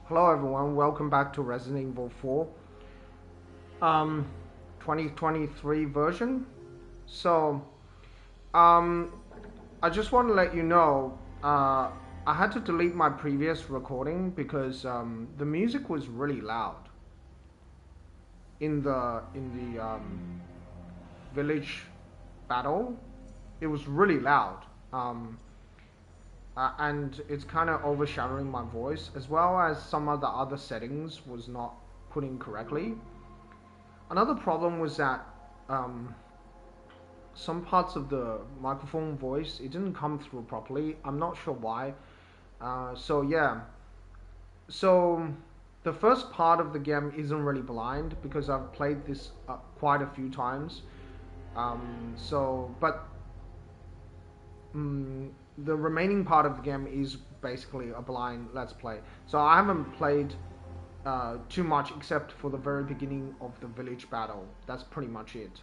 Hello everyone, welcome back to Resident Evil 4 um 2023 version. So um I just want to let you know I had to delete my previous recording because the music was really loud in the village battle. It was really loud. And it's kind of overshadowing my voice as well as some of the other settings was not put in correctly. Another problem was that um, some parts of the microphone voice it didn't come through properly. I'm not sure why. So yeah, so the first part of the game isn't really blind because I've played this quite a few times. But the remaining part of the game is basically a blind let's play. So I haven't played too much except for the very beginning of the village battle. That's pretty much it.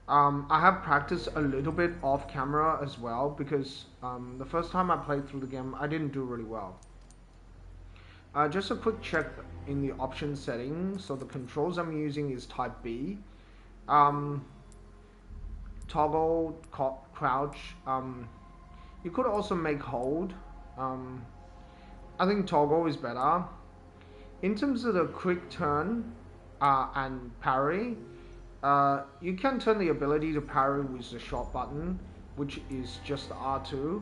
I have practiced a little bit off camera as well because the first time I played through the game, I didn't do really well. Just a quick check in the options settings. So the controls I'm using is Type B. Um, Toggle, crouch. You could also make hold. Um, I think toggle is better. In terms of the quick turn and parry, you can turn the ability to parry with the short button, which is just R2,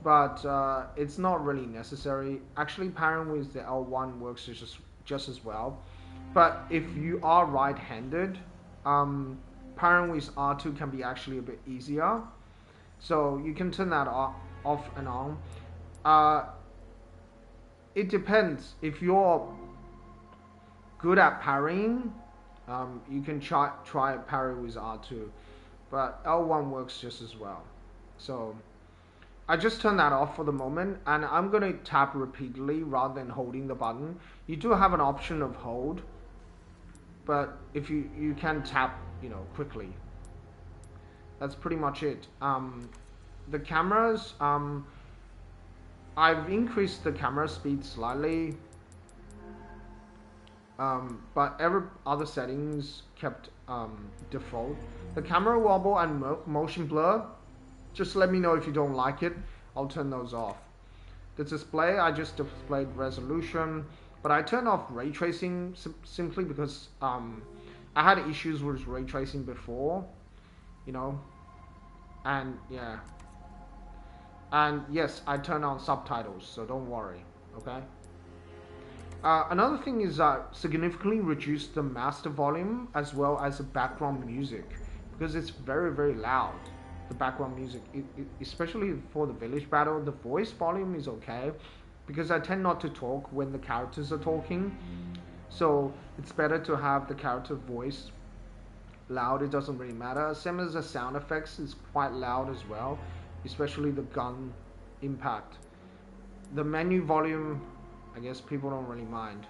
but it's not really necessary. Actually, parrying with the L1 works just as well. But if you are right-handed, parrying with R2 can be actually a bit easier. So you can turn that off and on. Uh, it depends. If you're good at parrying, you can try parry with R2, but L1 works just as well. So I just turn that off for the moment, and I'm gonna tap repeatedly rather than holding the button. You do have an option of hold, but if you can tap, quickly. That's pretty much it. The cameras, I've increased the camera speed slightly. But every other settings kept default. The camera wobble and motion blur, just let me know if you don't like it. I'll turn those off. The display, I just displayed resolution, but I turned off ray tracing simply because I had issues with ray tracing before, you know, and yeah. And yes, I turned on subtitles, so don't worry, okay? Another thing is significantly reduce the master volume as well as the background music because it's very loud. The background music, especially for the village battle, the voice volume is okay because I tend not to talk when the characters are talking. So it's better to have the character voice loud. It doesn't really matter. Same as the sound effects is quite loud as well, especially the gun impact. The menu volume, I guess people don't really mind.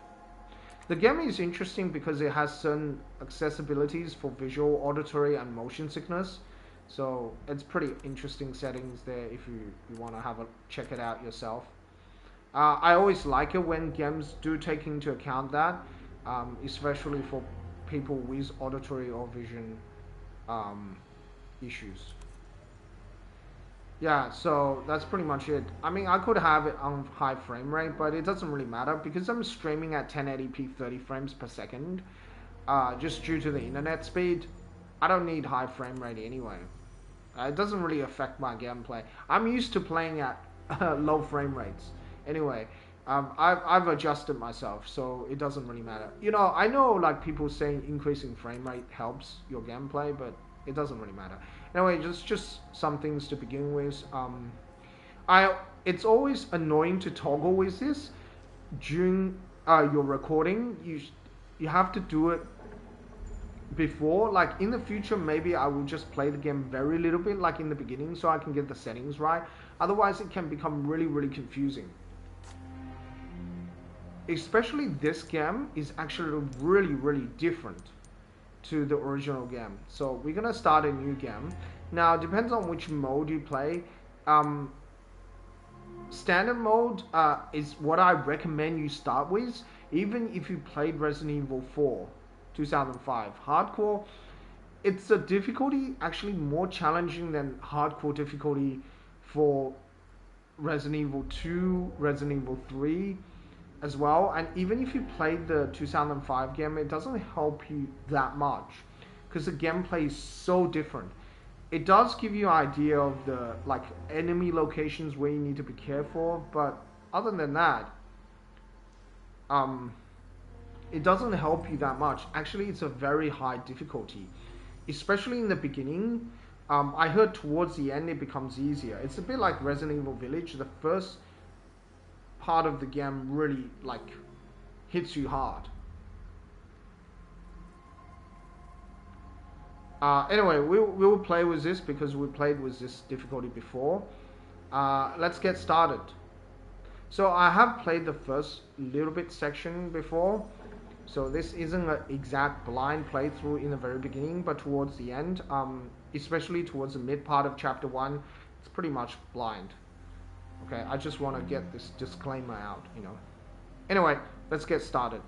The game is interesting because it has certain accessibilities for visual, auditory, and motion sickness. So it's pretty interesting settings there if you want to have a check it out yourself. I always like it when games do take into account that, especially for people with auditory or vision um, issues. Yeah, so that's pretty much it. I mean, I could have it on high frame rate, but it doesn't really matter because I'm streaming at 1080p 30 frames per second. Just due to the internet speed, I don't need high frame rate anyway. It doesn't really affect my gameplay. I'm used to playing at low frame rates. Anyway, I've adjusted myself, so it doesn't really matter. I know like people saying increasing frame rate helps your gameplay, but it doesn't really matter. Anyway, just some things to begin with. I It's always annoying to toggle with this during your recording. You have to do it before. Like in the future, maybe I will just play the game very little bit, like in the beginning, so I can get the settings right. Otherwise, it can become really confusing. Especially this game is actually really different to the original game. So we're gonna start a new game. Now, depends on which mode you play. Um, Standard mode is what I recommend you start with, even if you played Resident Evil 4 2005. Hardcore, it's a difficulty actually more challenging than hardcore difficulty for Resident Evil 2, Resident Evil 3 as well. And even if you played the 2005 game, it doesn't help you that much because the gameplay is so different. It does give you an idea of the like enemy locations where you need to be careful, but other than that, um, it doesn't help you that much. Actually, it's a very high difficulty, especially in the beginning. I heard towards the end it becomes easier. It's a bit like Resident Evil Village. The first part of the game really like hits you hard. Anyway, we will play with this because we played with this difficulty before. Let's get started. So I have played the first little bit section before. So this isn't an exact blind playthrough in the very beginning, but towards the end, especially towards the mid part of chapter 1, it's pretty much blind. Okay, I just want to get this disclaimer out, you know. Anyway, let's get started.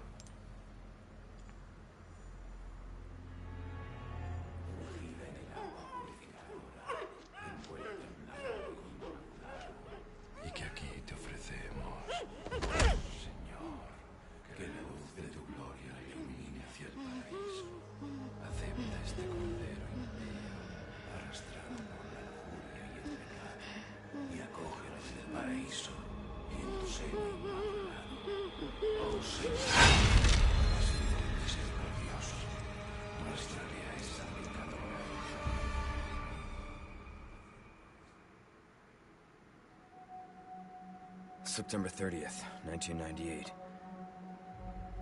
September 30th, 1998.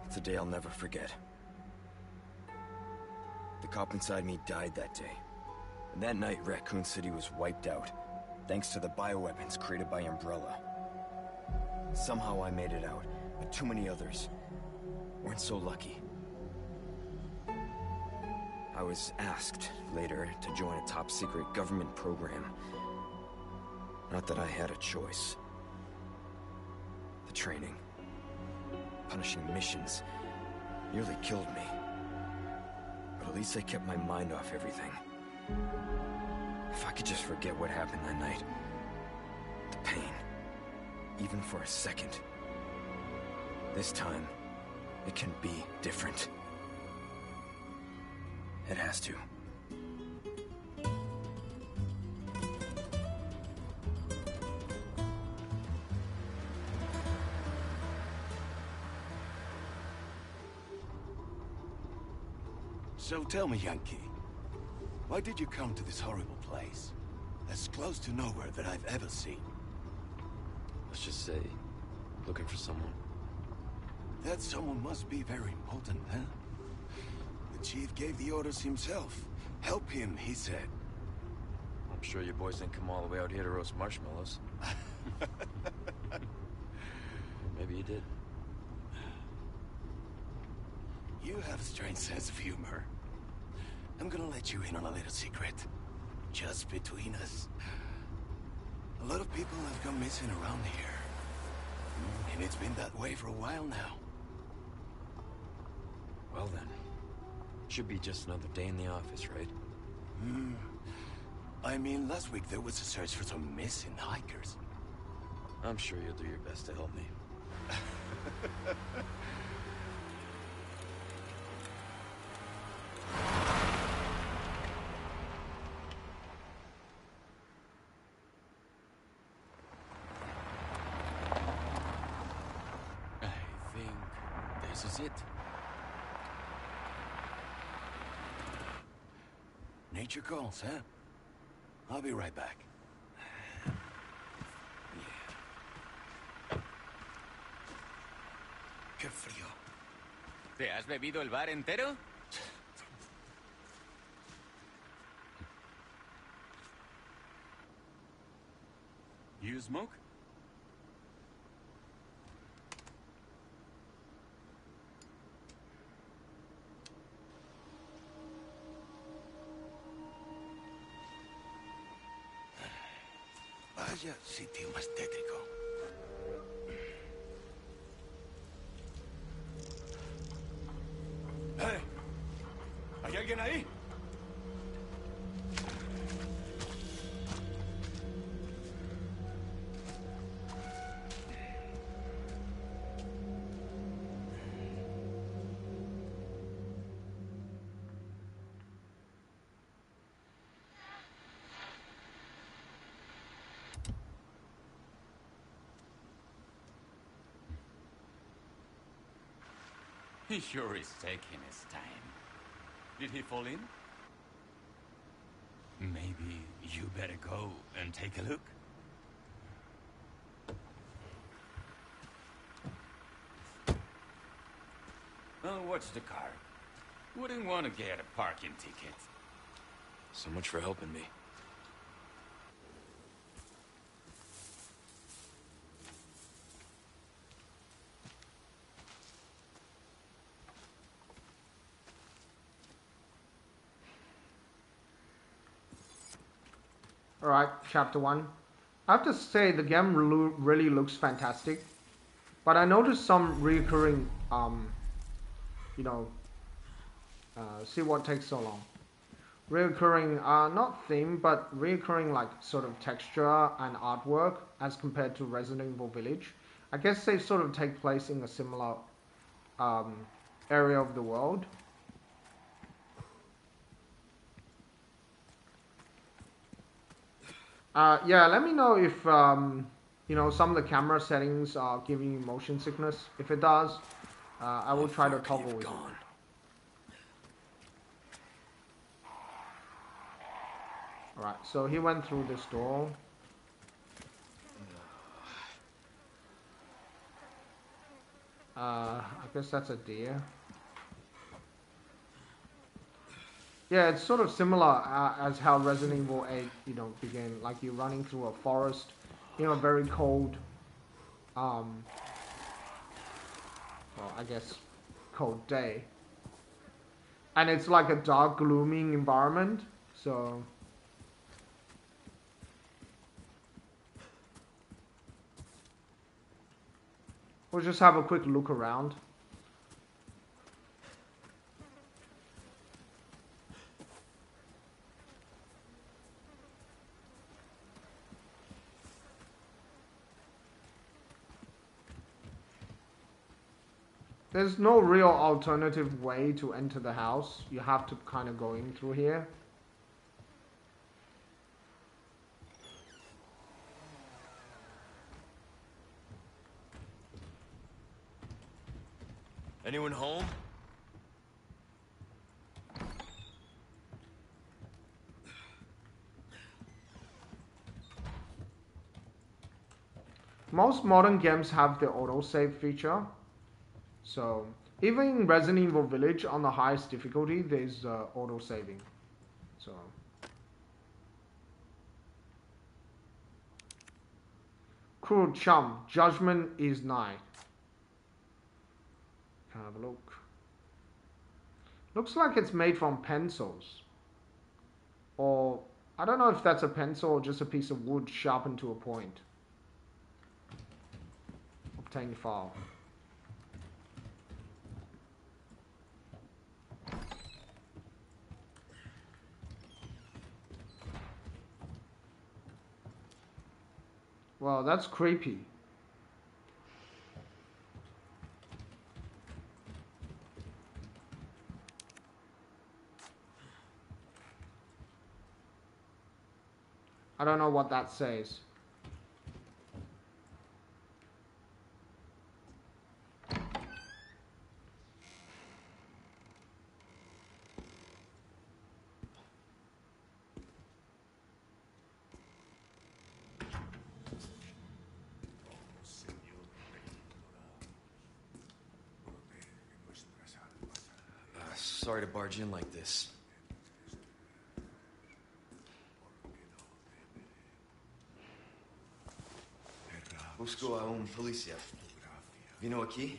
It's a day I'll never forget. The cop inside me died that day. And that night, Raccoon City was wiped out, thanks to the bioweapons created by Umbrella. Somehow I made it out, but too many others weren't so lucky. I was asked later to join a top-secret government program. Not that I had a choice. The training, punishing missions, nearly killed me. But at least I kept my mind off everything. If I could just forget what happened that night. The pain, even for a second. This time, it can be different. It has to. So tell me, Yankee, why did you come to this horrible place? As close to nowhere that I've ever seen. Let's just say, looking for someone. That someone must be very important, huh? The chief gave the orders himself. Help him, he said. I'm sure you boys didn't come all the way out here to roast marshmallows. Maybe you did. You have a strange sense of humor. I'm gonna let you in on a little secret. Just between us. A lot of people have gone missing around here. And it's been that way for a while now. Well then, should be just another day in the office, right? I mean, last week there was a search for some missing hikers. I'm sure you'll do your best to help me. I think this is it. Nature calls, huh? I'll be right back. Qué frío. ¿Te has bebido el bar entero? You smoke? Vaya sitio más tétrico. He sure is taking his time. Did he fall in? Maybe you better go and take a look. Oh, watch the car. Wouldn't want to get a parking ticket. So much for helping me. Alright, chapter 1. I have to say the game really looks fantastic. But I noticed some recurring, see what takes so long. Recurring, not theme, but recurring like sort of texture and artwork as compared to Resident Evil Village. I guess they sort of take place in a similar area of the world. Yeah, let me know if some of the camera settings are giving you motion sickness. If it does, I will try to toggle with it. Alright, so he went through this door. I guess that's a deer. Yeah, it's sort of similar as how Resident Evil 8, began. Like you're running through a forest, very cold, well, I guess, cold day. And it's like a dark, gloomy environment, so... We'll just have a quick look around. There's no real alternative way to enter the house. You have to kind of go in through here. Anyone home? Most modern games have the autosave feature. So, even in Resident Evil Village, on the highest difficulty, there's auto-saving. So, Cruel Chum, Judgment is Nigh. Have a look. Looks like it's made from pencils. Or, I don't know if that's a pencil or just a piece of wood sharpened to a point. Obtain file. Wow, that's creepy. I don't know what that says. Sorry to barge in like this. Busco a un policía. Vino aquí?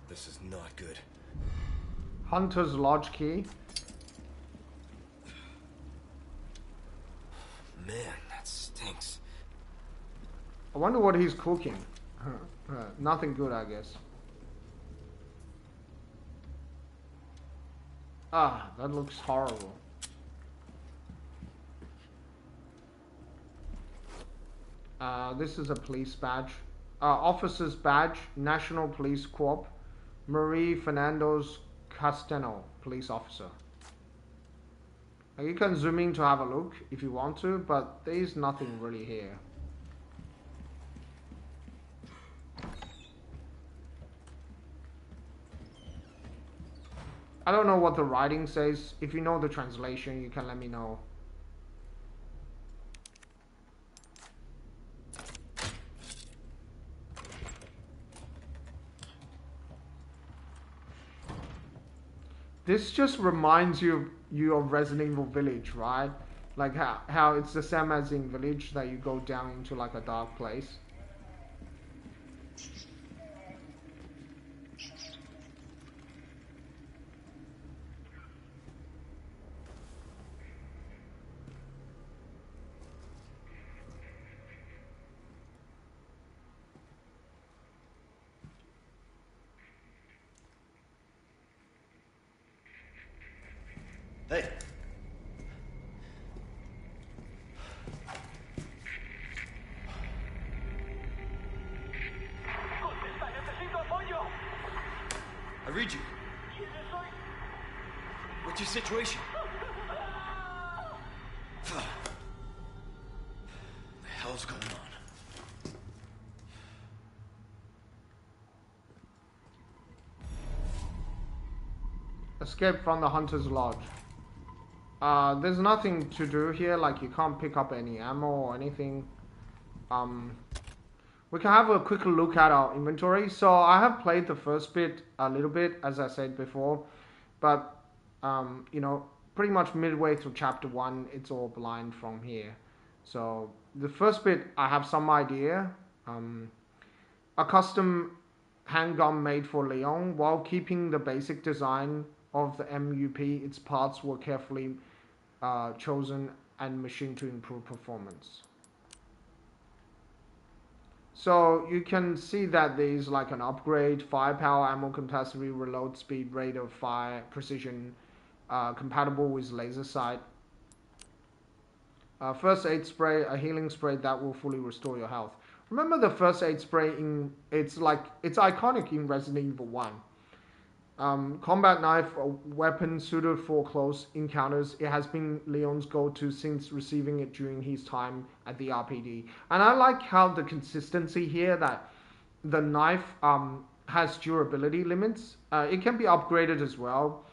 This is not good. Hunter's Lodge key. wonder what he's cooking. Nothing good, I guess. Ah, that looks horrible. This is a police badge. Officer's badge, National Police Corp. Marie Fernandez Castano, police officer. You can zoom in to have a look if you want to, but there is nothing really here. I don't know what the writing says. If you know the translation, you can let me know. This just reminds you of Resident Evil Village, right? Like how it's the same as in Village, that you go down into like a dark place. Hey. I read you. What's your situation? What the hell's going on? Escape from the Hunter's Lodge. There's nothing to do here, like you can't pick up any ammo or anything. We can have a quick look at our inventory. So I have played the first bit a little bit, as I said before, but you know, pretty much midway through chapter 1, it's all blind from here. So the first bit, I have some idea. A custom handgun made for Leon, while keeping the basic design of the MUP. Its parts were carefully chosen and machined to improve performance. So you can see that there is like an upgrade: firepower, ammo capacity, reload speed, rate of fire, precision, compatible with laser sight. First aid spray, a healing spray that will fully restore your health. Remember the first aid spray it's iconic in Resident Evil 1. Combat knife, a weapon suited for close encounters. It has been Leon's go-to since receiving it during his time at the RPD. And I like how the consistency here, that the knife has durability limits. It can be upgraded as well,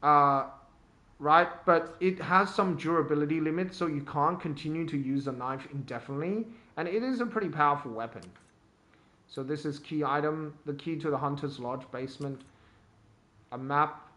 right? But it has some durability limits, so you can't continue to use the knife indefinitely. And it is a pretty powerful weapon. So this is key item, the key to the Hunter's Lodge basement. A map.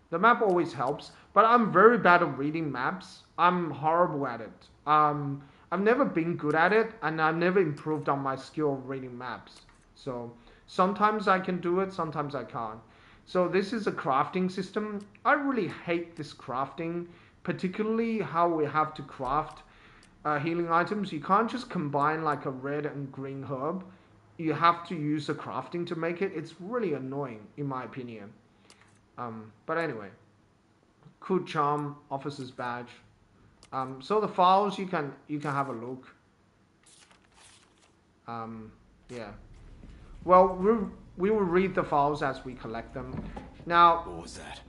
The map always helps, but I'm very bad at reading maps. I'm horrible at it. I've never been good at it, and I've never improved on my skill of reading maps. So sometimes I can do it, sometimes I can't. So this is a crafting system. I really hate this crafting, particularly how we have to craft healing items. You can't just combine like a red and green herb. You have to use the crafting to make it. It's really annoying, in my opinion. But anyway, Cool Charm, Officer's Badge. So the files, you can have a look. Yeah. Well, we will read the files as we collect them. Now. What was that?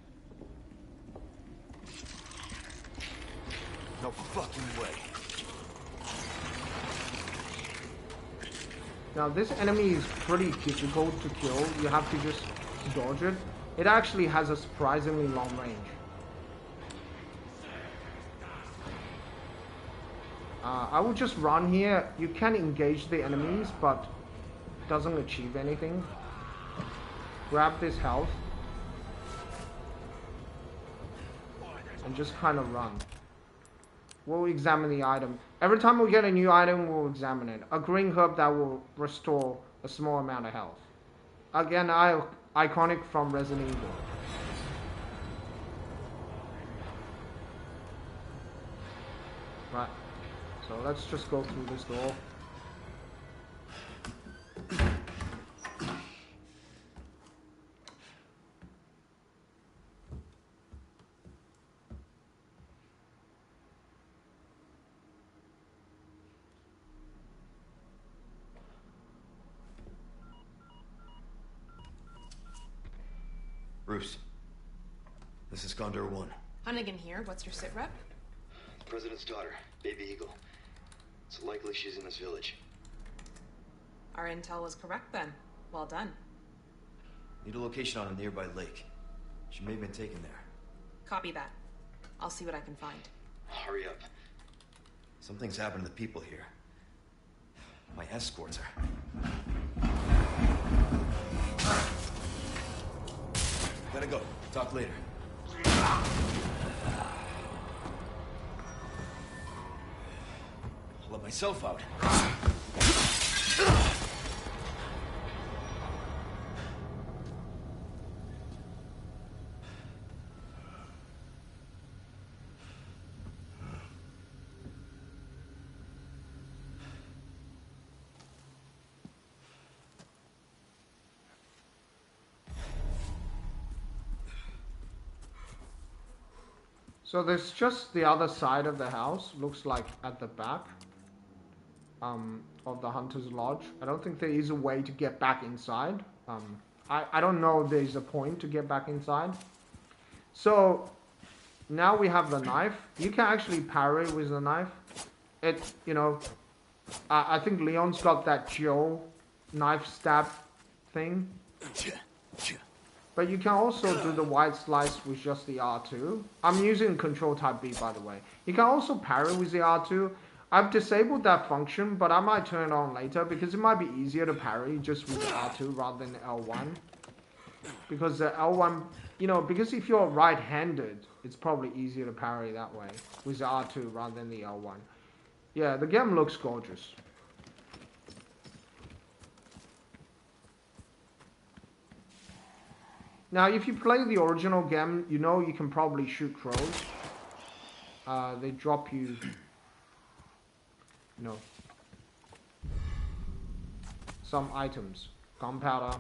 No fucking way. Now this enemy is pretty difficult to kill. You have to just dodge it. It actually has a surprisingly long range. I would just run here. You can engage the enemies, but doesn't achieve anything. Grab this health and just kind of run. We'll examine the item. Every time we get a new item, we'll examine it. A green herb that will restore a small amount of health. Again, iconic from Resident Evil. Right. So let's just go through this door. Bruce, this is Condor 1. Hunnigan here. What's your sit rep? The President's daughter, Baby Eagle. It's likely she's in this village. Our intel was correct then. Well done. Need a location on a nearby lake. She may have been taken there. Copy that. I'll see what I can find. Hurry up. Something's happened to the people here. My escorts are... Gotta go. Talk later. I'll let myself out. So there's just the other side of the house, looks like at the back of the Hunter's Lodge. I don't think there is a way to get back inside. I don't know if there's a point to get back inside. So now we have the knife. You can actually parry with the knife. I think Leon's got that Joe knife stab thing. But you can also do the wide slice with just the R2. I'm using Control Type B, by the way. You can also parry with the R2. I've disabled that function, but I might turn it on later because it might be easier to parry just with the R2 rather than L1. Because the L1, because if you're right-handed, it's probably easier to parry that way with the R2 rather than the L1. Yeah, the game looks gorgeous. Now, if you play the original game, you can probably shoot crows. They drop you, some items. Gunpowder.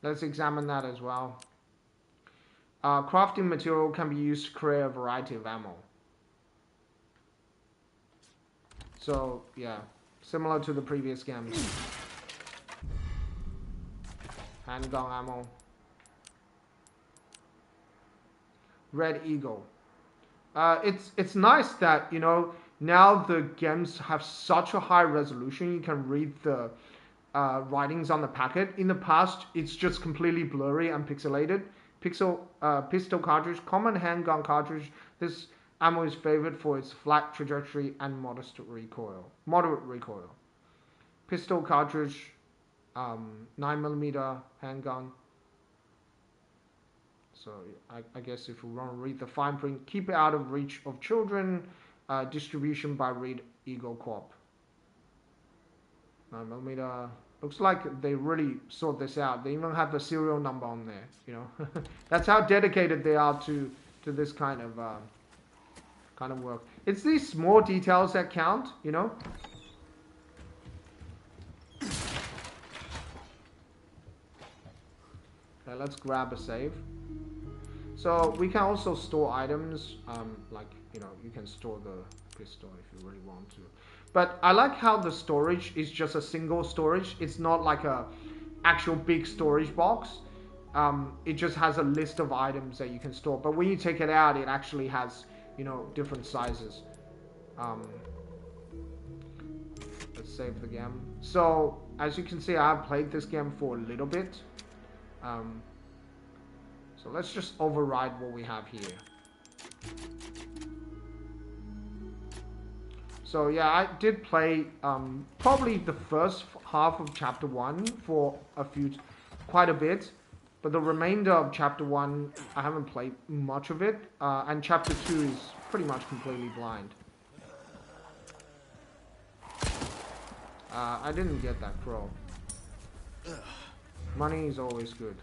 Let's examine that as well. Crafting material can be used to create a variety of ammo. So, yeah, similar to the previous games. Handgun ammo. Red Eagle. It's nice that, now the games have such a high resolution, you can read the writings on the packet. In the past, it's just completely blurry and pixelated. Pistol cartridge, common handgun cartridge. This ammo is favored for its flat trajectory and moderate recoil. Pistol cartridge, 9mm handgun. So I guess if we want to read the fine print, keep it out of reach of children. Distribution by Red Eagle Corp. 9mm. Looks like they really sort this out. They even have the serial number on there. That's how dedicated they are to this kind of work. It's these small details that count. Okay, let's grab a save. So we can also store items, you can store the pistol if you really want to. But I like how the storage is just a single storage. It's not like a actual big storage box. It just has a list of items that you can store. But when you take it out, it actually has, different sizes. Let's save the game. So as you can see, I've played this game for a little bit. So let's just override what we have here. So yeah, I did play probably the first half of Chapter 1 for quite a bit. But the remainder of Chapter 1, I haven't played much of it. And Chapter 2 is pretty much completely blind. I didn't get that crow. Money is always good.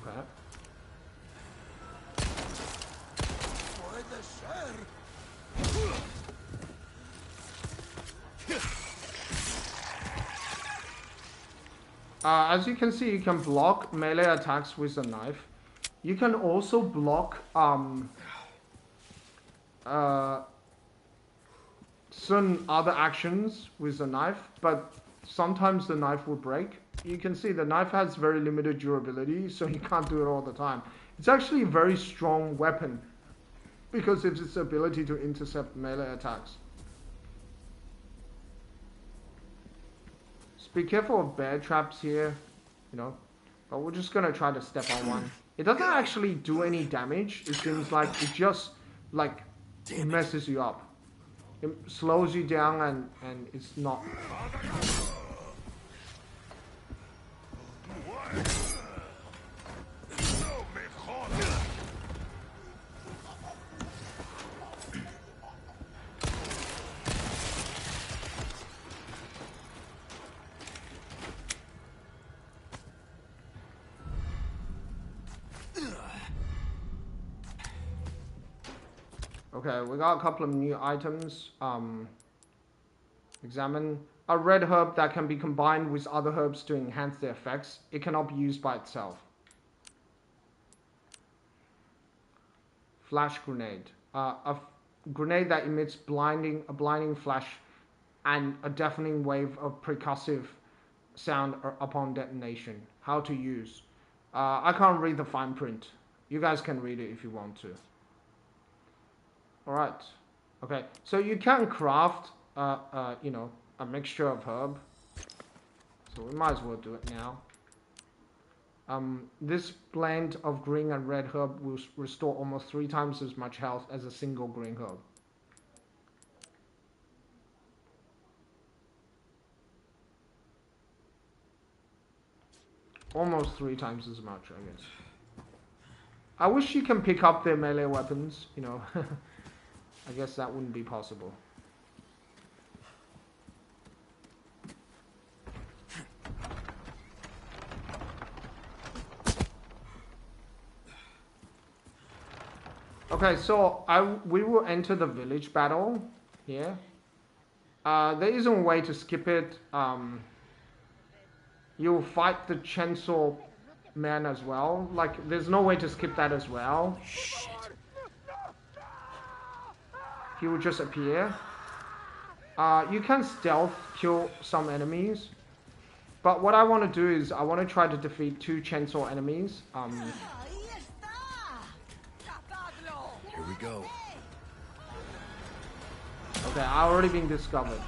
Okay. As you can see, you can block melee attacks with a knife. You can also block certain other actions with a knife, but sometimes the knife will break. You can see the knife has very limited durability, so you can't do it all the time. It's actually a very strong weapon because of its ability to intercept melee attacks. Just be careful of bear traps here, you know, but we're just gonna try to step on one. It doesn't actually do any damage. It seems like it just like messes you up. It slows you down and it's not. Okay, we got a couple of new items. Examine a red herb that can be combined with other herbs to enhance their effects. It cannot be used by itself. Flash grenade. A grenade that emits a blinding flash and a deafening wave of percussive sound upon detonation. How to use. I can't read the fine print. You guys can read it if you want to. Alright, okay, so you can craft, you know, a mixture of herb, so we might as well do it now. This blend of green and red herb will restore almost 3 times as much health as a single green herb. Almost 3 times as much, I guess. I wish you can pick up their melee weapons, you know. I guess that wouldn't be possible. Okay, so we will enter the village battle here. There isn't a way to skip it. You'll fight the chainsaw man as well. Like, there's no way to skip that as well. Shit. He will just appear. You can stealth kill some enemies. But what I want to do is I want to try to defeat 2 chainsaw enemies. Here we go. Okay, I've already been discovered.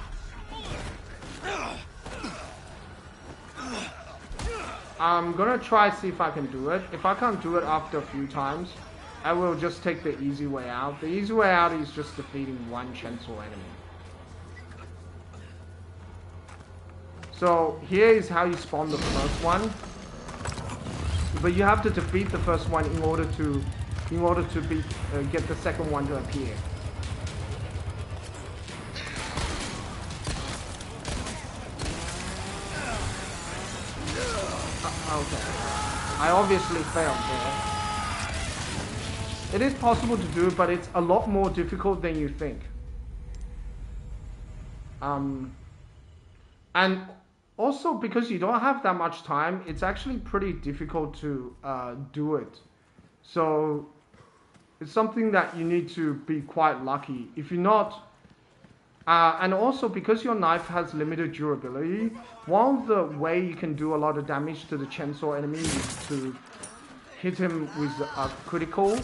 I'm gonna try see if I can do it. If I can't do it after a few times, I will just take the easy way out. The easy way out is just defeating 1 chainsaw enemy. So here is how you spawn the first one. But you have to defeat the first one in order to get the second one to appear. Okay. I obviously failed there. It is possible to do, but it's a lot more difficult than you think. And also, because you don't have that much time, it's actually pretty difficult to do it. So it's something that you need to be quite lucky. If you're not... and also, because your knife has limited durability, one of the way you can do a lot of damage to the chainsaw enemy is to hit him with a critical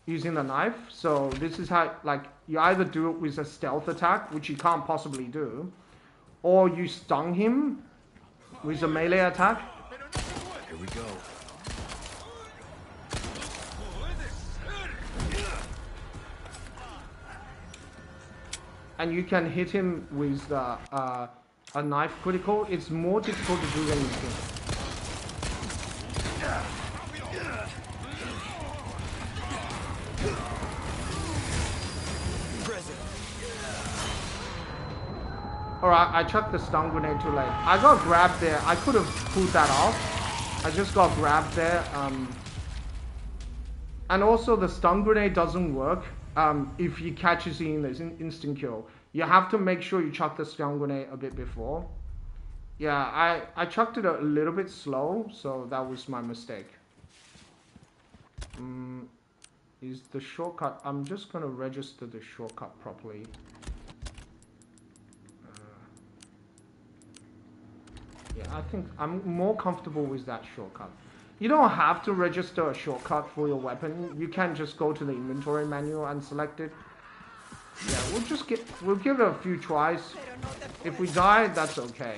using the knife. So this is how, like, you either do it with a stealth attack, which you can't possibly do, or you stun him with a melee attack. Here we go. And you can hit him with a knife critical. It's more difficult to do than you think. Alright, I chucked the stun grenade too late. I got grabbed there. I could have pulled that off. I just got grabbed there. And also the stun grenade doesn't work if he catches you in this instant kill. You have to make sure you chuck the stun grenade a bit before. Yeah, I chucked it a little bit slow, so that was my mistake. Is the shortcut... I'm just gonna register the shortcut properly. Yeah, I think I'm more comfortable with that shortcut. You don't have to register a shortcut for your weapon. You can just go to the inventory menu and select it. Yeah, we'll give it a few tries. If we die, that's okay.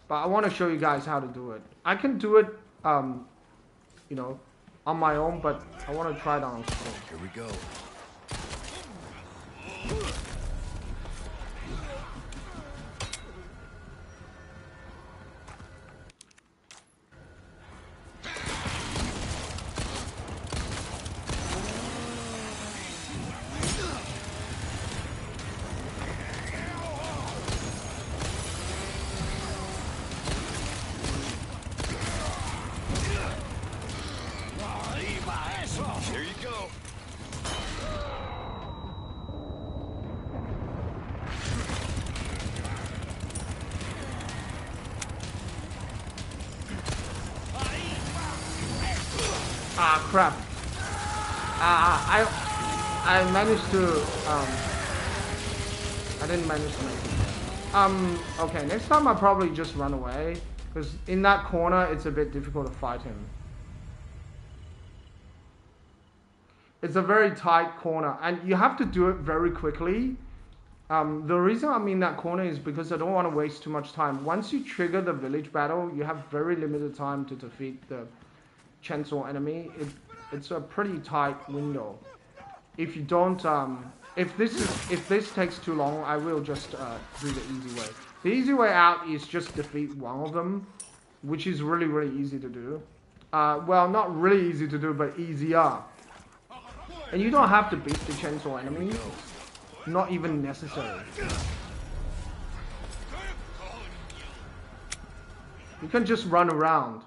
But I want to show you guys how to do it. I can do it, you know, on my own, but I want to try it on screen. Here we go. Here you go. Ah, crap. I managed to, I didn't manage to make it. Okay, next time I'll probably just run away, because in that corner, it's a bit difficult to fight him. It's a very tight corner, and you have to do it very quickly. The reason I'm in that corner is because I don't want to waste too much time. Once you trigger the village battle, you have very limited time to defeat the chainsaw enemy. It's a pretty tight window. If you don't, if this takes too long, I will just do the easy way. The easy way out is just defeat one of them, which is really, really easy to do. Well, not really easy to do, but easier. And you don't have to beat the chainsaw enemy. Not even necessary. You can just run around.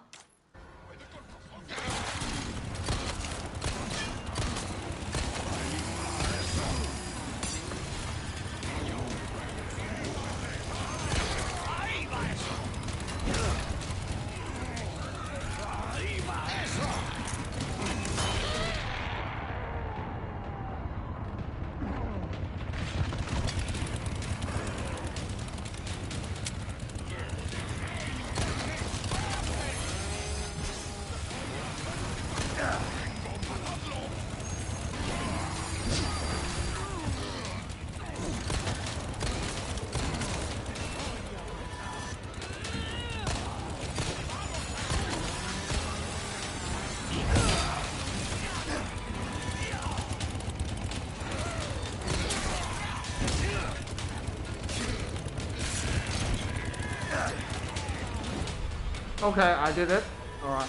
Okay, I did it. Alright.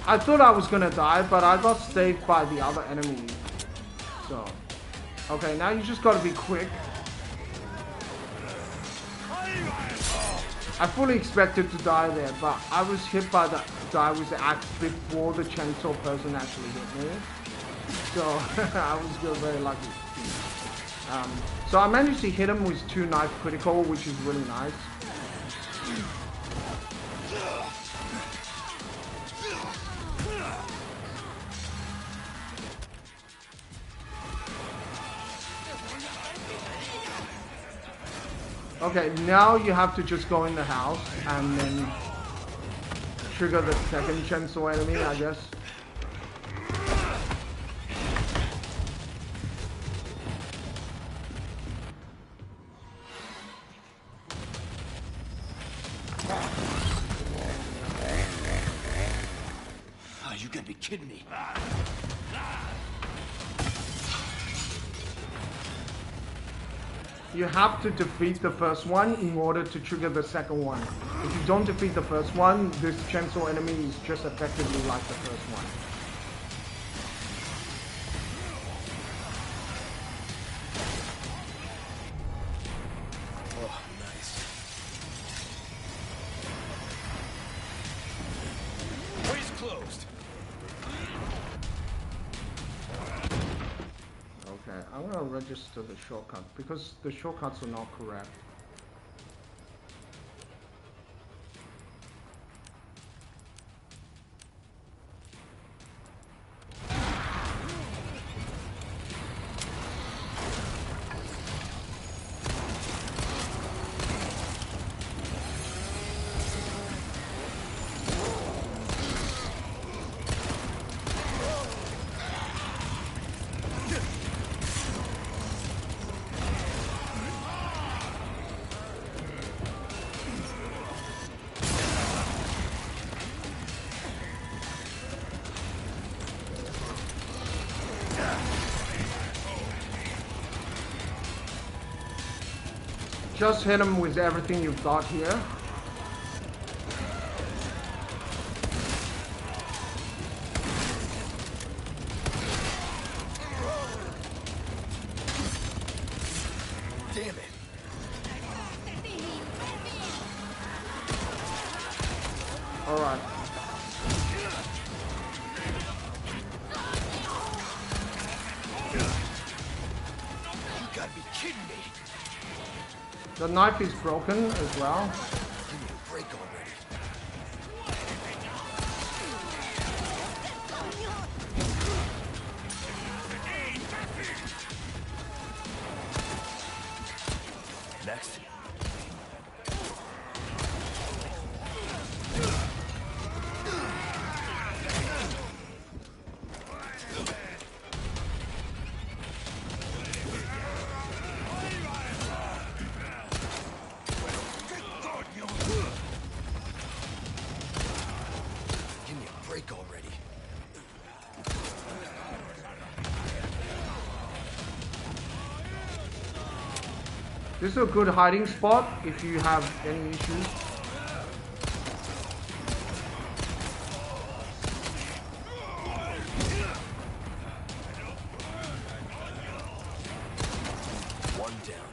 I thought I was gonna die, but I got saved by the other enemy. So. Okay, now you just gotta be quick. I fully expected to die there, but I was hit by the guy with the axe before the chainsaw person actually hit me. So, I was very lucky. So I managed to hit him with 2 knife critical, which is really nice. Okay, now you have to just go in the house and then trigger the second chainsaw enemy, I guess. Oh, you gotta be kidding me. You have to defeat the first one in order to trigger the second one. If you don't defeat the first one, this chainsaw enemy is just effectively like the first one. Oh, nice. I'm gonna register the shortcut because the shortcuts are not correct. Just hit him with everything you've got here. Damn it. All right. You gotta be kidding me. The knife is broken as well. Give me a break already. Next. Give me a break already. This is a good hiding spot if you have any issues. One down.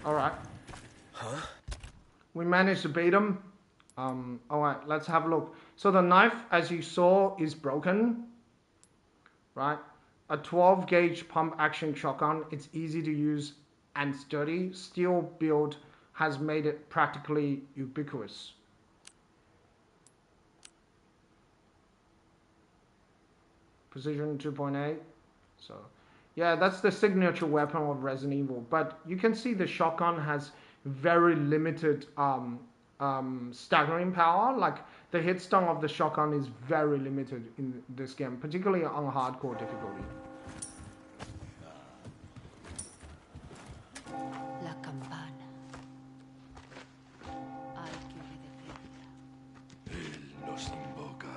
All right. Huh? We managed to bait him. All right, let's have a look. So the knife, as you saw, is broken. Right? A 12 gauge pump action shotgun. It's easy to use and sturdy. Steel build has made it practically ubiquitous. Precision 2.8. So, yeah, that's the signature weapon of Resident Evil. But you can see the shotgun has very limited staggering power. Like the hit stun of the shotgun is very limited in this game, particularly on hardcore difficulty. La campana. Al que le defienda. Él nos invoca.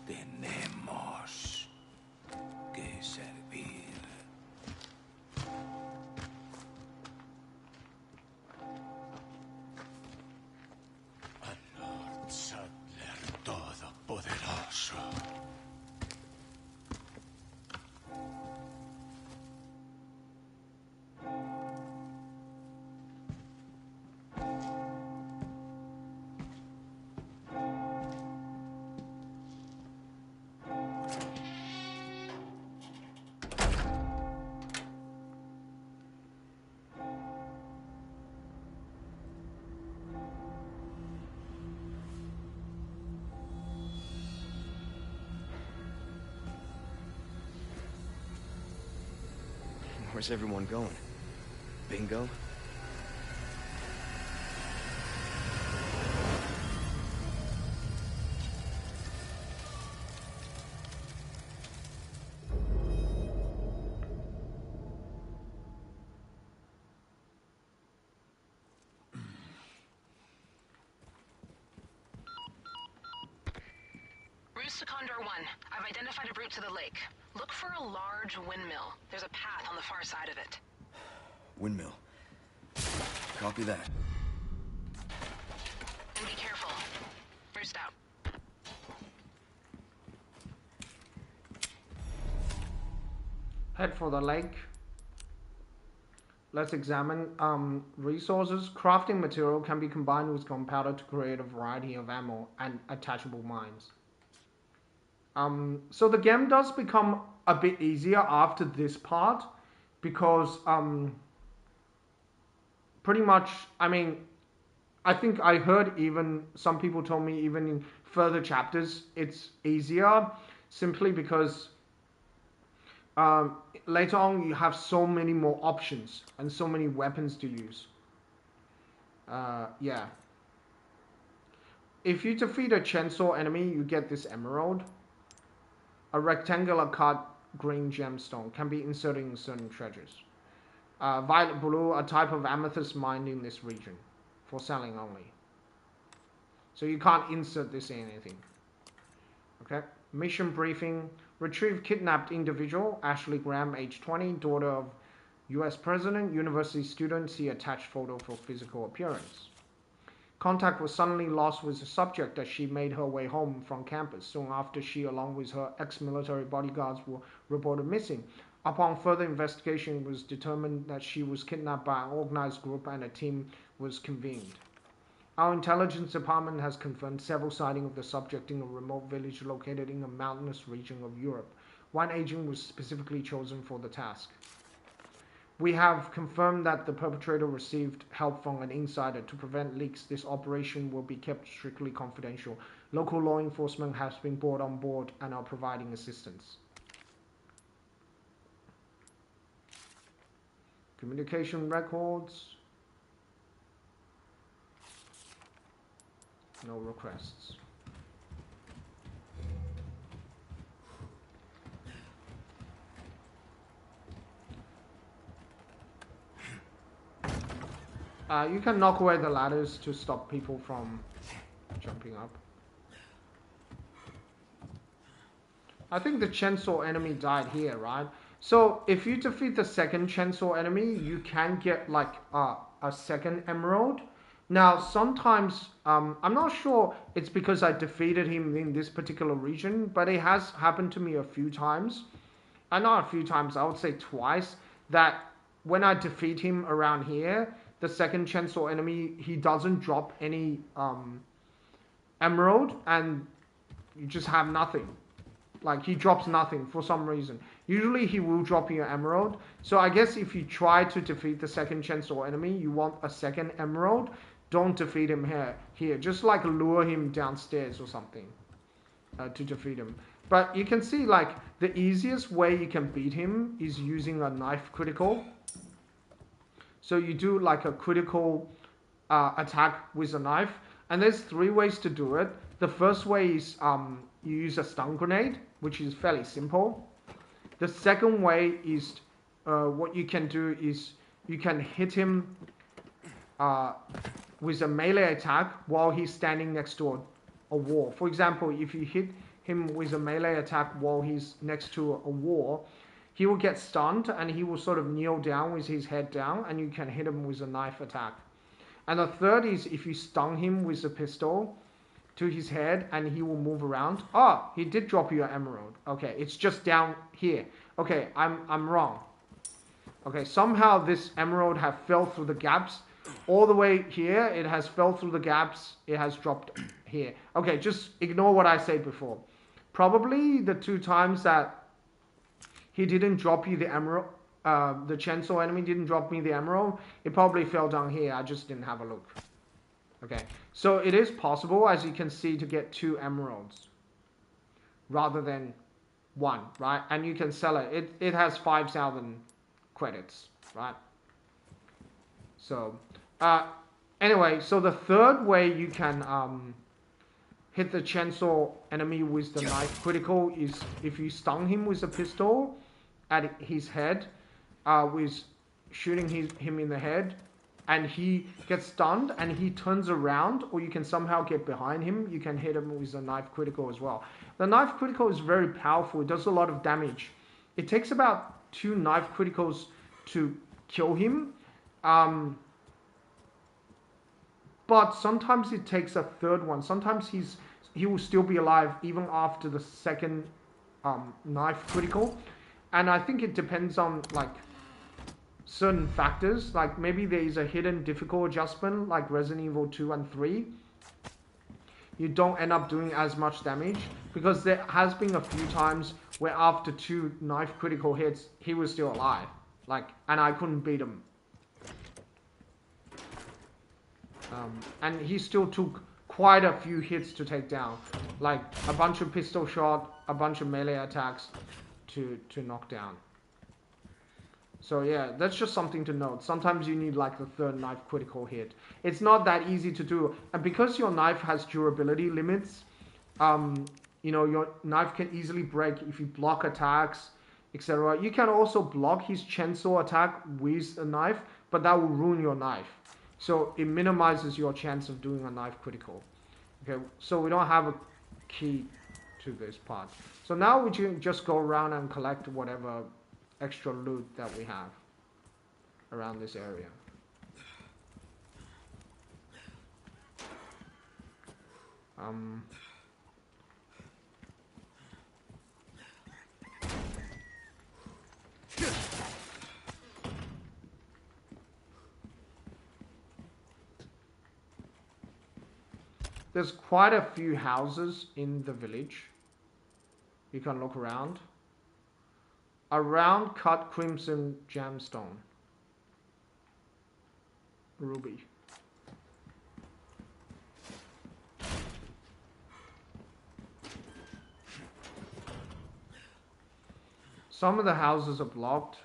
Tenemos que servir. Al Lord Saddler Todopoderoso. Where's everyone going? Bingo? Roost to Condor 1. I've identified a route to the lake. Look for a large windmill. There's a path on the far side of it. Windmill. Copy that. And be careful. Roost out. head for the lake. Let's examine resources. Crafting material can be combined with gunpowder to create a variety of ammo and attachable mines. So the game does become a bit easier after this part because pretty much, I mean, I think I heard even some people told me even in further chapters it's easier simply because later on you have so many more options and so many weapons to use. Yeah. If you defeat a chainsaw enemy, you get this emerald. A rectangular cut green gemstone can be inserted in certain treasures. Violet blue, a type of amethyst mined in this region, for selling only. So you can't insert this in anything. Okay. Mission briefing. Retrieve kidnapped individual, Ashley Graham, age 20, daughter of US President, university student. See attached photo for physical appearance. Contact was suddenly lost with the subject as she made her way home from campus. Soon after, she, along with her ex-military bodyguards, were reported missing. Upon further investigation, it was determined that she was kidnapped by an organized group and a team was convened. Our intelligence department has confirmed several sightings of the subject in a remote village located in a mountainous region of Europe. One agent was specifically chosen for the task. We have confirmed that the perpetrator received help from an insider. To prevent leaks, this operation will be kept strictly confidential. Local law enforcement has been brought on board and are providing assistance. Communication records. No requests. You can knock away the ladders to stop people from jumping up. I think the chainsaw enemy died here, right? So if you defeat the second chainsaw enemy, you can get like a second emerald. Now sometimes, I'm not sure it's because I defeated him in this particular region, but it has happened to me a few times. Not a few times, I would say twice, that when I defeat him around here, the second chainsaw enemy, he doesn't drop any emerald and you just have nothing. Like he drops nothing for some reason. Usually he will drop you an emerald. So I guess if you try to defeat the second chainsaw enemy, you want a second emerald, don't defeat him here. Just like lure him downstairs or something to defeat him. But you can see like the easiest way you can beat him is using a knife critical. So you do like a critical attack with a knife. And there's 3 ways to do it. The first way is you use a stun grenade, which is fairly simple. The second way is what you can do is you can hit him with a melee attack while he's standing next to a wall. For example, if you hit him with a melee attack while he's next to a wall, he will get stunned and he will sort of kneel down with his head down and you can hit him with a knife attack. And the third is if you stun him with a pistol to his head and he will move around. Oh, he did drop you an emerald. Okay, it's just down here. Okay, I'm wrong. Okay, somehow this emerald have fell through the gaps. All the way here, it has fell through the gaps. It has dropped here. Okay, just ignore what I said before. Probably the 2 times that he didn't drop you the emerald, the chainsaw enemy didn't drop me the emerald, it probably fell down here. I just didn't have a look. Okay, so it is possible, as you can see, to get 2 emeralds rather than 1, right? And you can sell it. It has 5,000 credits, right? So, anyway, so the third way you can hit the chainsaw enemy with the knife critical is if you stun him with a pistol at his head, with shooting him in the head, and he gets stunned and he turns around, or you can somehow get behind him, you can hit him with a knife critical as well. The knife critical is very powerful. It does a lot of damage. It takes about 2 knife criticals to kill him. But sometimes it takes a third one. Sometimes he will still be alive even after the second knife critical. and I think it depends on like certain factors. Like maybe there is a hidden difficult adjustment, like Resident Evil 2 and 3. You don't end up doing as much damage, because there has been a few times where after 2 knife critical hits, he was still alive. Like, and I couldn't beat him. And he still took quite a few hits to take down. Like a bunch of pistol shot, a bunch of melee attacks to knock down. So yeah, that's just something to note. Sometimes you need like the 3rd knife critical hit. It's not that easy to do. And because your knife has durability limits, you know, your knife can easily break if you block attacks, etc. You can also block his chainsaw attack with a knife, but that will ruin your knife. So it minimizes your chance of doing a knife critical. Okay, so we don't have a key to this part. So now we can just go around and collect whatever extra loot that we have around this area. There's quite a few houses in the village. You can look around. Around cut crimson gemstone. Ruby. Some of the houses are blocked.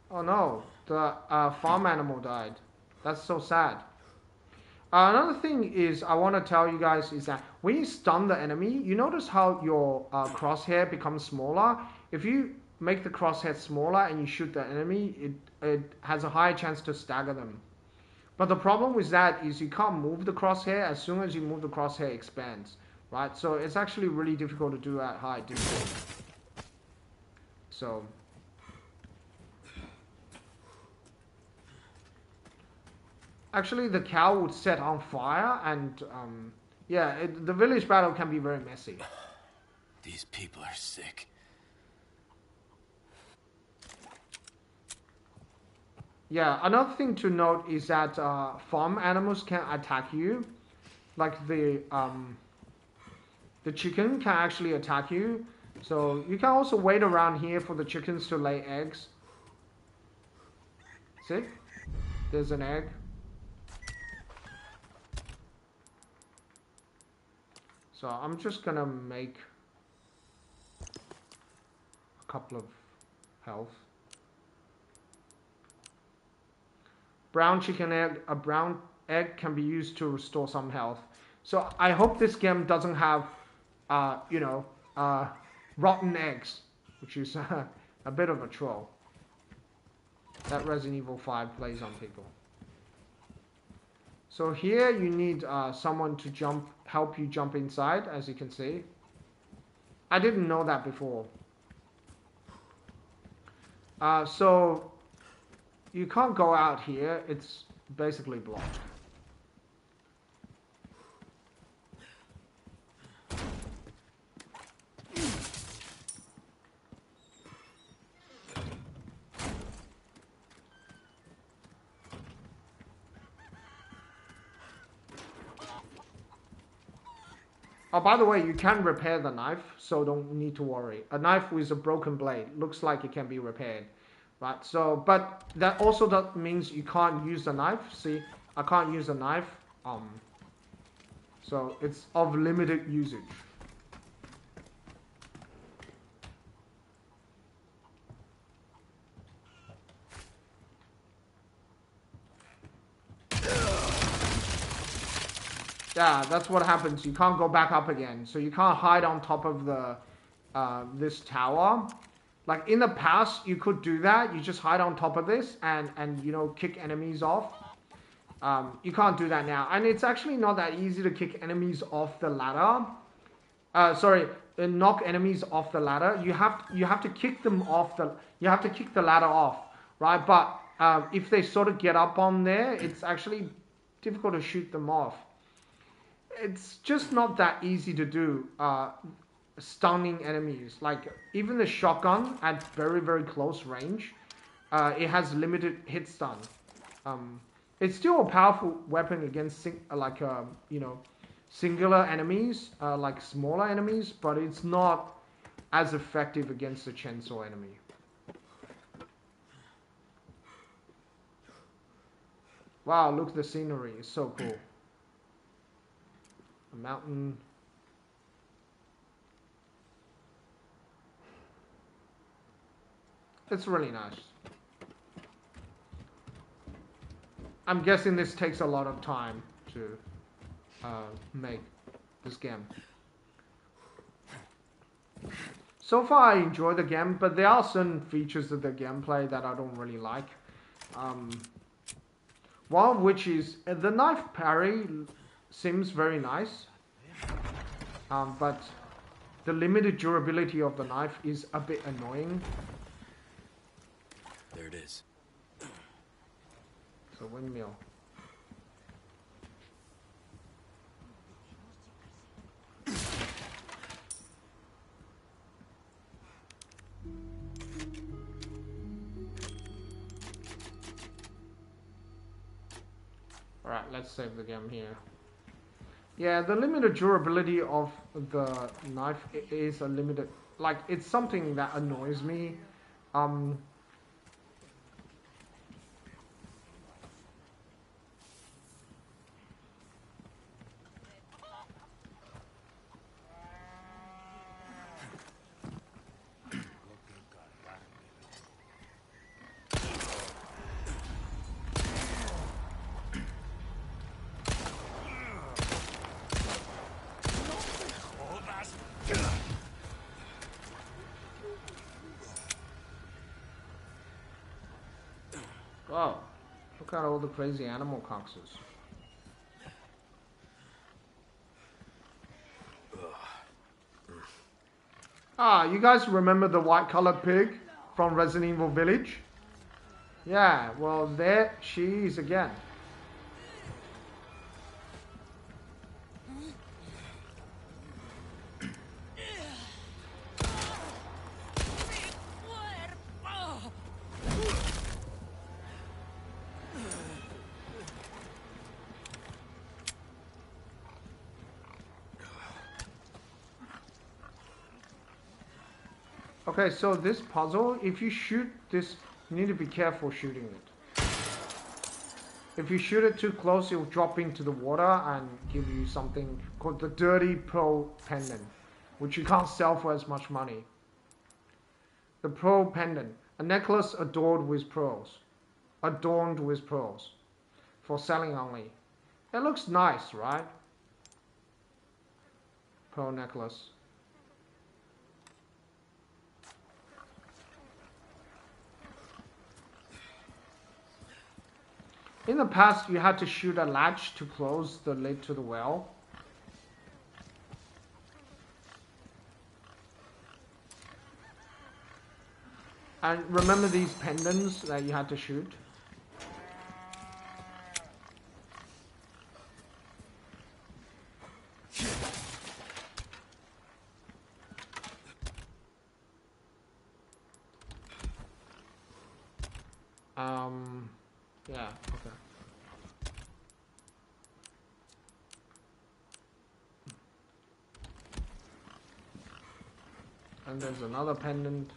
Oh no, the farm animal died. That's so sad. Another thing is I want to tell you guys is that when you stun the enemy, you notice how your crosshair becomes smaller. If you make the crosshair smaller and you shoot the enemy, it has a higher chance to stagger them. But the problem with that is you can't move the crosshair. As soon as you move the crosshair, it expands, right? So it's actually really difficult to do at high difficulty. So actually, the cow would set on fire, and yeah, the village battle can be very messy. These people are sick. Yeah, another thing to note is that farm animals can attack you. Like the chicken can actually attack you. So you can also wait around here for the chickens to lay eggs. See? There's an egg. So I'm just gonna make a couple of health. Brown chicken egg, a brown egg can be used to restore some health. So I hope this game doesn't have, you know, rotten eggs, which is a bit of a troll that Resident Evil 5 plays on people. So here you need someone to help you jump inside, as you can see. I didn't know that before. So you can't go out here, it's basically blocked. Oh, by the way, you can repair the knife, so don't need to worry. A knife with a broken blade looks like it can be repaired, right? So, but that also means you can't use the knife. See, I can't use the knife. So it's of limited usage. Yeah, that's what happens. You can't go back up again. So you can't hide on top of the this tower. Like in the past, you could do that. You just hide on top of this and you know, kick enemies off. You can't do that now. And it's actually not that easy to kick enemies off the ladder. Knock enemies off the ladder. You have to kick them off the. You have to kick the ladder off, right? But if they sort of get up on there, it's actually difficult to shoot them off. It's just not that easy to do. stunning enemies. Like even the shotgun at very very close range, it has limited hit stun. It's still a powerful weapon against you know, singular enemies, like smaller enemies, but it's not as effective against the chainsaw enemy. Wow, look, the scenery is so cool. A mountain. It's really nice. I'm guessing this takes a lot of time to make this game. So far I enjoy the game, but there are certain features of the gameplay that I don't really like. One of which is the knife parry seems very nice, but the limited durability of the knife is a bit annoying. There it is. It's a windmill. Alright, let's save the game here. Yeah, the limited durability of the knife is a limited... Like, it's something that annoys me. Wow, look at all the crazy animal corpses. Ah, you guys remember the white colored pig from Resident Evil Village? Yeah, well there she is again. Okay, so this puzzle, if you shoot this, you need to be careful shooting it. If you shoot it too close, it will drop into the water and give you something called the Dirty Pearl Pendant, which you can't sell for as much money. The Pearl Pendant, a necklace adorned with pearls. Adorned with pearls. For selling only. It looks nice, right? Pearl necklace. In the past, you had to shoot a latch to close the lid to the well. And remember these pendants that you had to shoot? Yeah, okay. And there's another pendant.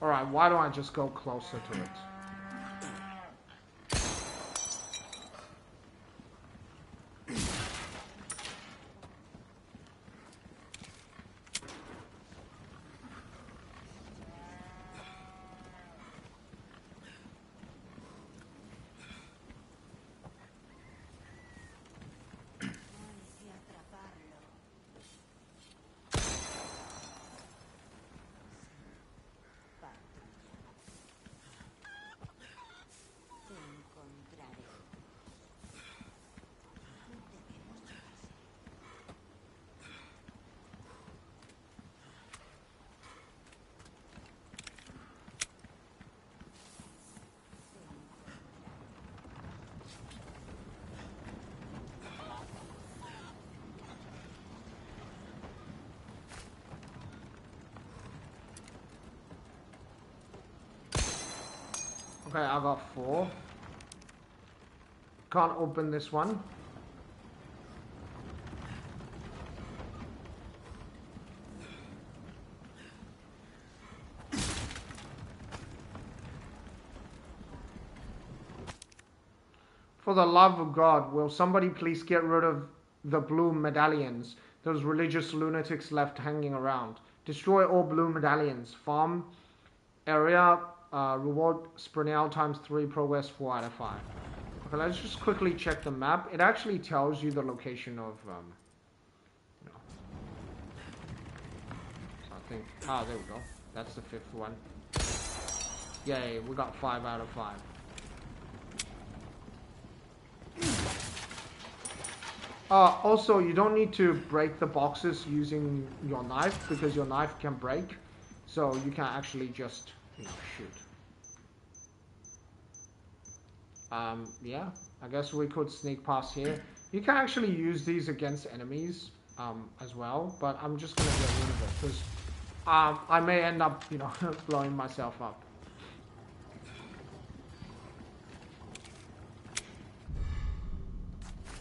Alright, why don't I just go closer to it? Okay, I got 4. Can't open this one. For the love of God, will somebody please get rid of the blue medallions? Those religious lunatics left hanging around. Destroy all blue medallions. Farm area, reward Sprinel times 3, progress 4 out of 5. Okay, let's just quickly check the map. It actually tells you the location of, you know. So I think, there we go. That's the 5th one. Yay, we got 5 out of 5. Also, you don't need to break the boxes using your knife because your knife can break. So you can actually just, you know, shoot. Yeah, I guess we could sneak past here. You can actually use these against enemies as well, but I'm just going to get rid of it because I may end up, you know, blowing myself up.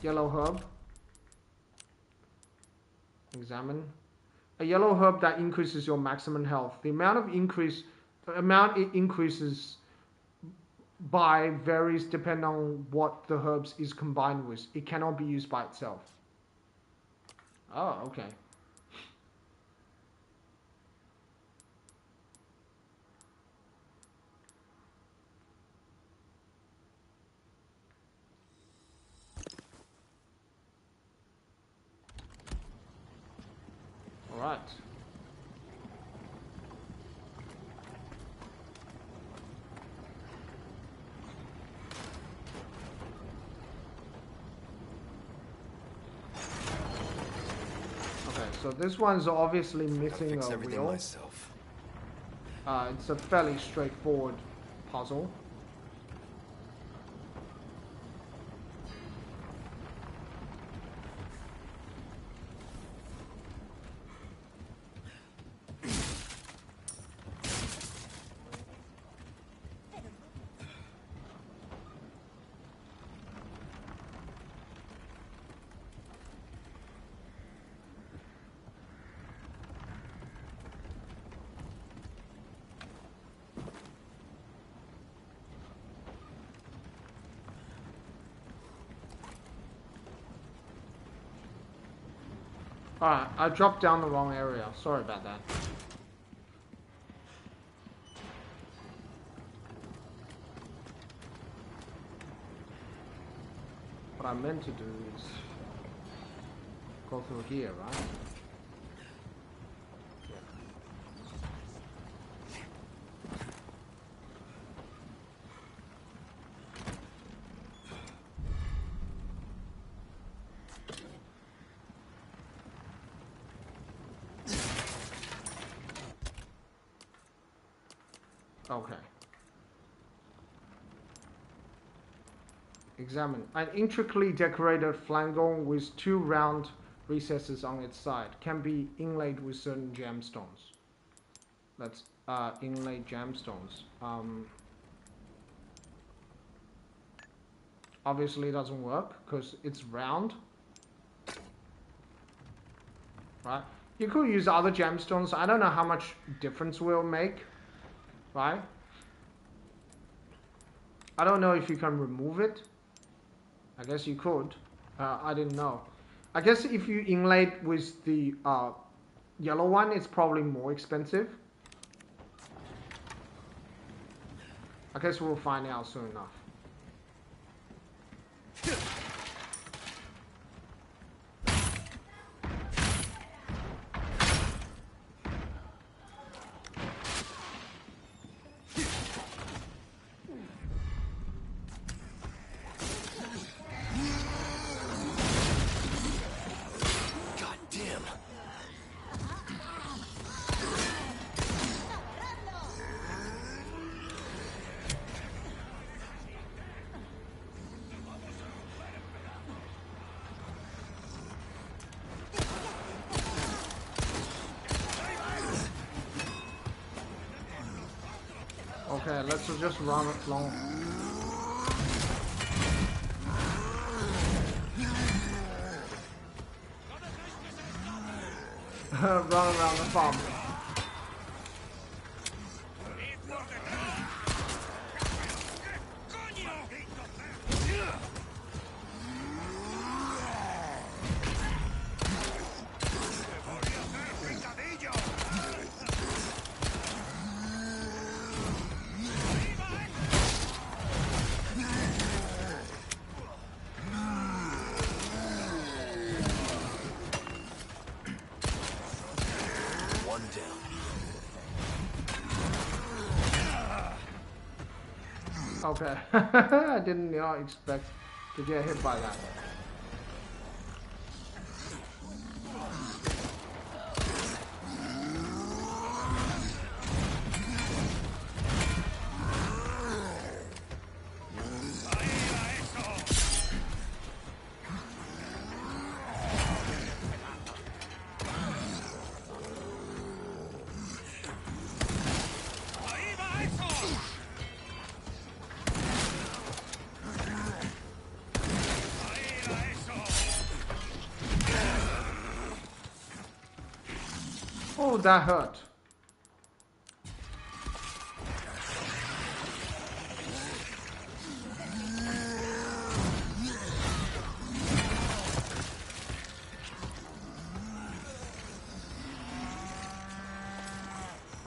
Yellow herb. Examine. A yellow herb that increases your maximum health. The amount it increases by varies depending on what the herbs is combined with. It cannot be used by itself. Oh, okay. All right. So this one's obviously missing a wheel. Myself. It's a fairly straightforward puzzle. Alright, I dropped down the wrong area. Sorry about that. What I meant to do is go through here, right? Okay. Examine. An intricately decorated flangon with 2 round recesses on its side can be inlaid with certain gemstones. Let's inlay gemstones. Obviously it doesn't work because it's round. Right? You could use other gemstones. I don't know how much difference it will make. Right? I don't know if you can remove it. I guess you could. I didn't know. I guess if you inlay with the yellow one, it's probably more expensive. I guess we'll find out soon enough. Okay, let's just run it long. Run around the farm. Okay, I didn't expect to get hit by that. Oh, that hurt.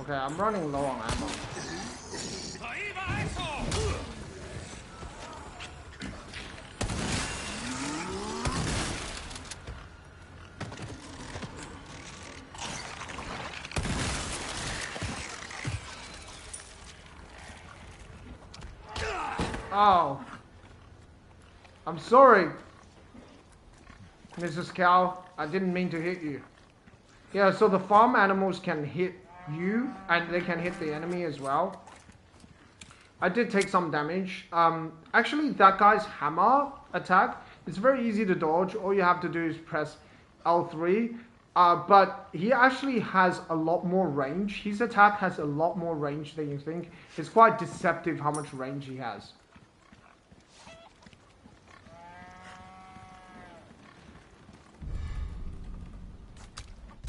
Okay, I'm running low on ammo. Oh. I'm sorry, Mrs. Cow. I didn't mean to hit you. Yeah, so the farm animals can hit you, and they can hit the enemy as well. I did take some damage. Actually, that guy's hammer attack, it's very easy to dodge. All you have to do is press L3. But he actually has a lot more range. His attack has a lot more range than you think. It's quite deceptive how much range he has.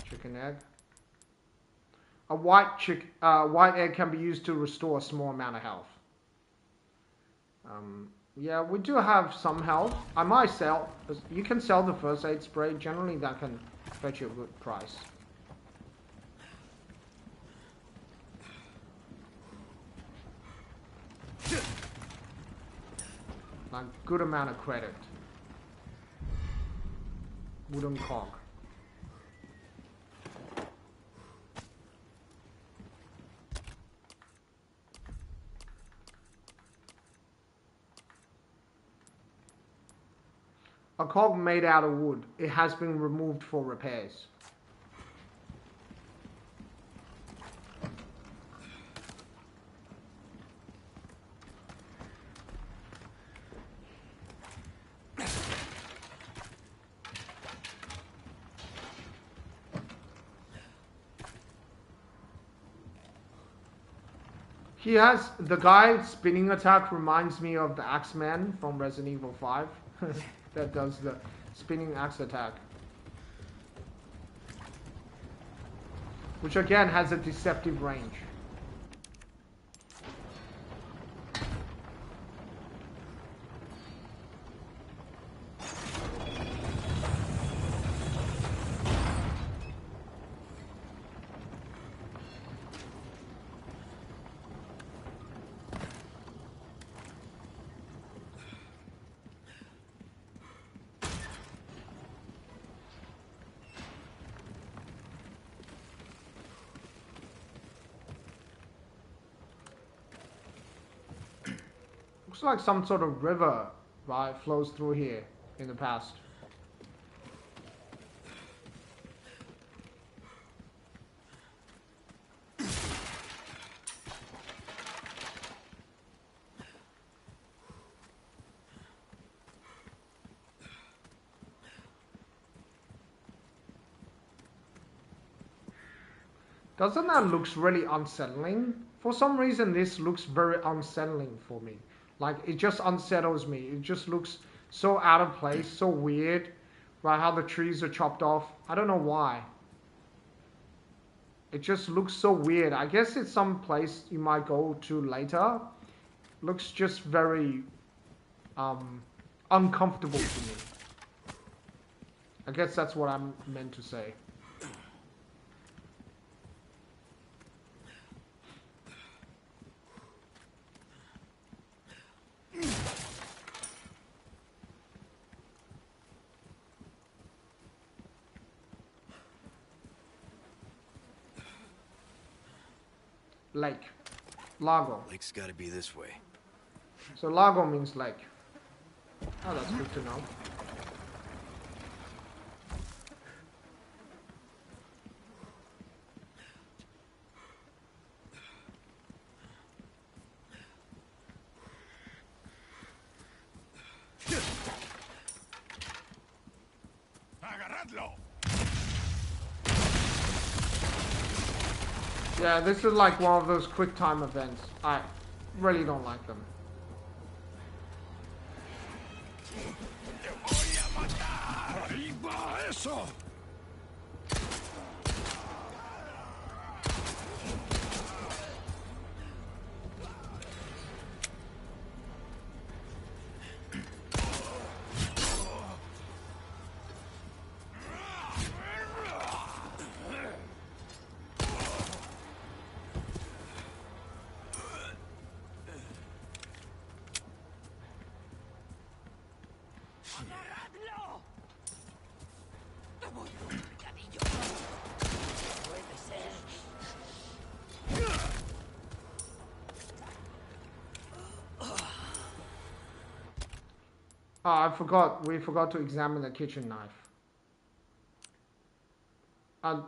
Chicken egg. A white egg can be used to restore a small amount of health. Yeah, we do have some health. I might sell. You can sell the first aid spray. Generally, that can fetch you a good price. A good amount of credit. Wooden cog. A cog made out of wood. It has been removed for repairs. He has, the guy spinning attack reminds me of the Axeman from Resident Evil 5 that does the spinning axe attack, which again has a deceptive range. Looks like some sort of river, right, flows through here in the past. Doesn't that looks really unsettling For some reason, this looks very unsettling for me. Like, it just unsettles me. It just looks so out of place, so weird. Right, how the trees are chopped off. I don't know why. It just looks so weird. I guess it's some place you might go to later. Looks just very uncomfortable to me. I guess that's what I'm meant to say. Lake. Lago. Lake's gotta be this way. So lago means lake. Oh, that's good to know. Yeah, this is like one of those quick time events. I really don't like them. Oh, we forgot to examine the kitchen knife. A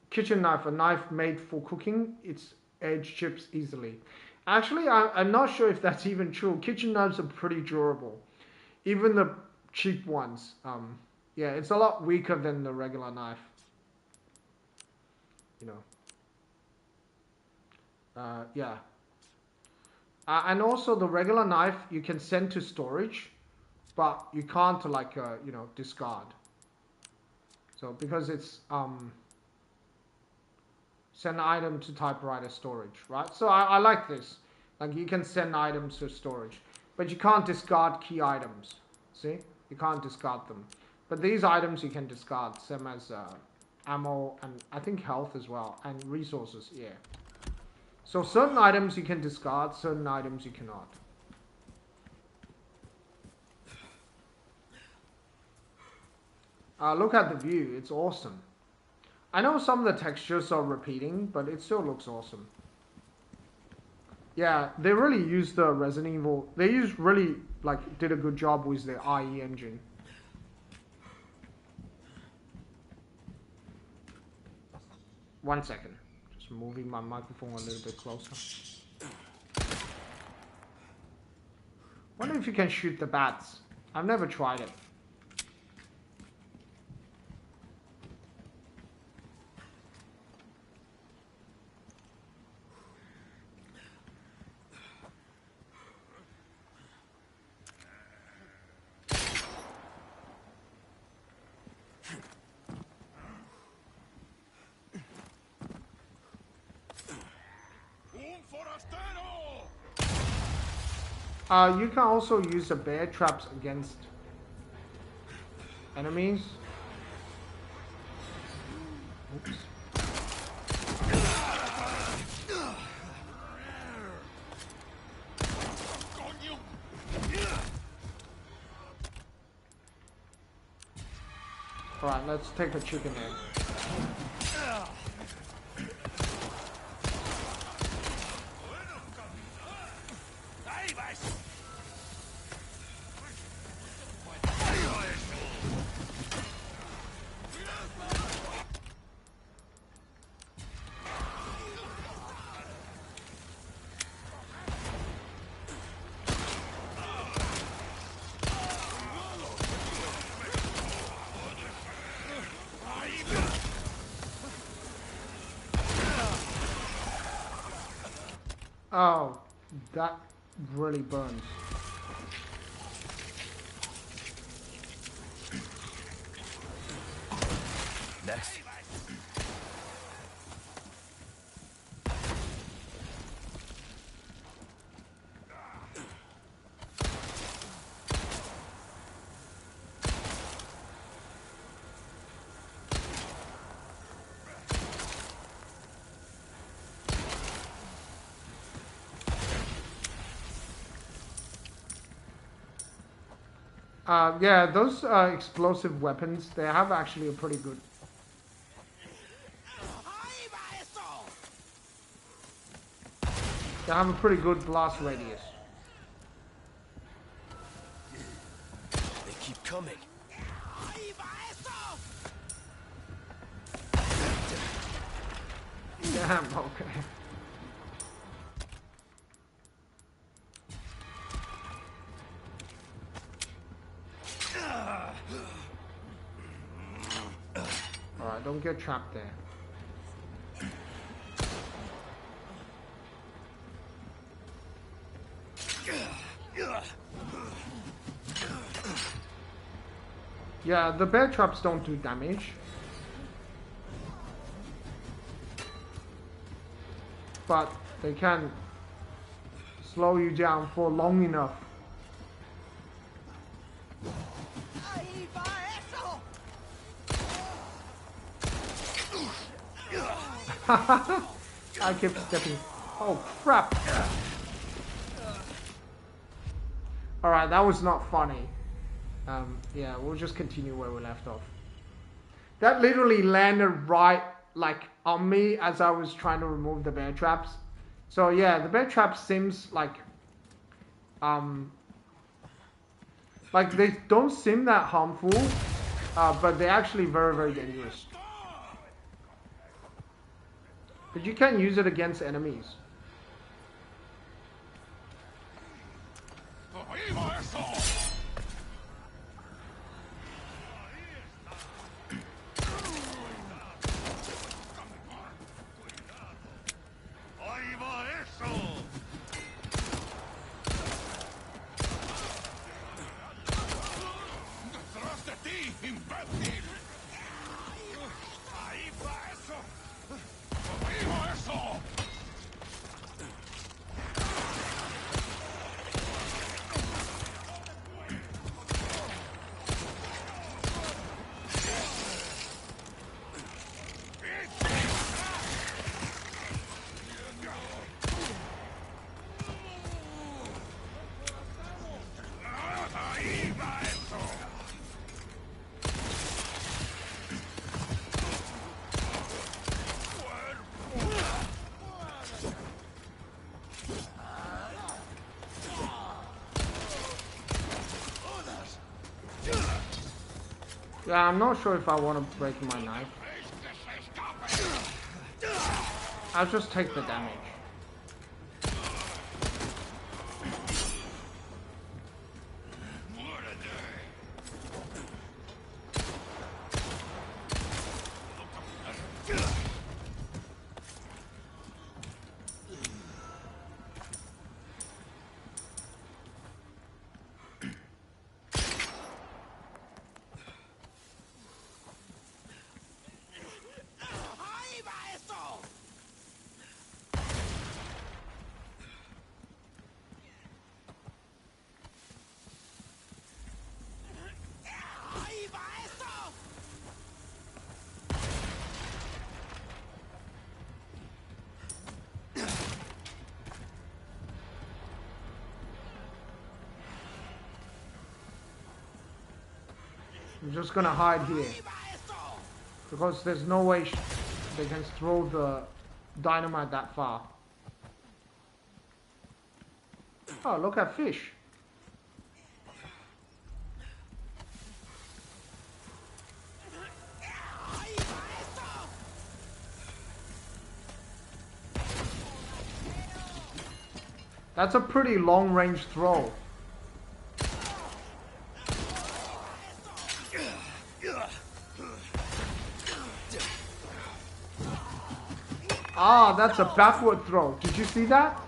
kitchen knife, a knife made for cooking, its edge chips easily. Actually, I'm not sure if that's even true. Kitchen knives are pretty durable. Even the cheap ones. Yeah, it's a lot weaker than the regular knife. You know. Yeah. And also the regular knife you can send to storage, but you can't like you know, discard. So because it's send item to typewriter storage, right? So I like this. Like you can send items to storage, but you can't discard key items. See, you can't discard them. But these items you can discard, same as ammo and I think health as well, and resources. Yeah. So certain items you can discard, certain items you cannot. Look at the view, it's awesome. I know some of the textures are repeating, but it still looks awesome. Yeah, they really used the Resident Evil, really like did a good job with the IE engine. One second, just moving my microphone a little bit closer. Wonder if you can shoot the bats. I've never tried it. You can also use the bear traps against enemies. Oops. Alright, let's take a chicken egg. Oh, that really burns. Next. Yeah, those explosive weapons, they have actually a pretty good. They have a pretty good blast radius. They keep coming. Damn, okay. Alright, don't get trapped there. Yeah, the bear traps don't do damage. But they can slow you down for long enough. I kept stepping. Oh crap! Alright, that was not funny. Yeah, we'll just continue where we left off. That literally landed right like on me as I was trying to remove the bear traps. So yeah, the bear trap seems like they don't seem that harmful, but they're actually very, very dangerous. But you can use it against enemies. Yeah, I'm not sure if I want to break my knife. I'll just take the damage. I'm just gonna hide here because there's no way they can throw the dynamite that far. Oh, look at fish. That's a pretty long range throw. Ah, that's a backward throw. Did you see that?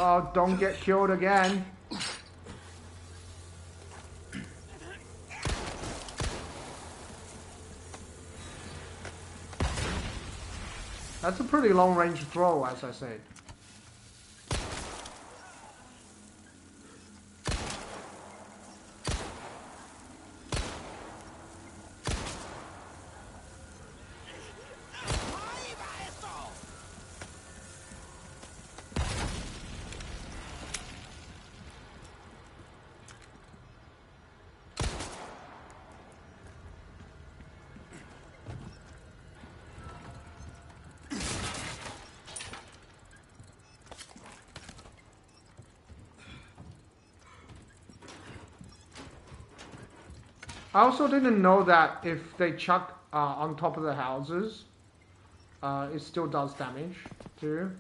Oh, don't get killed again. That's a pretty long range throw, as I said. I also didn't know that if they chuck on top of the houses, it still does damage too.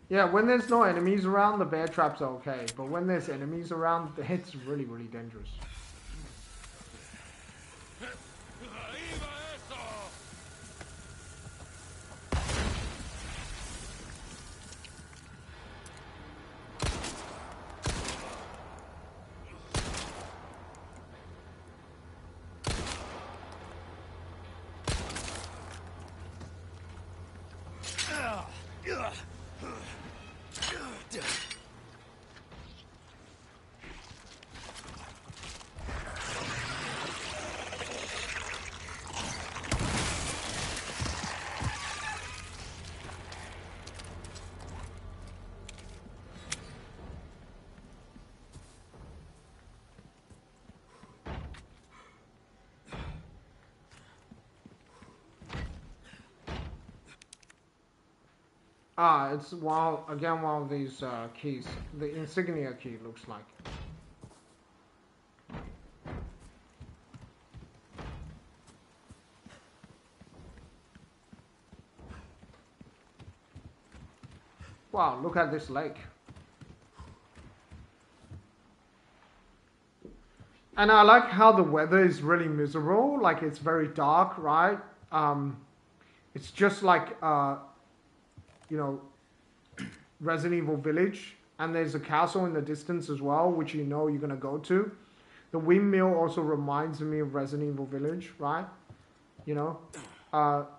Yeah, when there's no enemies around, the bear traps are okay. But when there's enemies around, it's really, really dangerous. It's one of these keys. The insignia key looks like. Wow, look at this lake. And I like how the weather is really miserable. Like, it's very dark, right? It's just like, you know, Resident Evil Village. And there's a castle in the distance as well, which you know you're going to go to. The windmill also reminds me of Resident Evil Village, right? You know?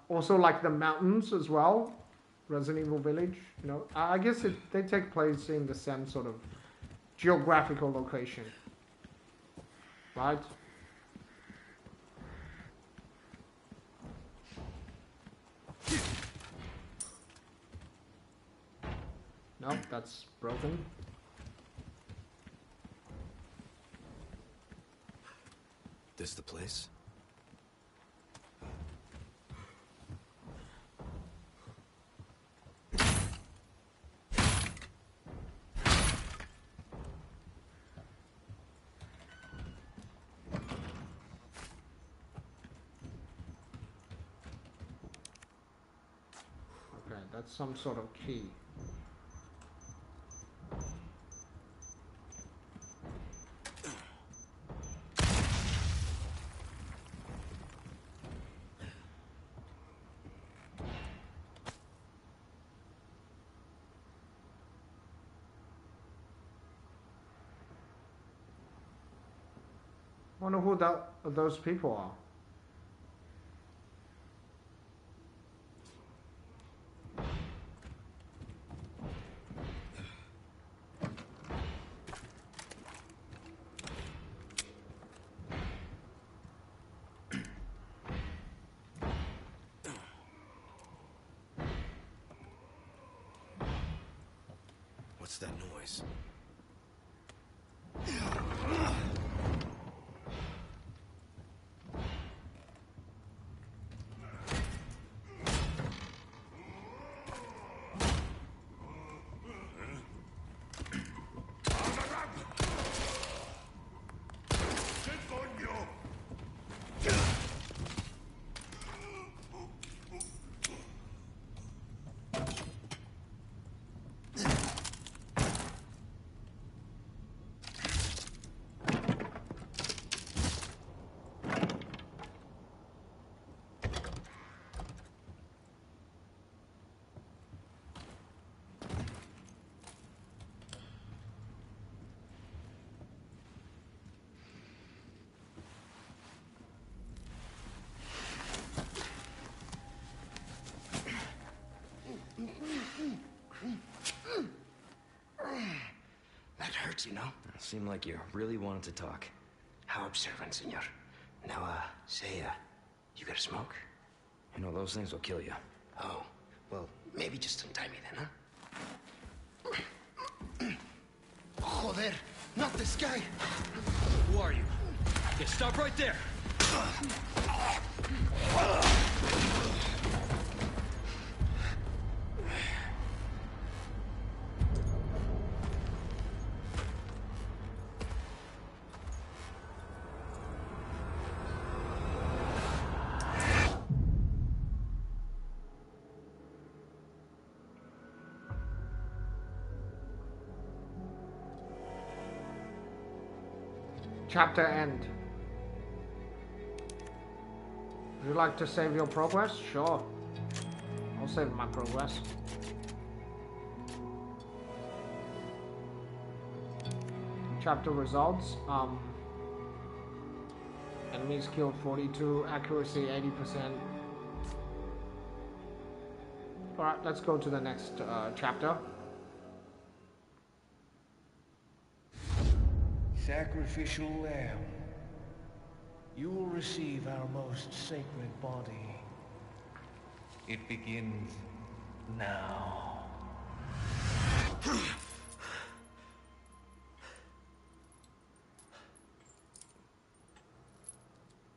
Also like the mountains as well. Resident Evil Village, you know. I guess they take place in the same sort of geographical location. Right? No, that's broken. This the place? Okay, that's some sort of key. I wonder who those people are. What's that noise? That hurts, you know. It seemed like you really wanted to talk. How observant, senor. Now, say, you got a smoke? You know, those things will kill you. Oh, well, maybe just untie me then, huh? Joder, not this guy. Who are you? Okay, stop right there. Chapter end. Would you like to save your progress? Sure. I'll save my progress. Chapter results. Enemies killed 42, accuracy 80%. Alright, let's go to the next chapter. Sacrificial lamb, you will receive our most sacred body. It begins now.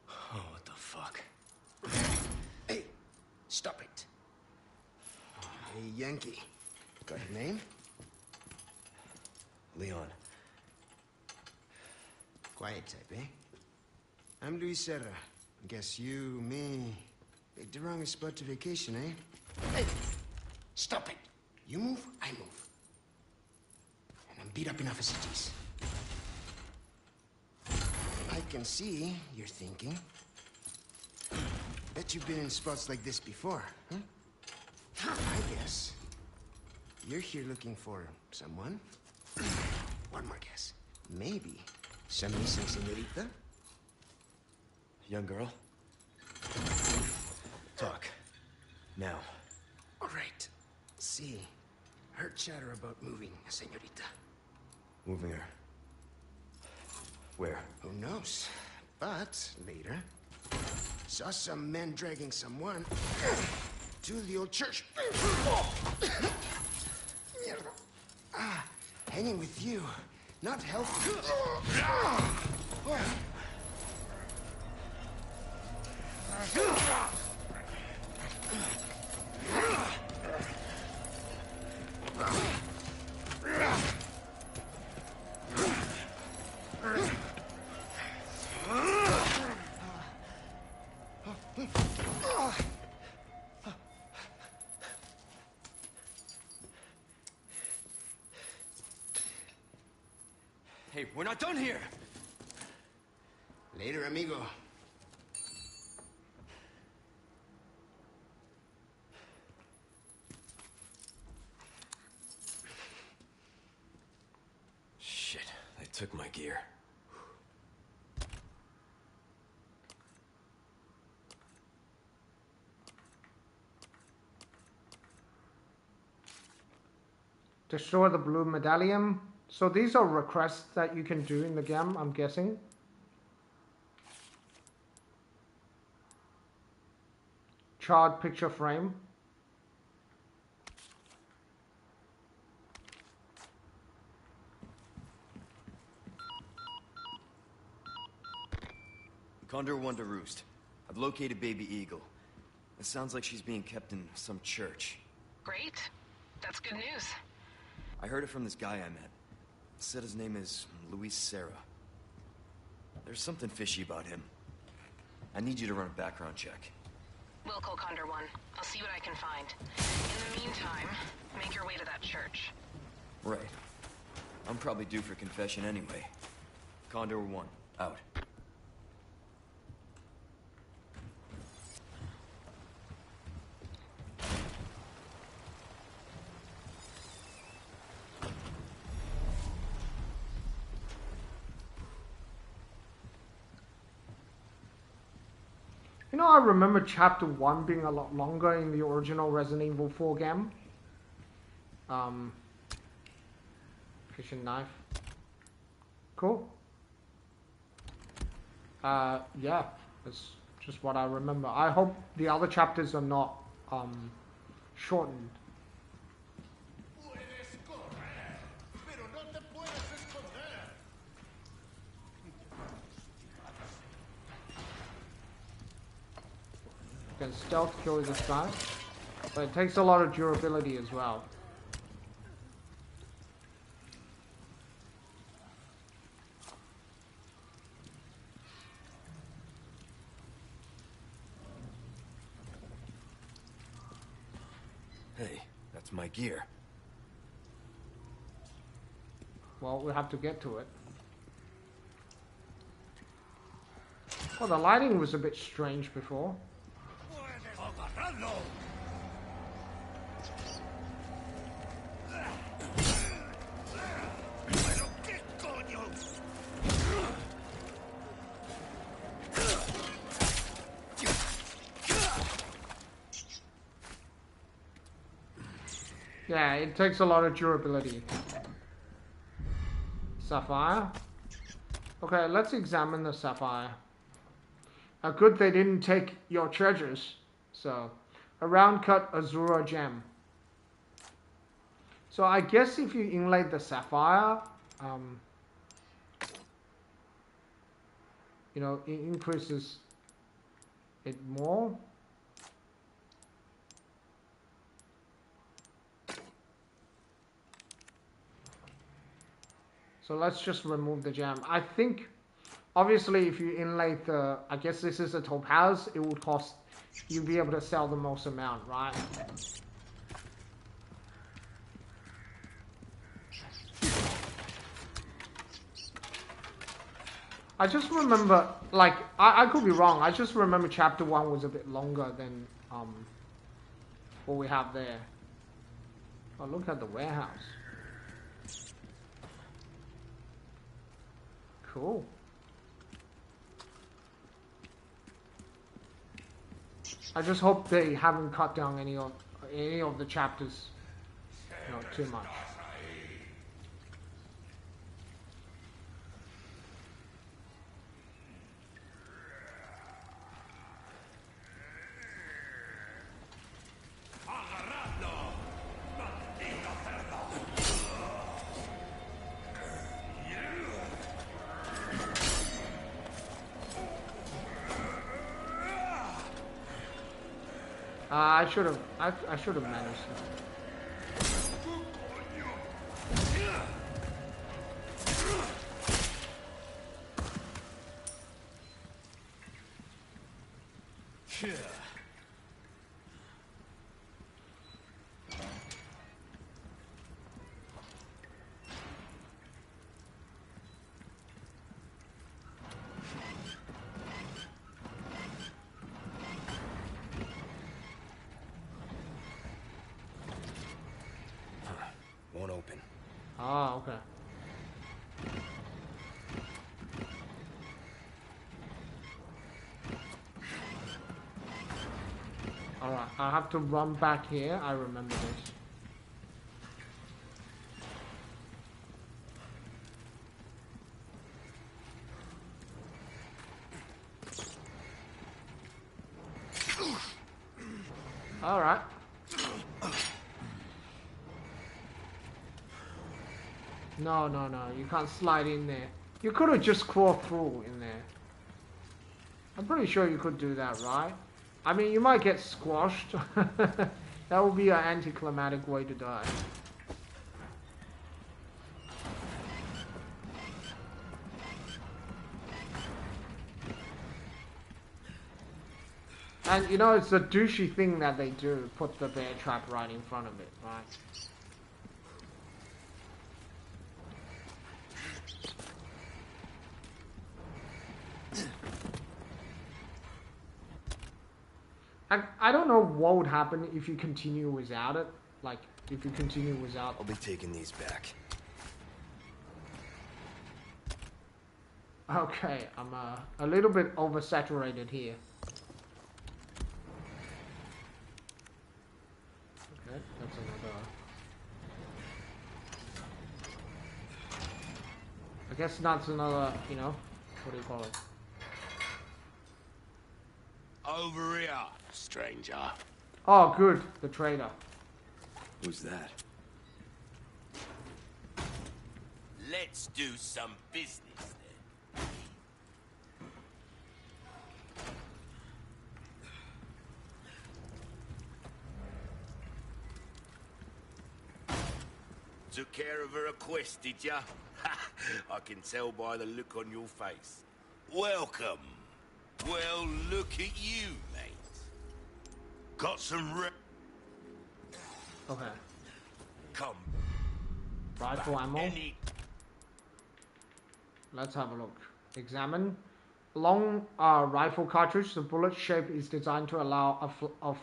Oh, what the fuck? Hey, stop it. Hey, Yankee. Got your name? Leon. Quiet type, eh? I'm Luis Serra. Guess you, me, picked the wrongest spot to vacation, eh? Hey! Stop it! You move, I move. And I'm beat up enough as it is. I can see you're thinking. Bet you've been in spots like this before, huh? I guess you're here looking for someone. One more guess. Maybe some missing señorita? Young girl? Talk. Now. All right. See, heard chatter about moving a señorita. Moving her. Where? Who knows? But later, saw some men dragging someone to the old church. Hanging with you, not helpful. Hey, we're not done here! Later, amigo. Shit, they took my gear. Destroy the blue medallion. So these are requests that you can do in the game, I'm guessing. Charred picture frame. Condor 1 to Roost. I've located Baby Eagle. It sounds like she's being kept in some church. Great. That's good news. I heard it from this guy I met. Said his name is Luis Serra. There's something fishy about him. I need you to run a background check. We'll call Condor 1. I'll see what I can find. In the meantime, make your way to that church. Right. I'm probably due for confession anyway. Condor 1, out. You know, I remember Chapter 1 being a lot longer in the original Resident Evil 4 game. Kitchen knife. Cool. Yeah, that's just what I remember. I hope the other chapters are not shortened. You can stealth kill this guy, but it takes a lot of durability as well. Hey, that's my gear. Well, we have to get to it. Well, the lighting was a bit strange before. Yeah, it takes a lot of durability. Sapphire. Okay, let's examine the sapphire. Good they didn't take your treasures. So, a round cut Azura gem. So I guess if you inlay the sapphire, you know, it increases it more. So let's just remove the gem. I think, obviously, if you inlay the, I guess this is a topaz, it would cost, you'd be able to sell the most amount, right? I just remember, like, I could be wrong, I just remember chapter 1 was a bit longer than what we have there. Oh, look at the warehouse. Cool. I just hope they haven't cut down any of the chapters, you know, too much. I should have managed it. Won't open. Ah, okay. Alright, I have to run back here. I remember this. Alright. No, no, no. You can't slide in there. You could have just crawled through in there. I'm pretty sure you could do that, right? I mean, you might get squashed. That would be an anticlimactic way to die. And, you know, it's a douchey thing that they do. Put the bear trap right in front of it, right? I don't know what would happen if you continue without it. Like, if you continue without... I'll be taking these back. Okay, I'm a little bit oversaturated here. Okay, that's another... guess that's another, you know, what do you call it? Over here, stranger. Oh, good, the trader. Who's that? Let's do some business then. Took care of her request, did ya? I can tell by the look on your face. Welcome. Well, look at you, mate. Got some Okay. Come. Rifle back ammo. any Let's have a look. Examine. Long rifle cartridge. The bullet shape is designed to allow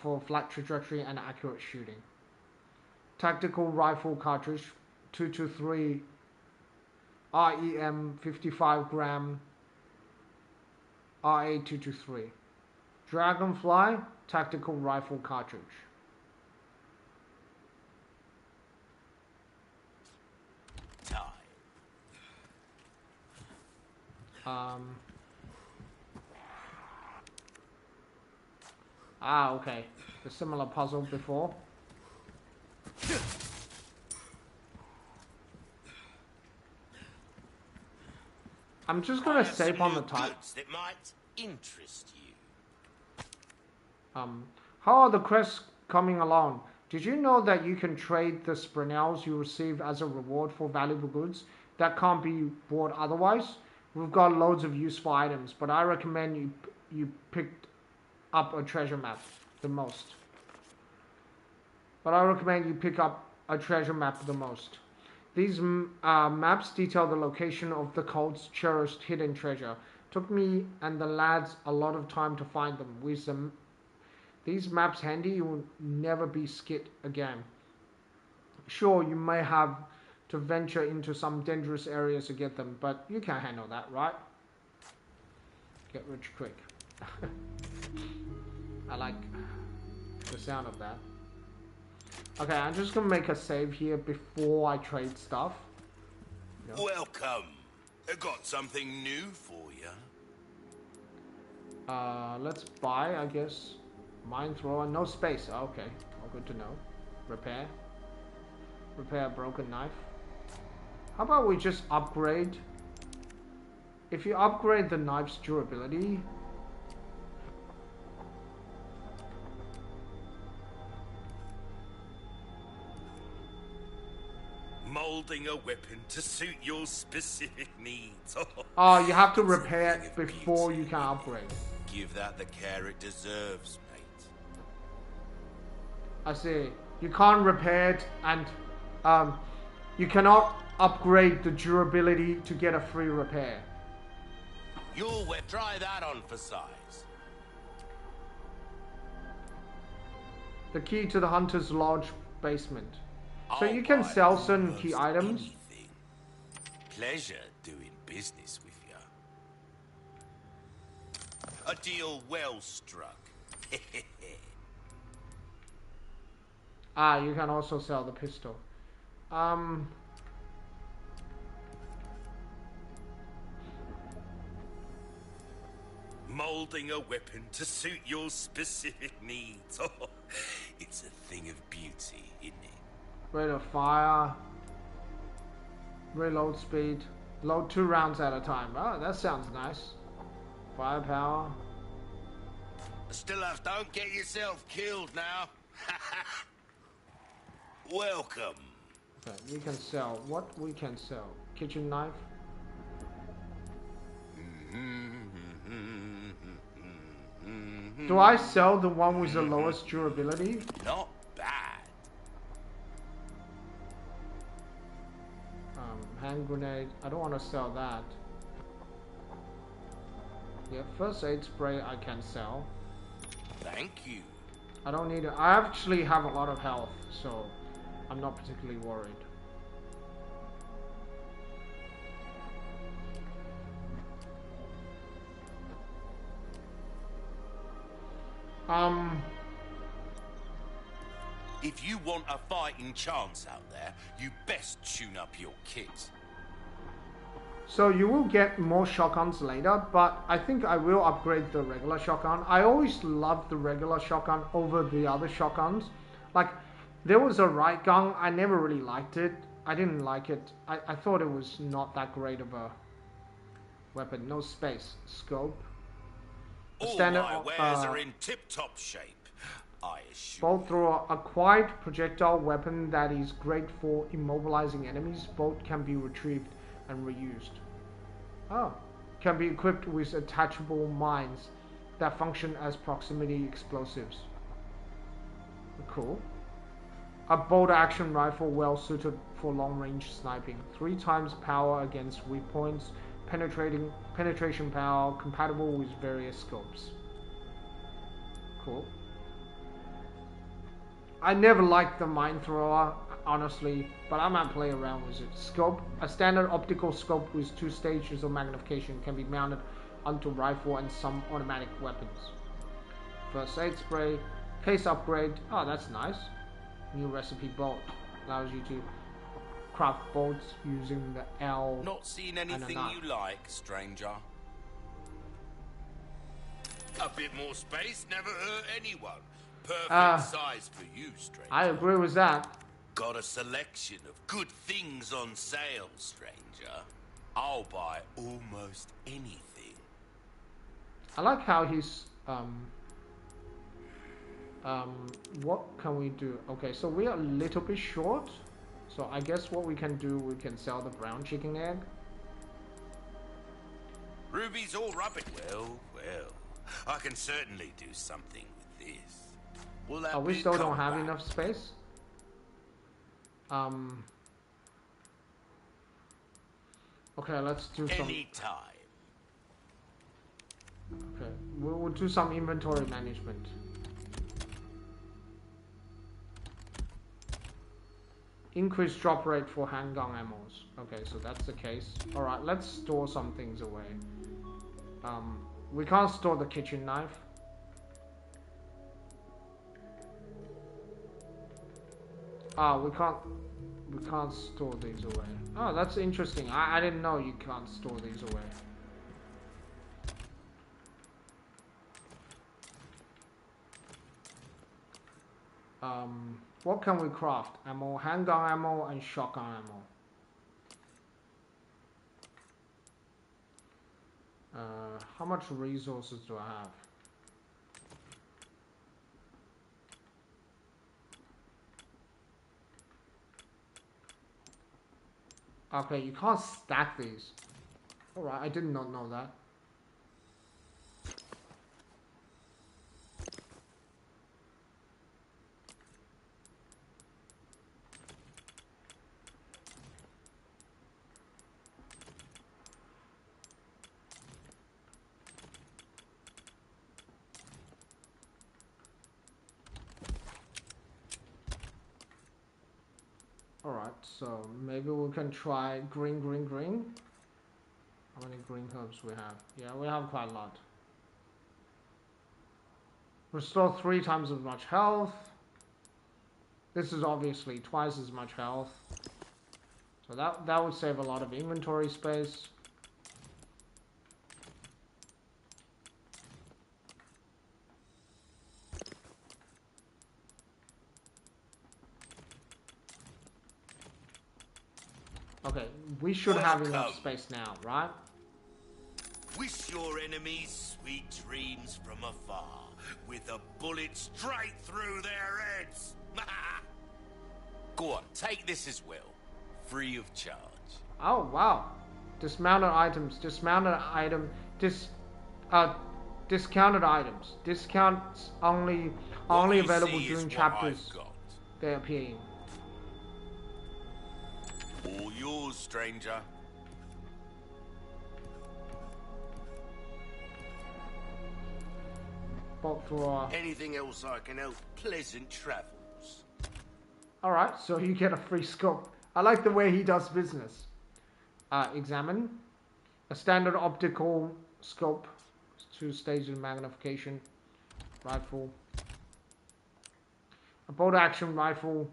for flat trajectory and accurate shooting. Tactical rifle cartridge. 223 REM 55 gram RA223. Dragonfly tactical rifle cartridge. Okay. A similar puzzle before. I'm just gonna save on the type. That might interest you. How are the quests coming along? Did you know that you can trade the sprinels you receive as a reward for valuable goods that can't be bought otherwise? We've got loads of useful items, but I recommend you picked up a treasure map the most. These maps detail the location of the cult's cherished hidden treasure. Took me and the lads a lot of time to find them. With these maps handy, you will never be skit again. Sure, you may have to venture into some dangerous areas to get them, but you can handle that, right? Get rich quick. I like the sound of that. Okay, I'm just gonna make a save here before I trade stuff. No. Welcome. I got something new for you. Let's buy, I guess. Mine thrower, no space. Okay, all good to know. Repair a broken knife. How about we just upgrade? If you upgrade the knife's durability, molding a weapon to suit your specific needs. Oh, you have to repair it before you can upgrade. Give that the care it deserves, mate. I see. You can't repair it, and you cannot upgrade the durability to get a free repair. Try that on for size. The key to the Hunter's Lodge basement. So you can sell certain key items. Anything. Pleasure doing business with you. A deal well struck. You can also sell the pistol. Molding a weapon to suit your specific needs. It's a thing of beauty, isn't it? Rate of fire. Reload speed. Load 2 rounds at a time. Oh, that sounds nice. Firepower. Don't get yourself killed now. Welcome. Okay, we can sell. What we can sell? Kitchen knife. Do I sell the one with the lowest durability? Not bad. Hand grenade. I don't want to sell that. Yeah, first aid spray I can sell. Thank you. I don't need it. I actually have a lot of health, so I'm not particularly worried. If you want a fighting chance out there, you best tune up your kit. So you will get more shotguns later, but I think I will upgrade the regular shotgun. I always loved the regular shotgun over the other shotguns. Like, there was a right gun, I never really liked it. I didn't like it. I thought it was not that great of a weapon. No space. Scope. All my wares are in tip-top shape, I assure bolt thrower. A quiet projectile weapon that is great for immobilizing enemies. Bolt can be retrieved and reused. Oh. Can be equipped with attachable mines that function as proximity explosives. Cool. A bolt action rifle well suited for long range sniping. 3 times power against weak points. Penetration power compatible with various scopes. Cool. I never liked the mine thrower, honestly, but I might play around with it. Scope. A standard optical scope with 2 stages of magnification can be mounted onto rifle and some automatic weapons. First aid spray. Case upgrade. Oh, that's nice. New recipe bolt. Allows you to craft bolts using the L. Not seen anything you like, stranger. A bit more space never hurt anyone. Perfect size for you, stranger. I agree with that. Got a selection of good things on sale, stranger. I'll buy almost anything. I like how he's what can we do? Okay, so we are a little bit short. So I guess what we can do, we can sell the brown chicken egg. Ruby's all rubbish. Well, I can certainly do something with this. Will that we still don't have enough space. Okay, let's do some. Anytime. Okay, we'll do some inventory management. Increased drop rate for handgun ammos. Okay, so that's the case. Alright, let's store some things away. We can't store the kitchen knife. We can't store these away. Oh, that's interesting. I didn't know you can't store these away. What can we craft? Ammo, handgun ammo, and shotgun ammo. How much resources do I have? Okay, you can't stack these. Alright, I did not know that. Alright, so maybe we can try green. How many green herbs we have? Yeah, we have quite a lot. Restore 3 times as much health. This is obviously twice as much health. So that would save a lot of inventory space. Okay, we should have enough space now, right? Wish your enemies sweet dreams from afar, with a bullet straight through their heads. Go on, take this as well, free of charge. Oh wow, discounted items, discounted items, discounts only available during chapters they appear in. All yours, stranger. Bolt thrower. Anything else I can help? Pleasant travels. Alright, so you get a free scope. I like the way he does business. Examine. A standard optical scope. 2 stages of magnification. Rifle. A bolt action rifle.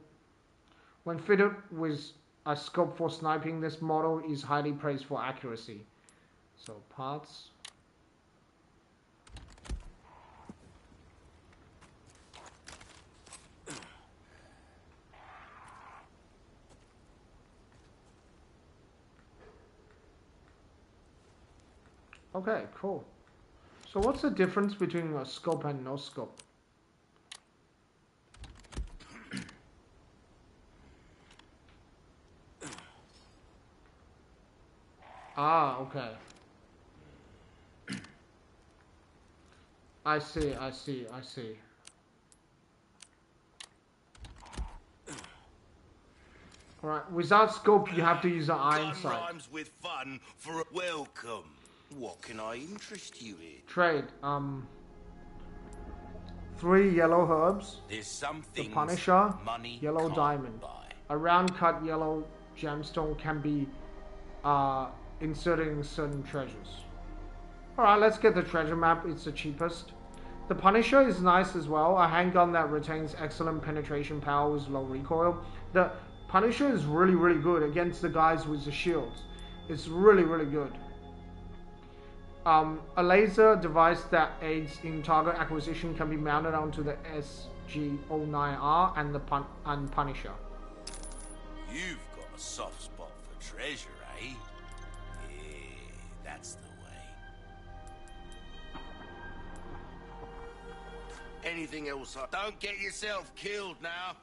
When fitted with a scope for sniping. This model is highly praised for accuracy. So parts. Okay, cool. So what's the difference between a scope and no scope? Ah, okay. I see. Alright, without scope you have to use an iron sight. Rhymes with fun for a welcome. What can I interest you in? Trade, 3 yellow herbs, There's some the things Punisher, money yellow can't diamond. buy. A round cut yellow gemstone can be inserted in certain treasures. Alright, let's get the treasure map, it's the cheapest. The Punisher is nice as well, a handgun that retains excellent penetration power with low recoil. The Punisher is really good against the guys with the shields. It's really good. A laser device that aids in target acquisition can be mounted onto the SG-09R and the Punisher. You've got a soft spot for treasure, eh? Yeah, that's the way. Anything else? Don't get yourself killed now.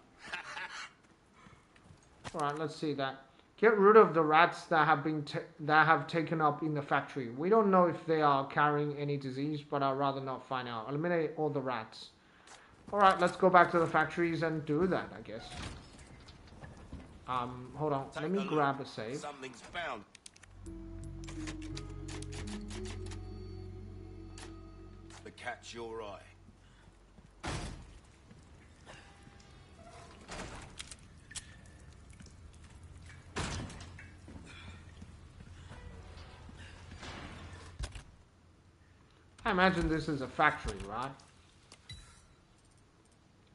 Alright, let's see that. Get rid of the rats that have taken up in the factory. We don't know if they are carrying any disease, but I'd rather not find out. Eliminate all the rats. Alright, let's go back to the factories and do that, I guess. Hold on. Let me grab a save. Something's found. To catch your eye. I imagine this is a factory, right?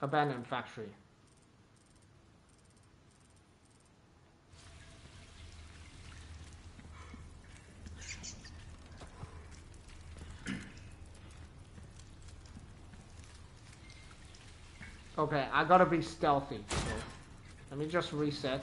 Abandoned factory. Okay, I gotta be stealthy, so let me just reset.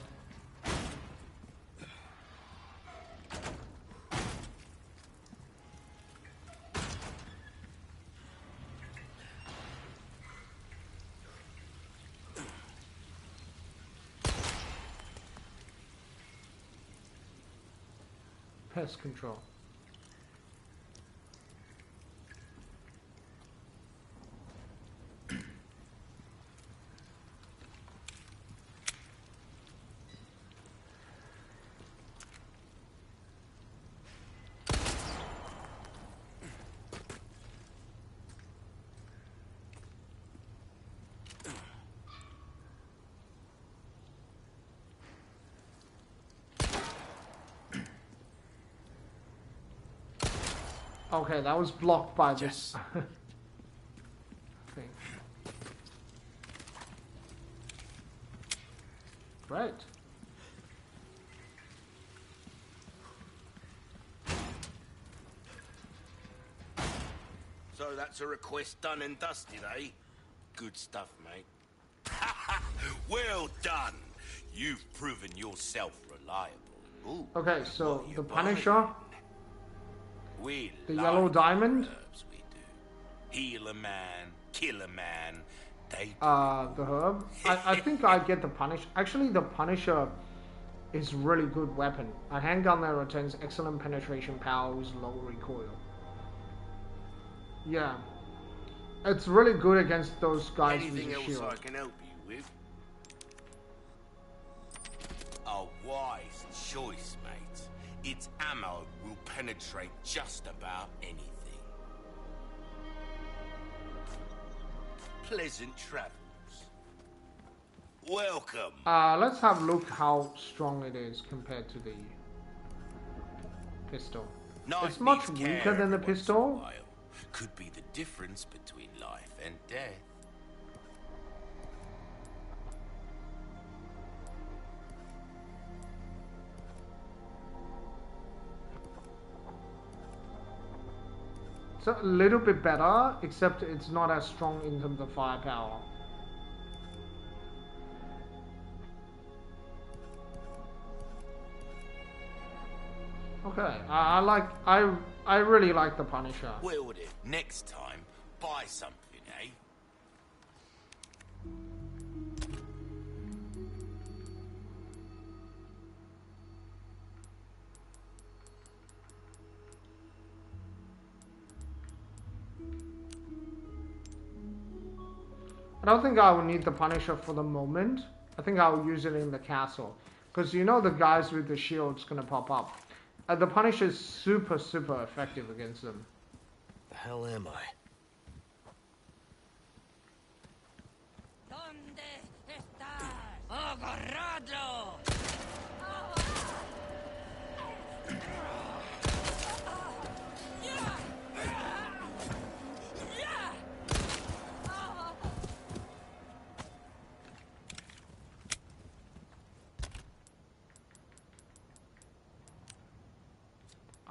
Pest control. Okay, that was blocked by this thing. Right. So that's a request done and dusted, eh? Good stuff, mate. Well done. You've proven yourself reliable. Ooh, okay, so the Punisher, we the like yellow diamond, herbs, we do. Heal a man, kill a man. They do the herb. I think I get the Punisher. Actually, the Punisher is really good weapon. A handgun that retains excellent penetration power with low recoil. Yeah, it's really good against those guys Anything with the else shield. I can help you with? A wise choice, mate. Its ammo will penetrate just about anything. Pleasant travels. Welcome. Let's have a look how strong it is compared to the pistol. It's much weaker than the pistol. Could be the difference between life and death. It's a little bit better, except it's not as strong in terms of firepower. Okay, I really like the Punisher. Wield it next time. Buy something, eh? I don't think I will need the Punisher for the moment. I think I'll use it in the castle. Because you know the guys with the shield's gonna pop up. The Punisher is super effective against them. The hell am I? ¿Dónde estás? ¡Agarradlo!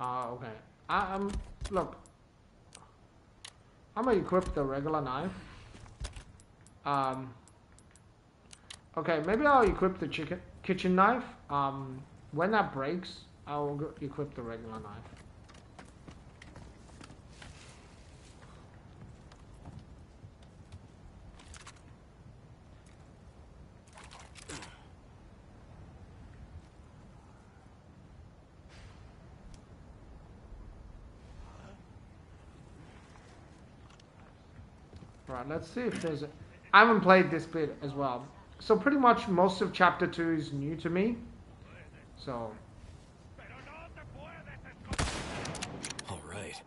Okay. Look. I'm gonna equip the regular knife. Okay, maybe I'll equip the kitchen knife. When that breaks, I'll equip the regular knife. Right, let's see if there's I haven't played this bit as well. So pretty much most of chapter 2 is new to me. So All right.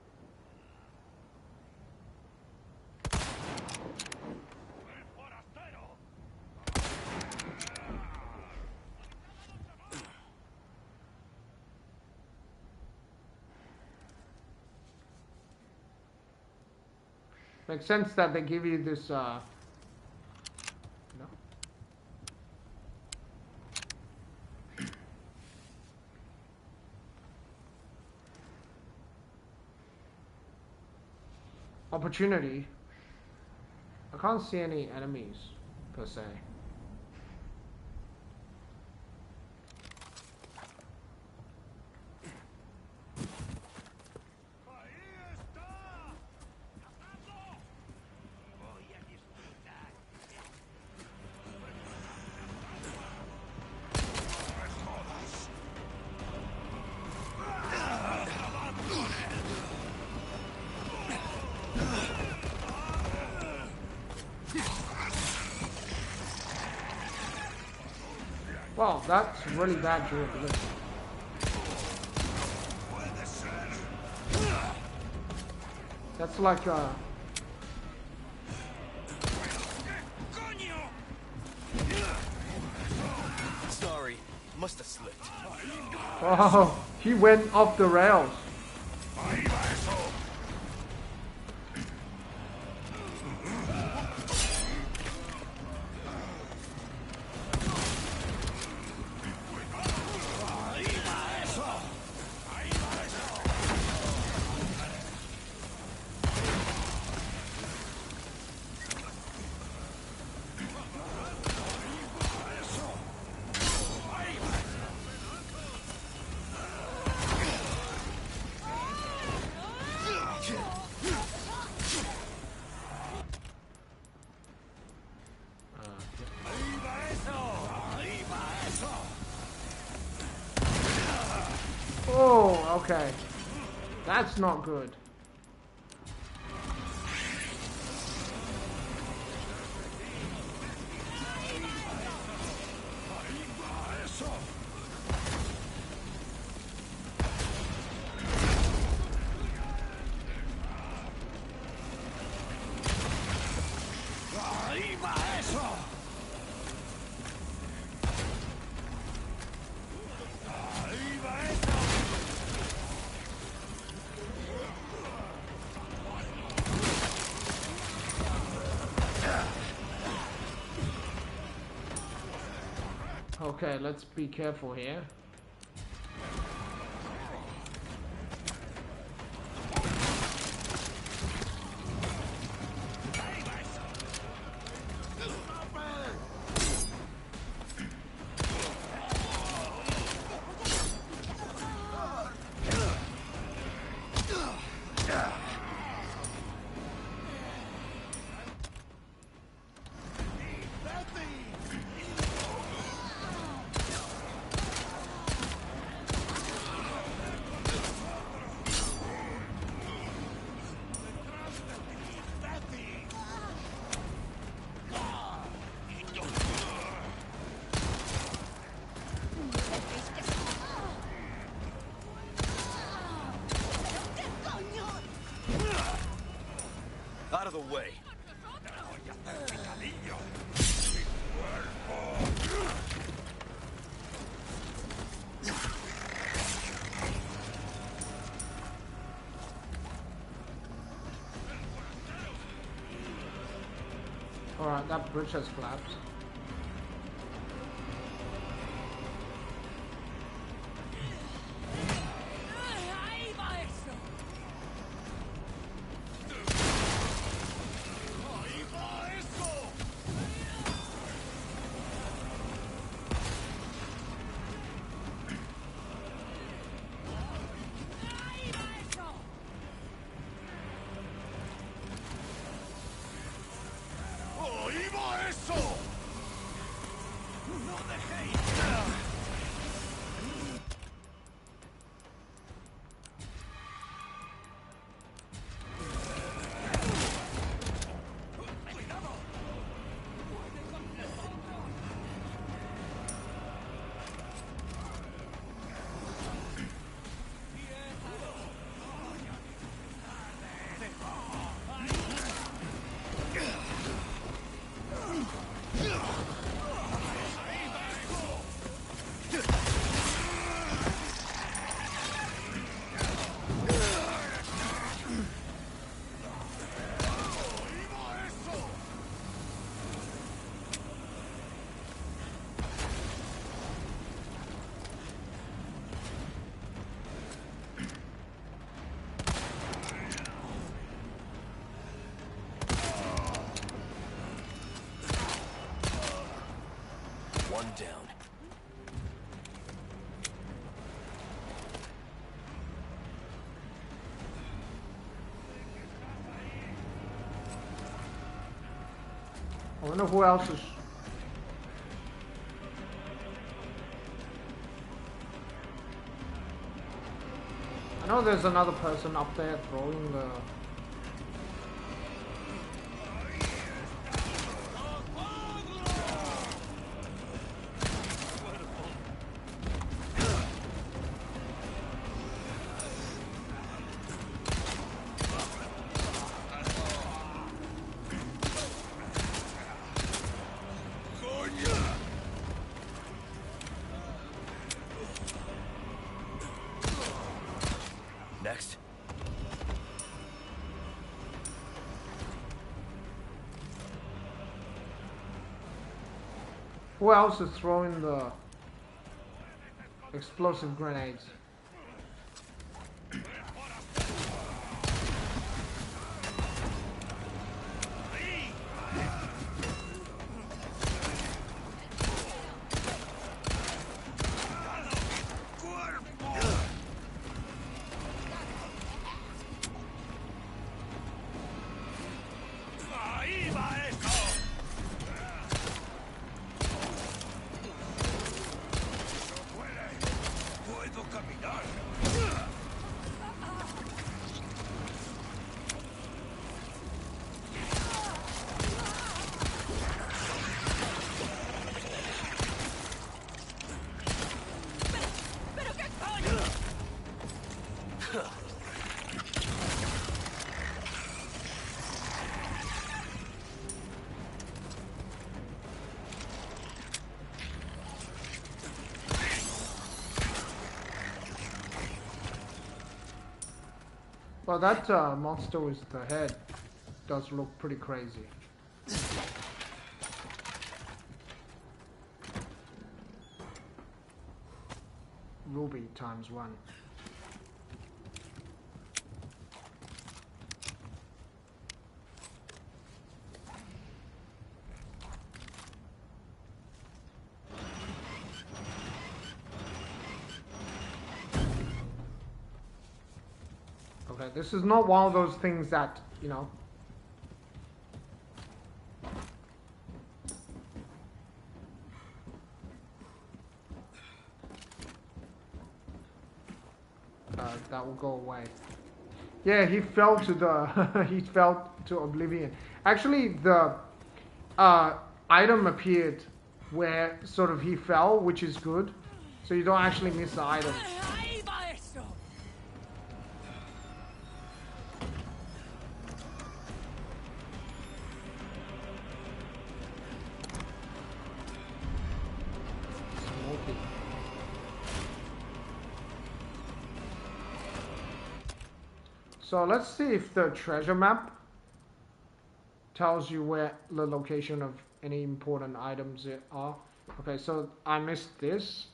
makes sense that they give you this no. Opportunity. I can't see any enemies per se. Wow, that's really bad durability. That's like Sorry, must have slipped. oh, he went off the rails. Oh, okay. That's not good. Okay, let's be careful here. the way. Alright, that bridge has collapsed. One down. I wonder who else is... I know there's another person up there throwing the... Next. Who else is throwing the explosive grenades? Well, that monster with the head does look pretty crazy. Ruby ×1. Okay, this is not one of those things that, you know... that will go away. Yeah, he fell to the... he fell to oblivion. Actually, the item appeared where sort of he fell, which is good. So you don't actually miss the item. So let's see if the treasure map tells you where the location of any important items are. Okay, so I missed this.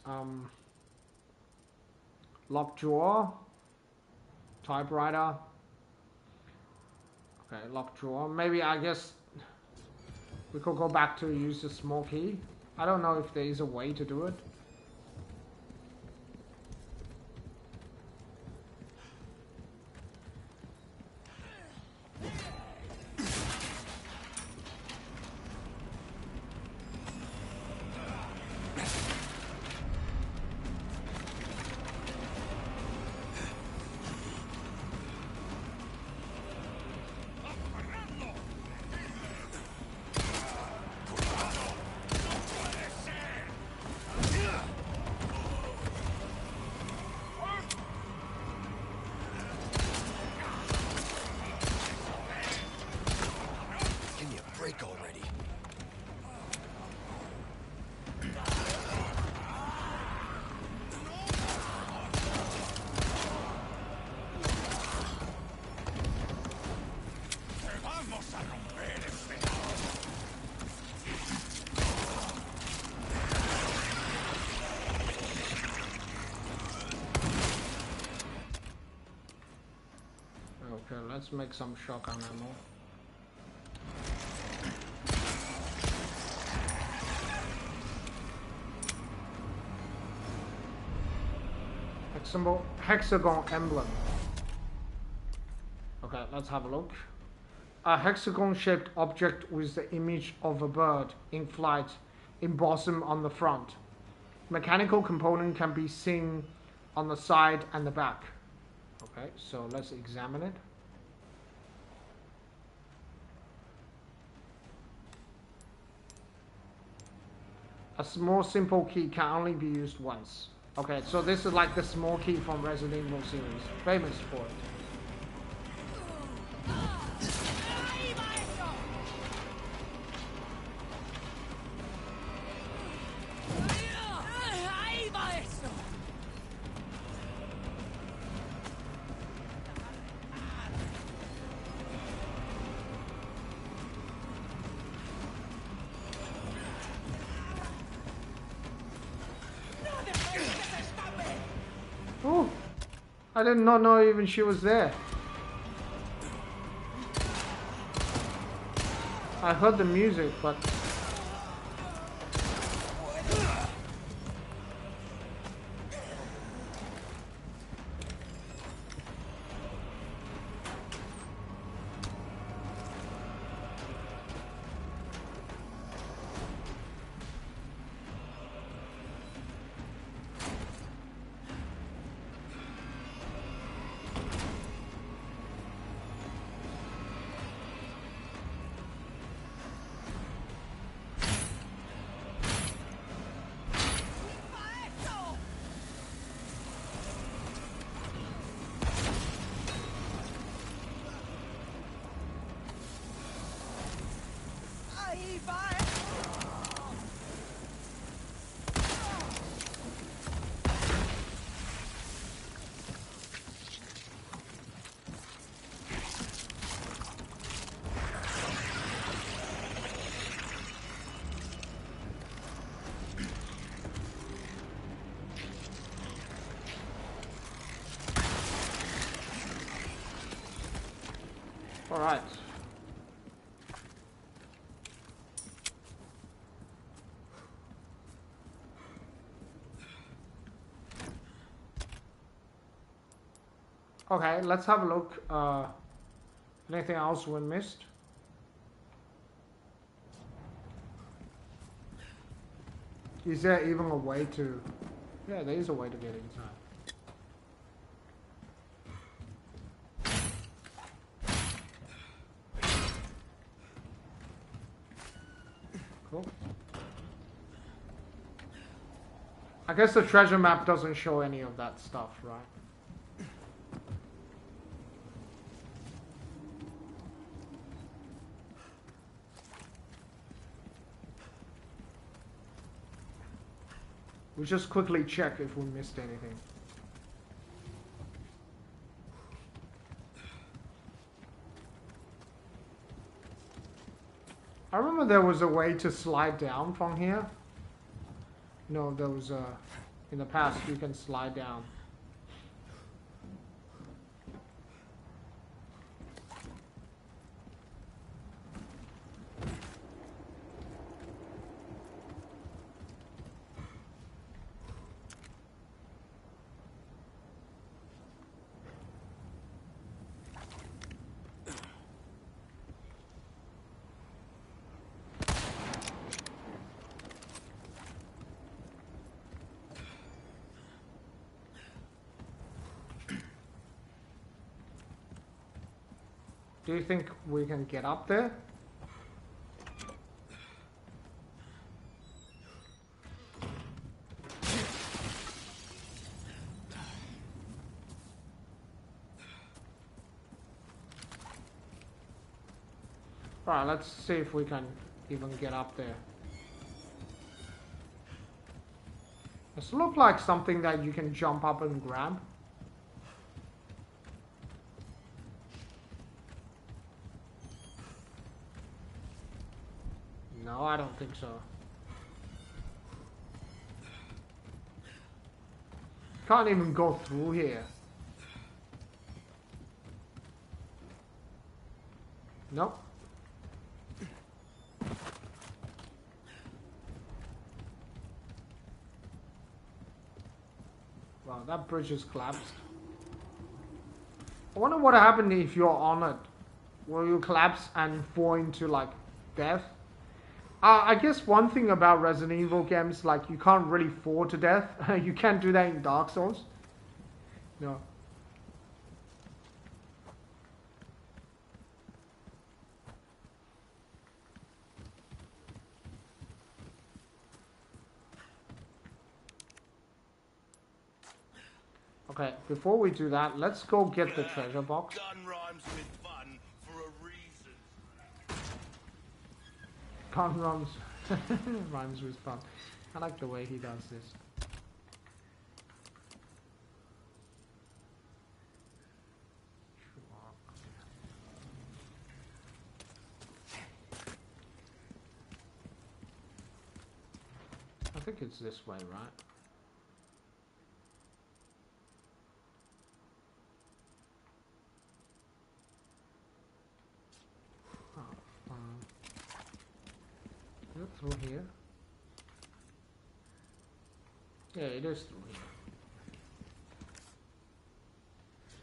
Locked drawer, typewriter. Okay, locked drawer. Maybe I guess we could go back to use the small key. I don't know if there is a way to do it. Okay, let's make some shotgun ammo. Hexagon emblem. Okay, let's have a look. A hexagon-shaped object with the image of a bird in flight embossed on the front. Mechanical component can be seen on the side and the back. Okay, so let's examine it. A small simple key can only be used once. Okay, so this is like the small key from Resident Evil series, famous for it. Oh, I did not know even she was there. I heard the music, but all right. Okay, let's have a look. Anything else we missed? Is there even a way to... Yeah, there is a way to get inside. Cool. I guess the treasure map doesn't show any of that stuff, right? We'll just quickly check if we missed anything. I remember there was a way to slide down from here. No, there was a... In the past, you can slide down. Do you think we can get up there? Alright, let's see if we can even get up there. This looks like something that you can jump up and grab. No, I don't think so. Can't even go through here. Nope. Wow, that bridge is collapsed. I wonder what happened if you're on it. Will you collapse and fall into like death? I guess one thing about Resident Evil games, like you can't really fall to death. You can't do that in Dark Souls. No. Okay, before we do that, let's go get the treasure box. Gun rhymes with fun for a reason. Gun rhymes with fun. I like the way he does this. I think it's this way, right? Through here? Yeah, it is through here.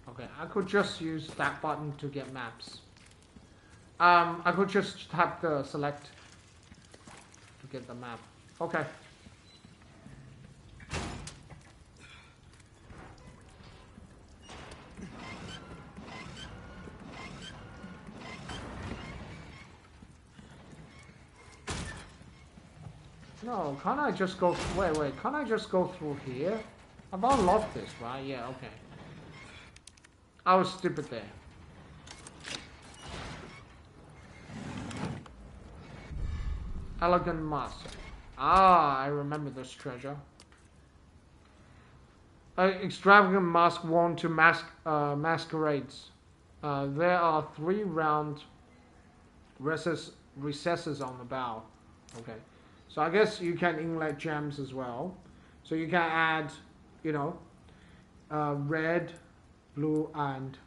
Okay, I could just use that button to get maps. I could just tap the select to get the map. Okay. No, can't I just go... Wait, can't I just go through here? I've unlocked this, right? Yeah, okay. I was stupid there. Elegant mask. Ah, I remember this treasure. Extravagant mask worn to masquerades. There are 3 round recesses on the bow. Okay. So I guess you can inlet gems as well. So you can add, you know, red, blue, and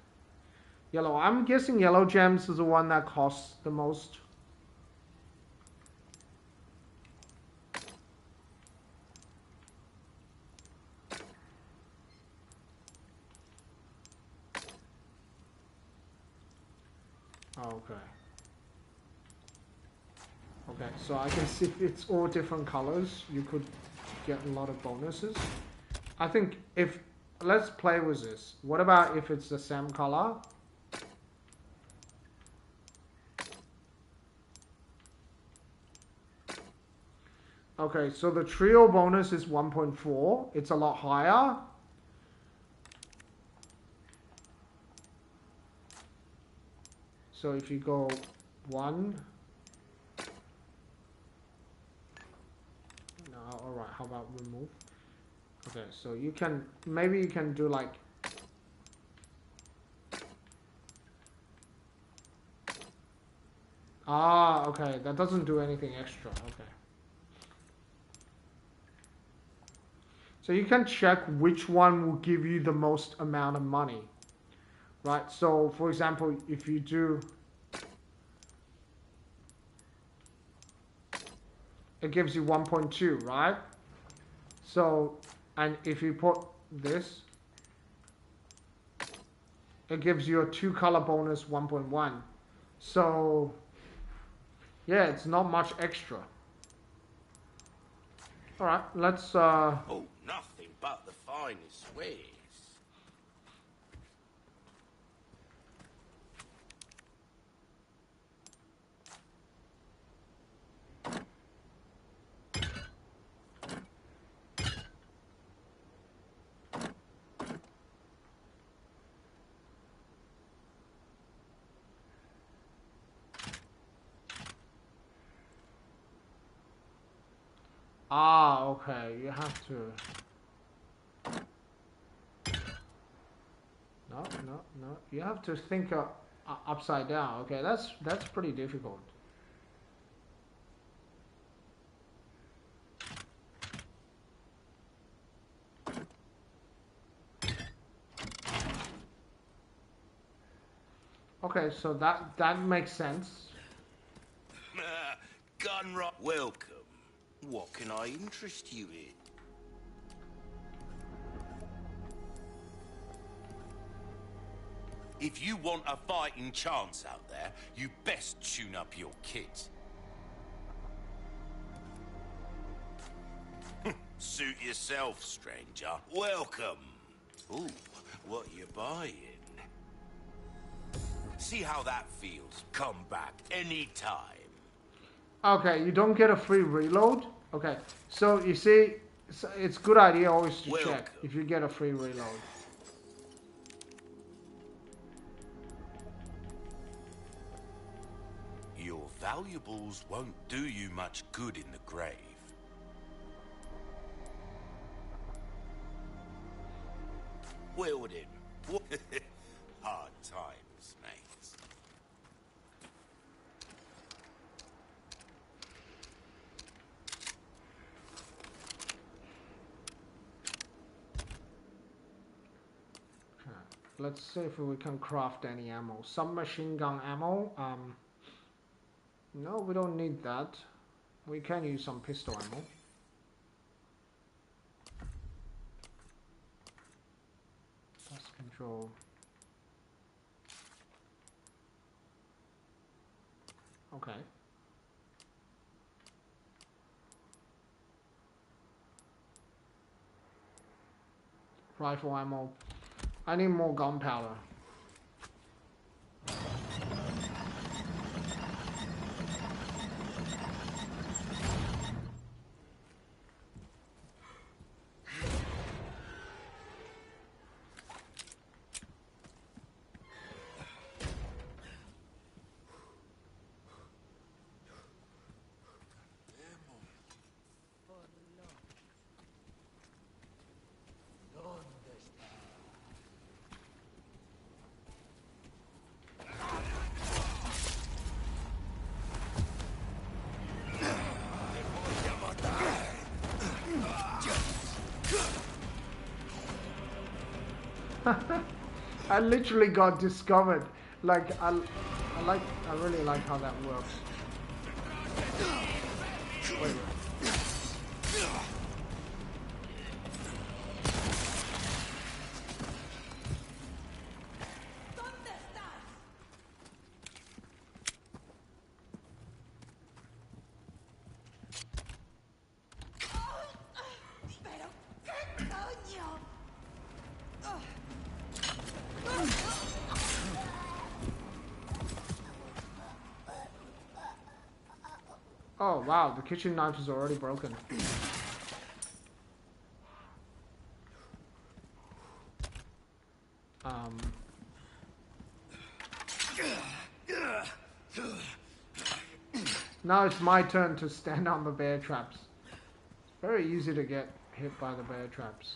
yellow. I'm guessing yellow gems is the one that costs the most. Okay. Okay, so I can see it's all different colors. You could get a lot of bonuses. I think if... Let's play with this. What about if it's the same color? Okay, so the trio bonus is 1.4. It's a lot higher. So if you go 1... Alright, how about remove? Okay, so you can, maybe you can do like, Ah, okay. That doesn't do anything extra. Okay. So you can check which one will give you the most amount of money. Right? So, for example, if you do... It gives you 1.2, right? So, and if you put this, it gives you a 2 color bonus 1.1. So, yeah, it's not much extra. Alright, let's Oh, nothing but the finest wares. Ah, okay, you have to... No. You have to think upside down. Okay, that's pretty difficult. Okay, so that makes sense. Gunrock, welcome. What can I interest you in? If you want a fighting chance out there, you best tune up your kit. Suit yourself, stranger. Welcome. Ooh, what you buying? See how that feels. Come back anytime. Okay, you don't get a free reload. Okay, so you see, it's good idea always to check if you get a free reload. Your valuables won't do you much good in the grave. Well then, hard times, mate. Okay, let's see if we can craft any ammo. Submachine gun ammo. No, we don't need that. We can use some pistol ammo. Dust control. Okay. Rifle ammo. I need more gunpowder. I literally got discovered. Like I really like how that works. Wait. Oh wow, the kitchen knife is already broken. Now it's my turn to stand on the bear traps. It's very easy to get hit by the bear traps.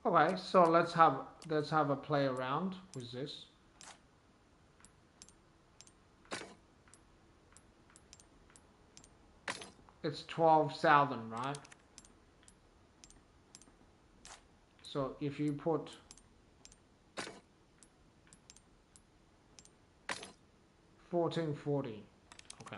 Okay, so let's have a play around with this. It's 12,000, right? So if you put 1440, okay.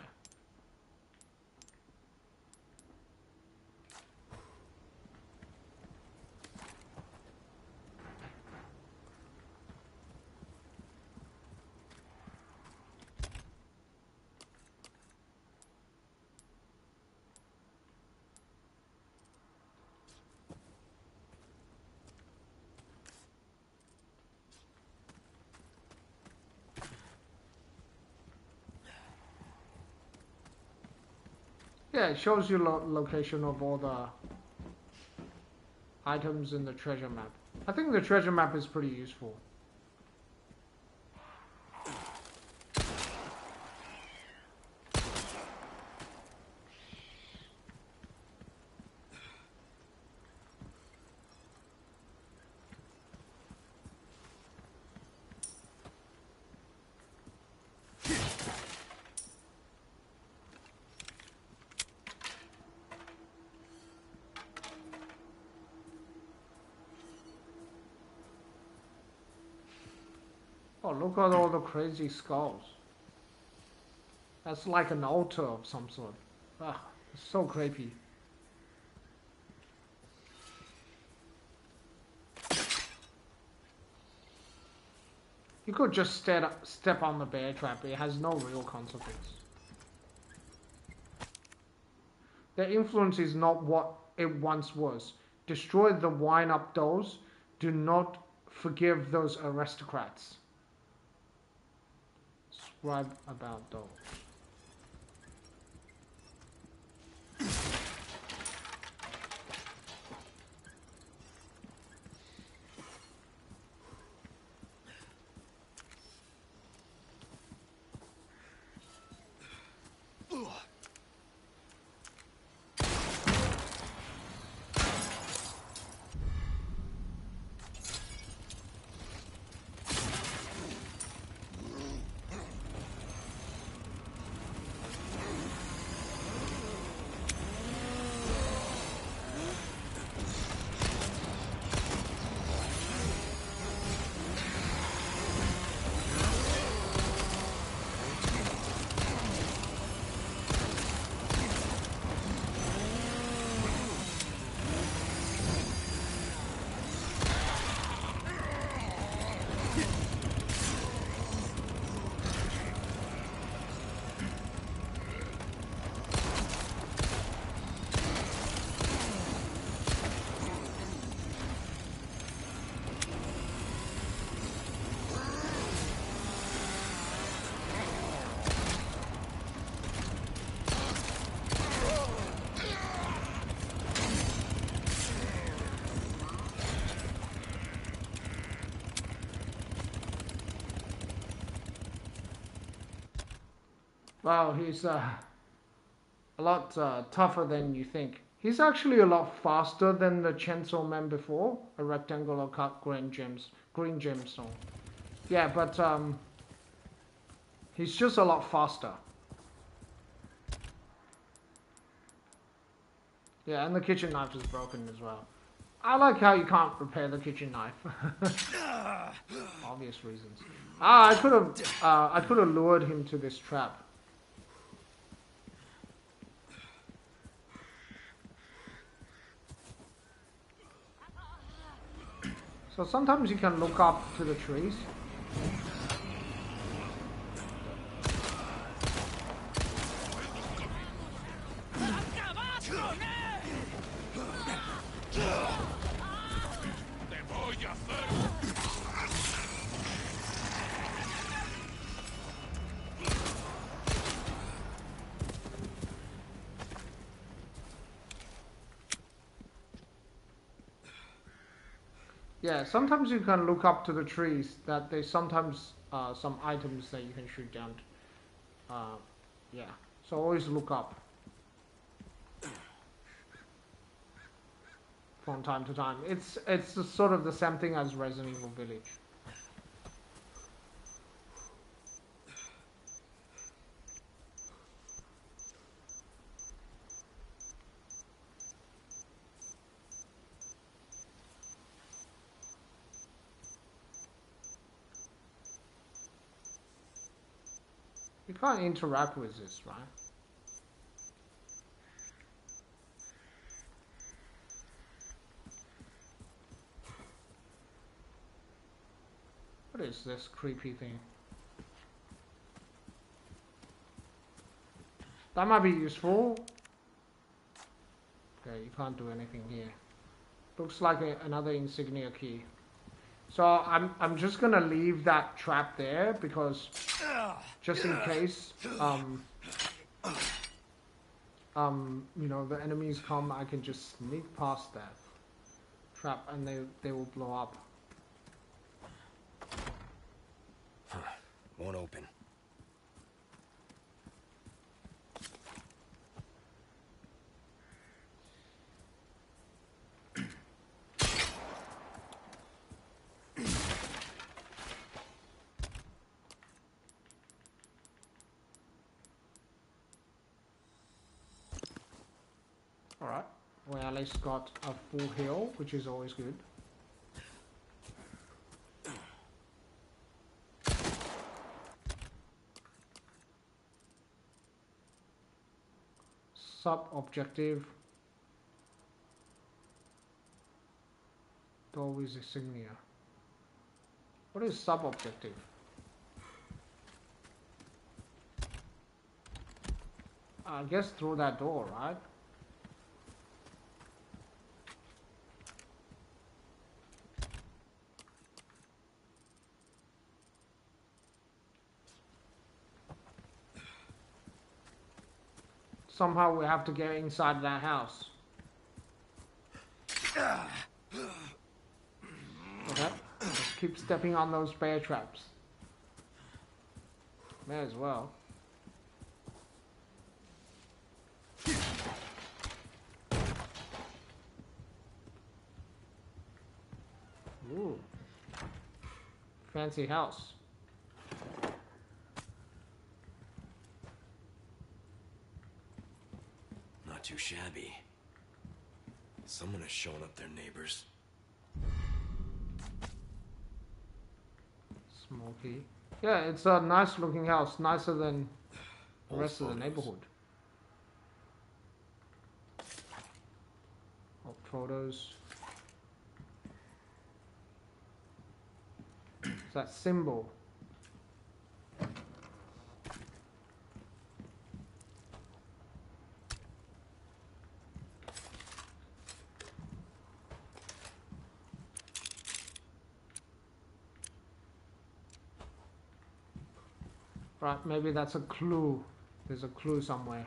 Yeah, it shows you location of all the items in the treasure map. I think the treasure map is pretty useful. Oh, look at all the crazy skulls. That's like an altar of some sort. Ah, it's so creepy. You could just step on the bear trap. It has no real consequence. Their influence is not what it once was. Destroy the wind-up dolls. Do not forgive those aristocrats. Scribe about dolls. Wow, he's a lot tougher than you think. He's actually a lot faster than the Chainsaw Man before. A rectangular cut green gemstone. Yeah, but he's just a lot faster. Yeah, and the kitchen knife is broken as well. I like how you can't repair the kitchen knife. Obvious reasons. I could have lured him to this trap. So sometimes you can look up to the trees. Yeah, sometimes you can look up to the trees. That there's sometimes some items that you can shoot down. Yeah, so always look up. from time to time. It's sort of the same thing as Resident Evil Village. You can't interact with this, right? What is this creepy thing? That might be useful. Okay, you can't do anything here. Looks like another insignia key. So I'm just gonna leave that trap there because just in case you know, the enemies come, I can just sneak past that trap and they will blow up. Won't open. Alright, we at least got a full heal, which is always good. Sub-objective. Door with insignia. What is sub-objective? I guess through that door, right? Somehow we have to get inside that house. Okay, just keep stepping on those bear traps. May as well. Ooh. Fancy house. Not too shabby. Someone has shown up their neighbors. Smoky. Yeah, it's a nice looking house, nicer than the rest of the neighborhood. Old photos. It's that symbol. Right, maybe that's a clue. There's a clue somewhere.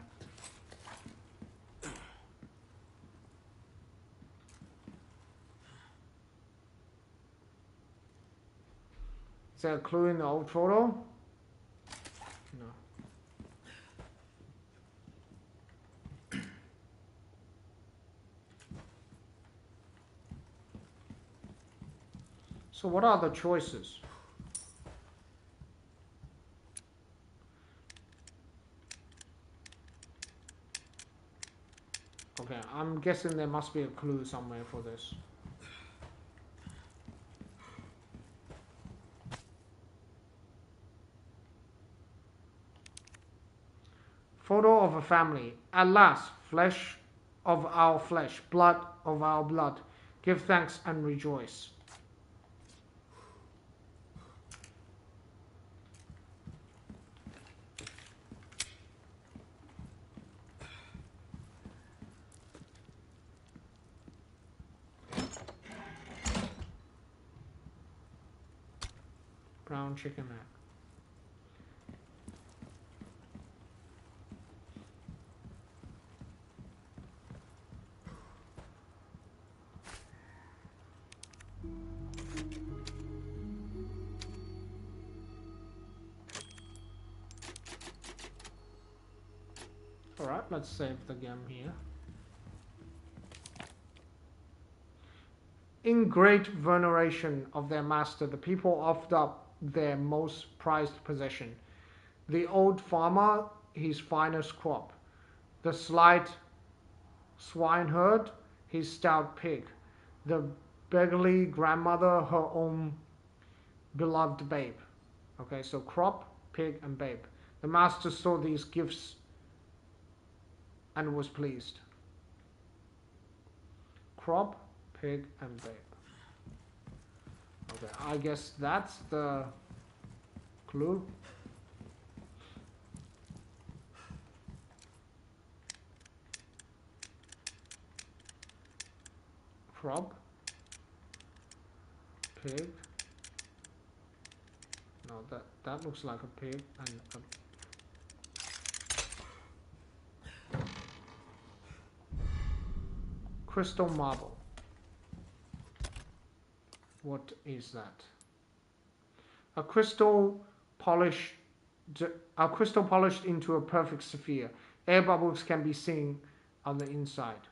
Is there a clue in the old photo? No. So what are the choices? Okay, I'm guessing there must be a clue somewhere for this. Photo of a family. At last, flesh of our flesh, blood of our blood. Give thanks and rejoice. Brown chicken neck. Alright, let's save the game here. In great veneration of their master, the people offered up their most prized possession. The old farmer, his finest crop. The slight swineherd, his stout pig. The beggarly grandmother, her own beloved babe. Okay, so crop, pig, and babe. The master saw these gifts and was pleased. Crop, pig, and babe. Okay, I guess that's the clue. Crop, pig. No, that looks like a pig and a crystal marble. What is that? A crystal polished into a perfect sphere. Air bubbles can be seen on the inside.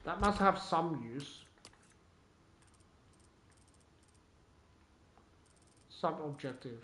That must have some use. Sub-objective.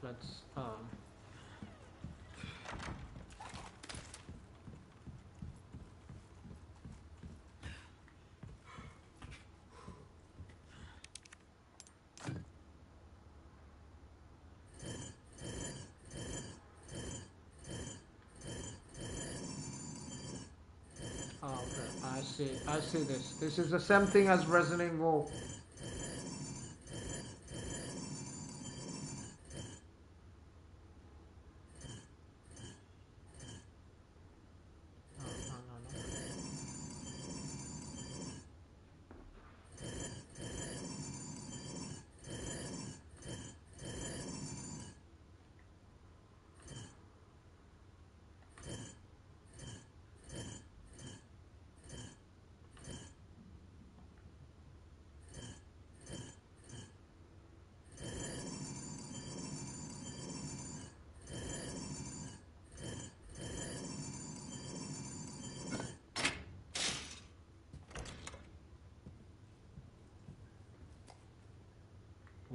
Let's okay, I see this. This is the same thing as Resident Evil.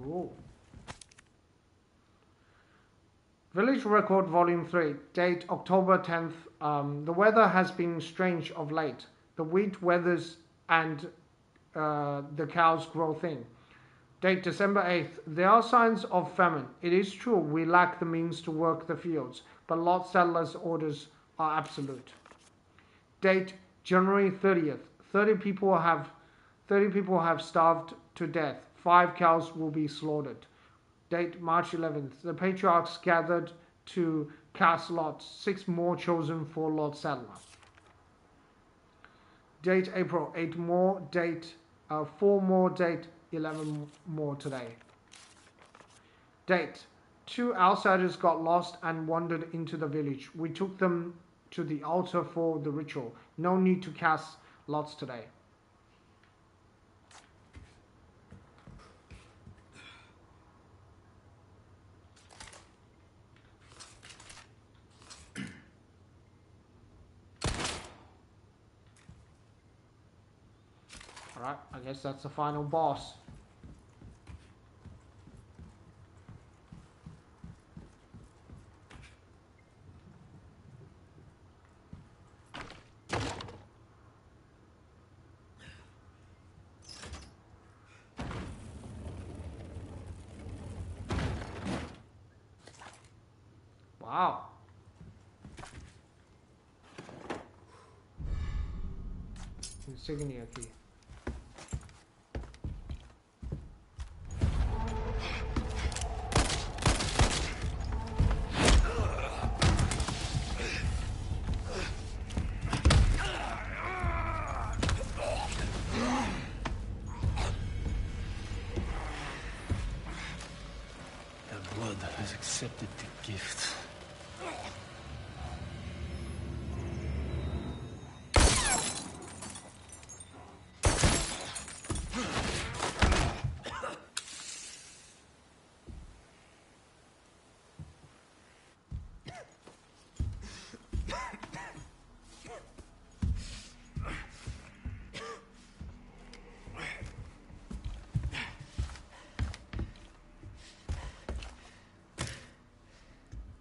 Ooh. Village Record Volume 3, date October 10th. The weather has been strange of late. The wheat weathers and the cows grow thin. Date December 8th. There are signs of famine. It is true we lack the means to work the fields, but Lord Saddler's orders are absolute. Date January 30th. 30 people have starved to death. 5 cows will be slaughtered. Date March 11th. The patriarchs gathered to cast lots. 6 more chosen for Lord Saddler. Date April 8 more. Date 4 more. Date 11 more today. Date 2 outsiders got lost and wandered into the village. We took them to the altar for the ritual. No need to cast lots today. Alright, I guess that's the final boss. Wow. Insignia key. The blood has accepted the gift.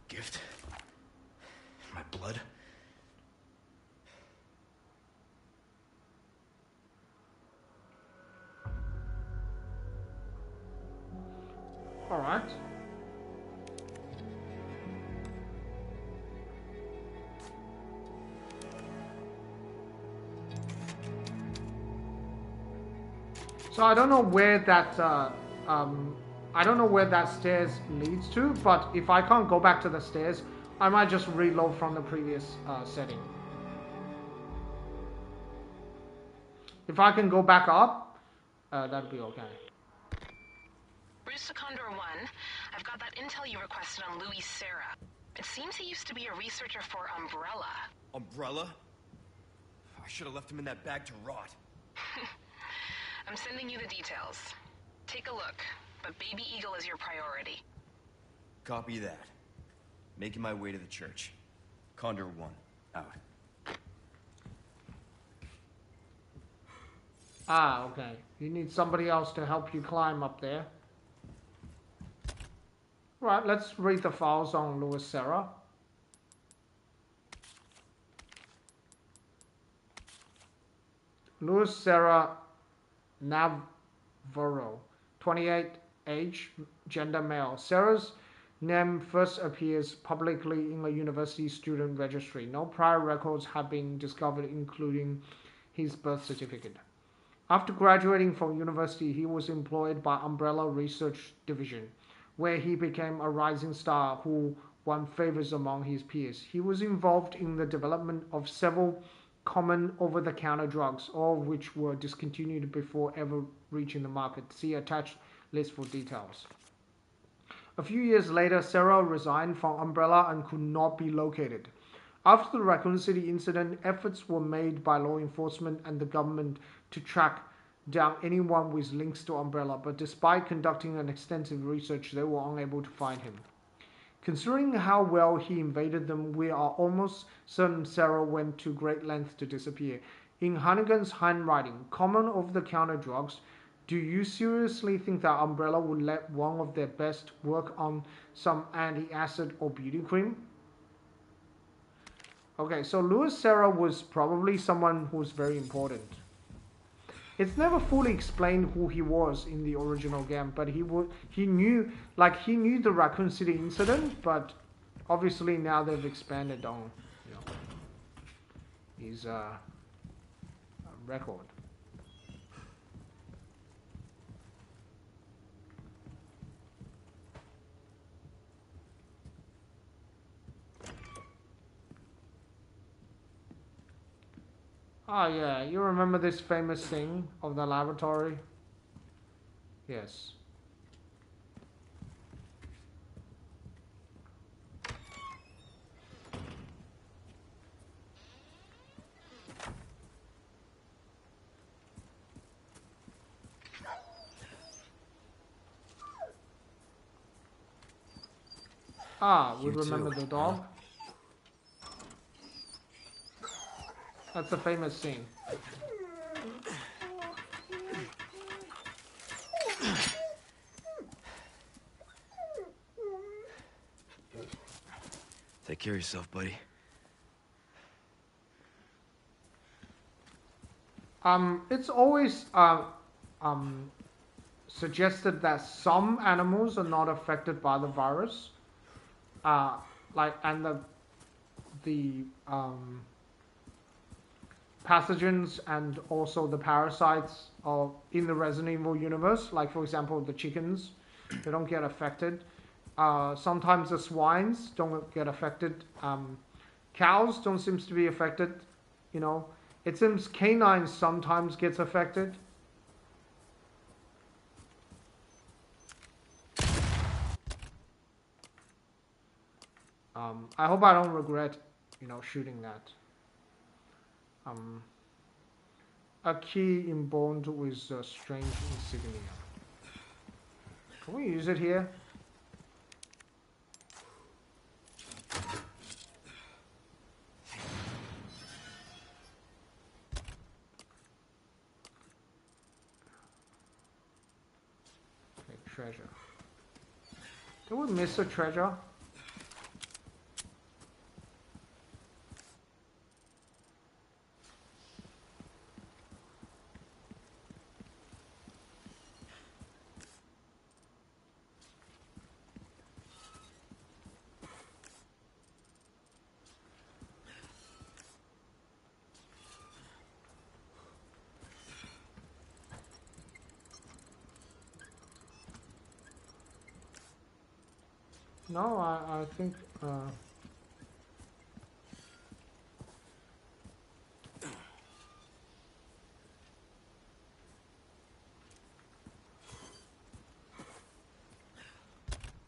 Gift? My blood? All right. So I don't know where that I don't know where that stairs leads to, but if I can't go back to the stairs, I might just reload from the previous setting. If I can go back up, that'd be okay. Bruce to Condor 1, I've got that intel you requested on Luis Serra. It seems he used to be a researcher for Umbrella. Umbrella? I should have left him in that bag to rot. I'm sending you the details. Take a look, but Baby Eagle is your priority. Copy that. Making my way to the church. Condor 1, out. Ah, okay. You need somebody else to help you climb up there. Right, let's read the files on Luis Serra. Luis Serra Navarro, 28, age, gender male. Serra's name first appears publicly in a university student registry. No prior records have been discovered, including his birth certificate. After graduating from university, he was employed by Umbrella Research Division, where he became a rising star who won favors among his peers. He was involved in the development of several common over-the-counter drugs, all of which were discontinued before ever reaching the market. See attached list for details. A few years later, Serra resigned from Umbrella and could not be located. After the Raccoon City incident, efforts were made by law enforcement and the government to track down anyone with links to Umbrella, but despite conducting an extensive research, they were unable to find him. Considering how well he invaded them, we are almost certain Serra went to great lengths to disappear. In Hannigan's handwriting, common over-the-counter drugs, do you seriously think that Umbrella would let one of their best work on some anti-acid or beauty cream? Okay, so Luis Serra was probably someone who was very important. It's never fully explained who he was in the original game, but he knew the Raccoon City incident, but obviously now they've expanded on, his record. Oh yeah, you remember this famous thing of the laboratory? Yes. Ah, we remember the dog? That's a famous scene. Take care of yourself, buddy. It's always suggested that some animals are not affected by the virus. like, and the pathogens and also the parasites are in the Resident Evil universe. Like, for example, the chickens, they don't get affected. Sometimes the swines don't get affected. Cows don't seem to be affected. You know, it seems canines sometimes gets affected. I hope I don't regret, you know, shooting that. A key embalmed with a strange insignia. Can we use it here? Okay, treasure. Did we miss a treasure? No, I think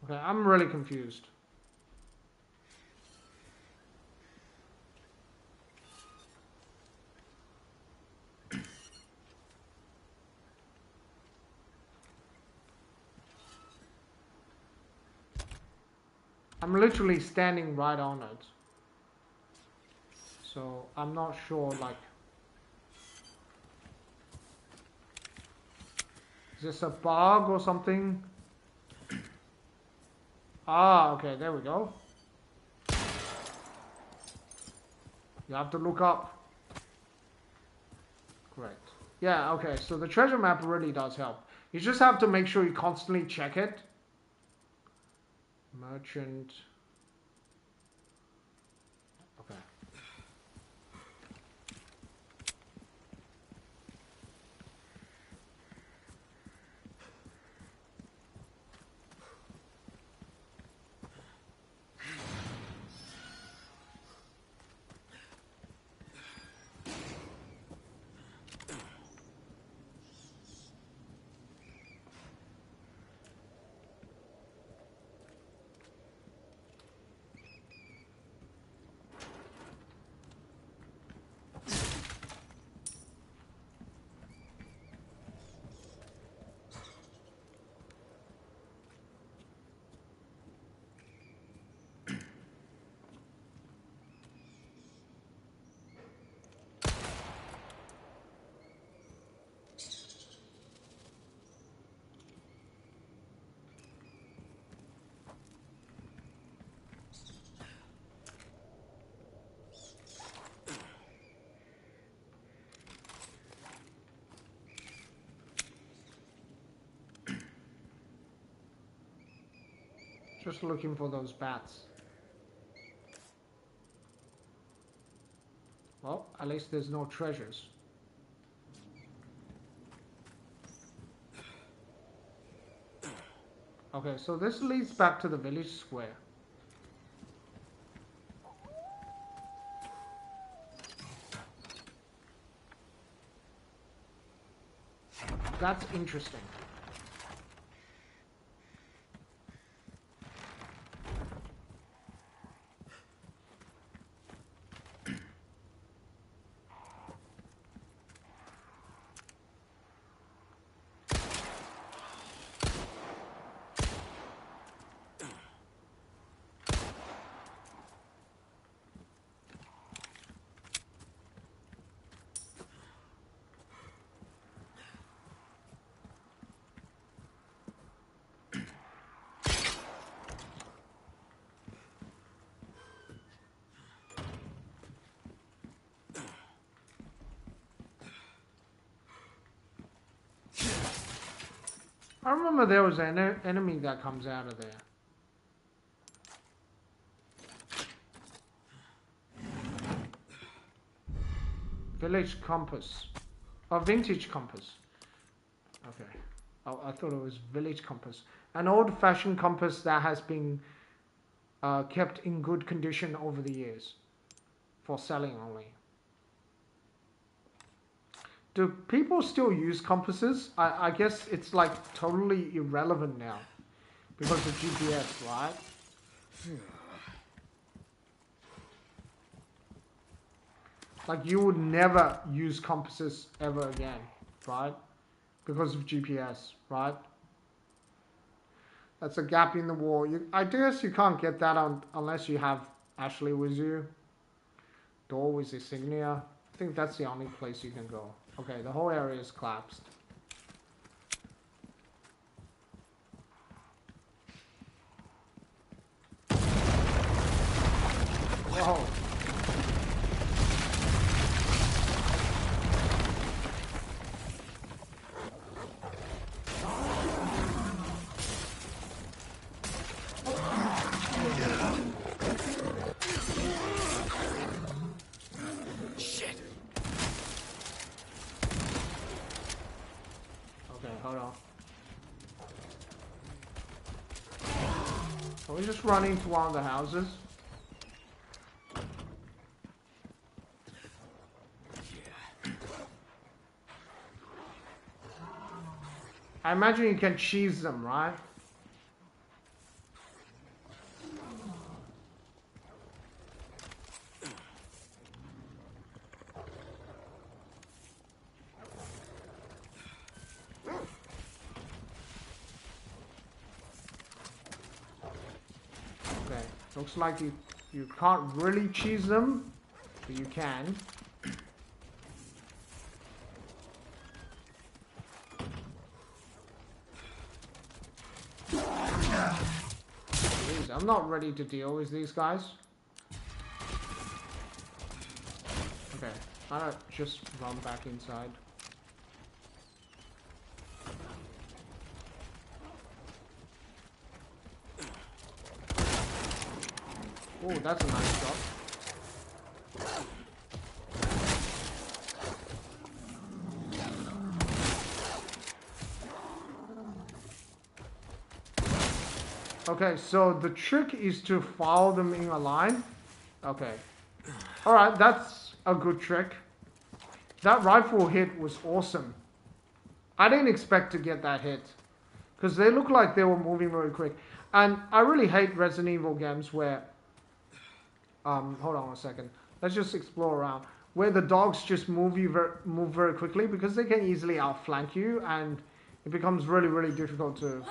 okay, I'm really confused. I'm literally standing right on it. So I'm not sure, like, is this a bug or something? Ah, okay, there we go. You have to look up. Correct. Yeah, okay, so the treasure map really does help. You just have to make sure you constantly check it. Merchant. Okay. Just looking for those bats. Well, at least there's no treasures. Okay, so this leads back to the village square. That's interesting. I remember there was an enemy that comes out of there. Village compass. A vintage compass. Okay. Oh, I thought it was village compass. An old-fashioned compass that has been kept in good condition over the years. For selling only. Do people still use compasses? I guess it's like totally irrelevant now. Because of GPS, right? Like you would never use compasses ever again, right? Because of GPS, right? That's a gap in the wall. I guess you can't get that unless you have Ashley with you. Door with insignia. I think that's the only place you can go. Okay, the whole area is collapsed. Whoa. Can we just run into one of the houses? I imagine you can cheese them, right? Looks like you can't really cheese them, but you can. Jeez, I'm not ready to deal with these guys. Okay, I'll just run back inside. Oh, that's a nice shot. Okay, so the trick is to follow them in a line. Okay. Alright, that's a good trick. That rifle hit was awesome. I didn't expect to get that hit. Because they look like they were moving very quick. And I really hate Resident Evil games where... hold on a second. Let's just explore around. Where the dogs just move very quickly because they can easily outflank you and it becomes really, really difficult to...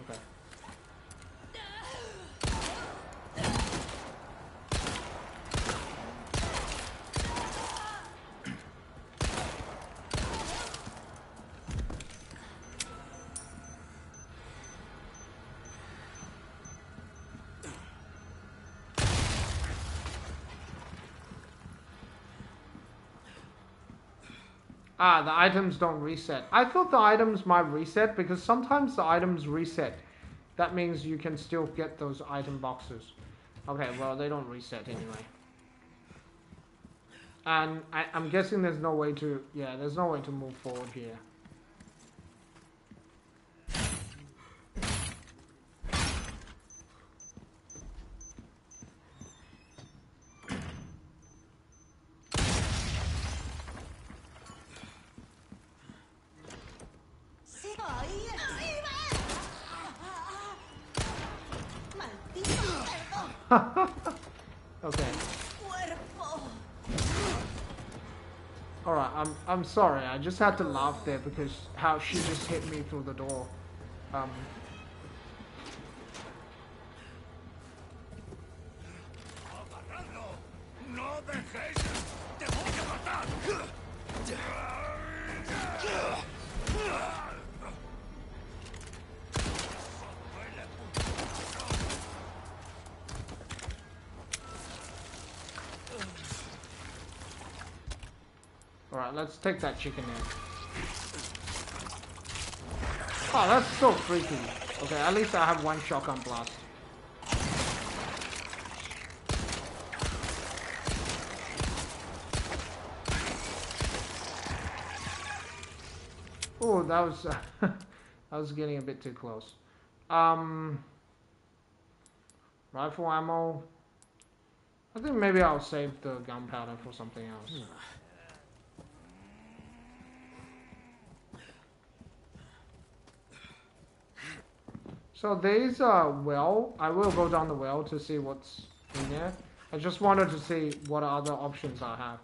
Okay. Ah, the items don't reset. I thought the items might reset because sometimes the items reset. That means you can still get those item boxes. Okay, well, they don't reset anyway. And I'm guessing there's no way to... Yeah, there's no way to move forward here. Okay. Alright, I'm sorry. I just had to laugh there because how she just hit me through the door. Alright, let's take that chicken in. Oh, that's so freaky. Okay, at least I have one shotgun blast. Oh, that was that was getting a bit too close. Rifle ammo. I think maybe I'll save the gunpowder for something else. So there's a well. I will go down the well to see what's in there. I just wanted to see what other options I have.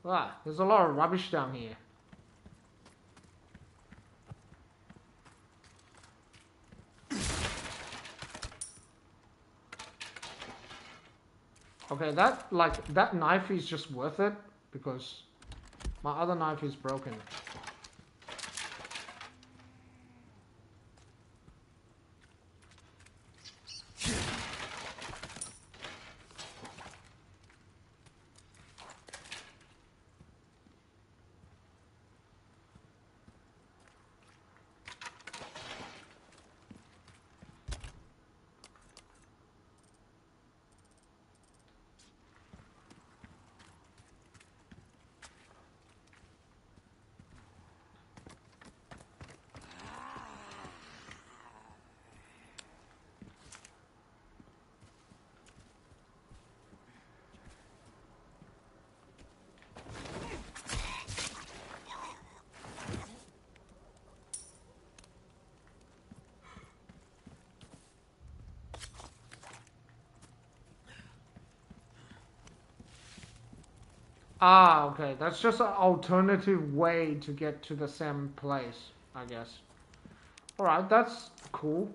Ah, there's a lot of rubbish down here. Okay, that knife is just worth it because my other knife is broken. Ah, okay. That's just an alternative way to get to the same place, I guess. Alright, that's cool.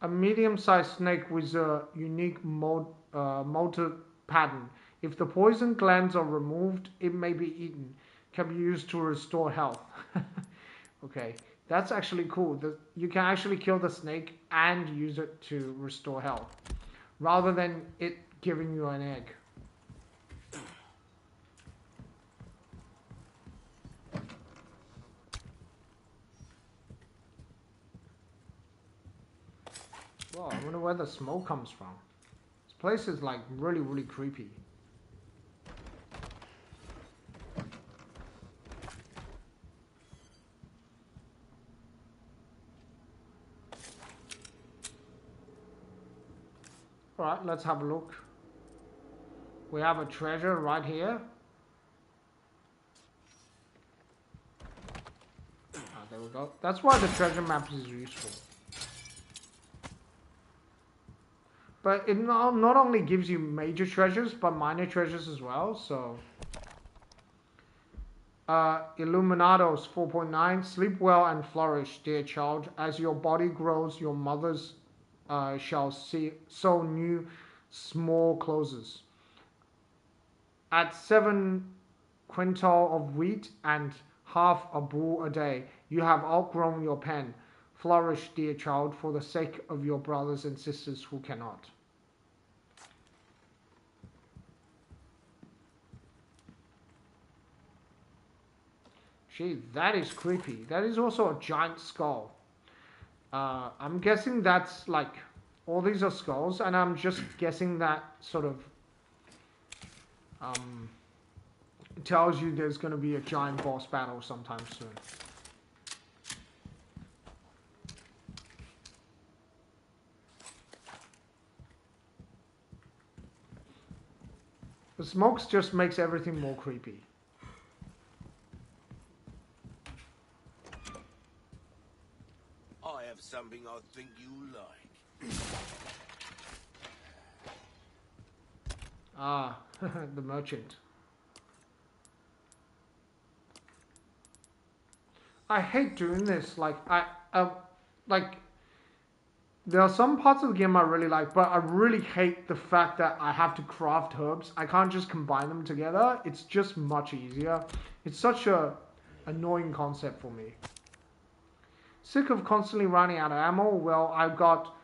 A medium-sized snake with a unique motor pattern. If the poison glands are removed, it may be eaten. Can be used to restore health. Okay, that's actually cool. You can actually kill the snake and use it to restore health, rather than it giving you an egg. Well, I wonder where the smoke comes from. This place is like really, really creepy. Alright, let's have a look. We have a treasure right here. Ah, there we go. That's why the treasure map is useful. But it not only gives you major treasures, but minor treasures as well, so... Illuminados 4.9. Sleep well and flourish, dear child. As your body grows, your mothers shall sew new small clothes. At 7 quintal of wheat and half a bull a day, you have outgrown your pen. Flourish, dear child, for the sake of your brothers and sisters who cannot. Gee, that is creepy. That is also a giant skull. I'm guessing that's like, all these are skulls, and I'm just guessing that sort of tells you there's going to be a giant boss battle sometime soon. The smokes just makes everything more creepy. I have something I think you like. Ah, the merchant. I hate doing this. Like, like, there are some parts of the game I really like, but I really hate the fact that I have to craft herbs. I can't just combine them together. It's just much easier. It's such a annoying concept for me. Sick of constantly running out of ammo? Well, I've got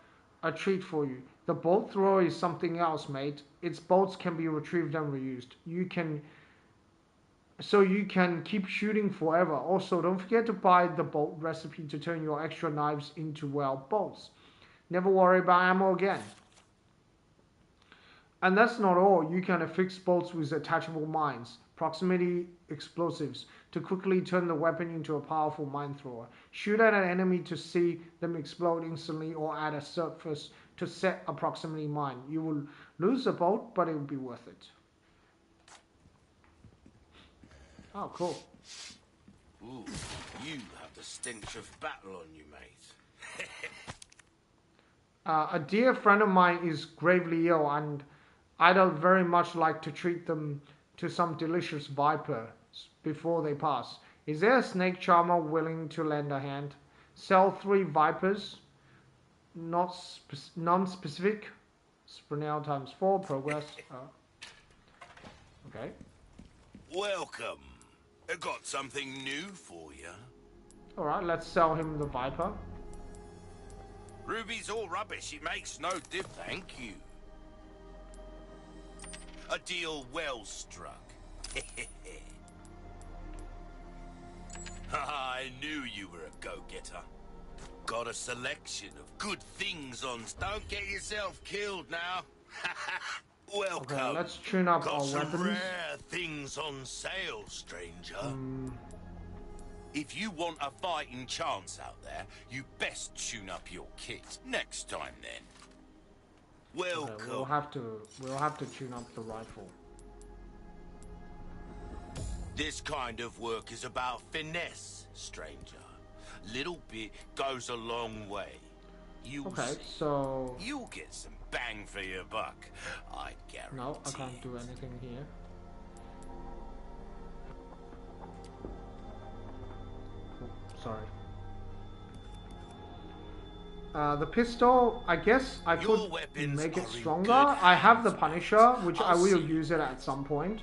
a treat for you. The bolt thrower is something else, mate. Its bolts can be retrieved and reused. You can keep shooting forever. Also, don't forget to buy the bolt recipe to turn your extra knives into, well, bolts. Never worry about ammo again. And that's not all. You can affix bolts with attachable mines, proximity explosives, to quickly turn the weapon into a powerful mine thrower. Shoot at an enemy to see them explode instantly, or add a surface to set a proximity mine. You will lose a bolt, but it will be worth it. Oh, cool. Ooh, you have the stench of battle on you, mate. A dear friend of mine is gravely ill, and I'd very much like to treat them to some delicious viper before they pass. Is there a snake charmer willing to lend a hand? Sell 3 vipers, non-specific. Sprinel times 4, progress. Okay. Welcome. I got something new for you. Alright, let's sell him the viper. Ruby's all rubbish. It makes no diff. Thank you. A deal well struck. I knew you were a go-getter. Got a selection of good things on. Don't get yourself killed now. Welcome. Okay, let's tune up Got our some weapons. rare things on sale, stranger. If you want a fighting chance out there, you best tune up your kit. Next time, then. Welcome. Okay, we'll have to tune up the rifle. This kind of work is about finesse, stranger. Little bit goes a long way. You'll see. So you'll get some bang for your buck, I guarantee. No, I can't do anything here. Oh, sorry. The pistol, I guess I could make it stronger. I have the Punisher, which I will use it at some point.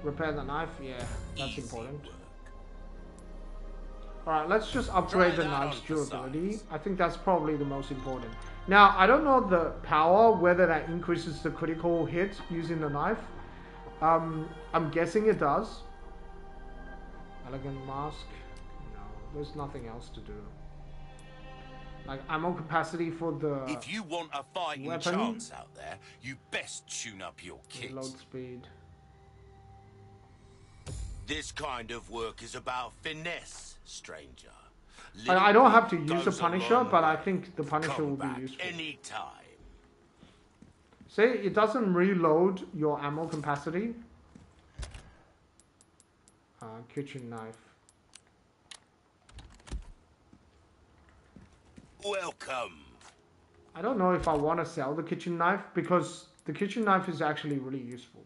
Repair the knife, yeah, that's important. Alright, let's just upgrade the knife's durability. I think that's probably the most important. Now, I don't know the power, whether that increases the critical hit using the knife. I'm guessing it does. Elegant mask. No, there's nothing else to do. Like ammo capacity for the If you want a fighting weapon. chance out there, you best tune up your kit. Reload speed. This kind of work is about finesse, stranger. I don't have to use the goes a Punisher, long but I way. think the Punisher Come will be back useful. anytime. See, it doesn't reload your ammo capacity. Kitchen knife. Welcome. I don't know if I want to sell the kitchen knife, because the kitchen knife is actually really useful.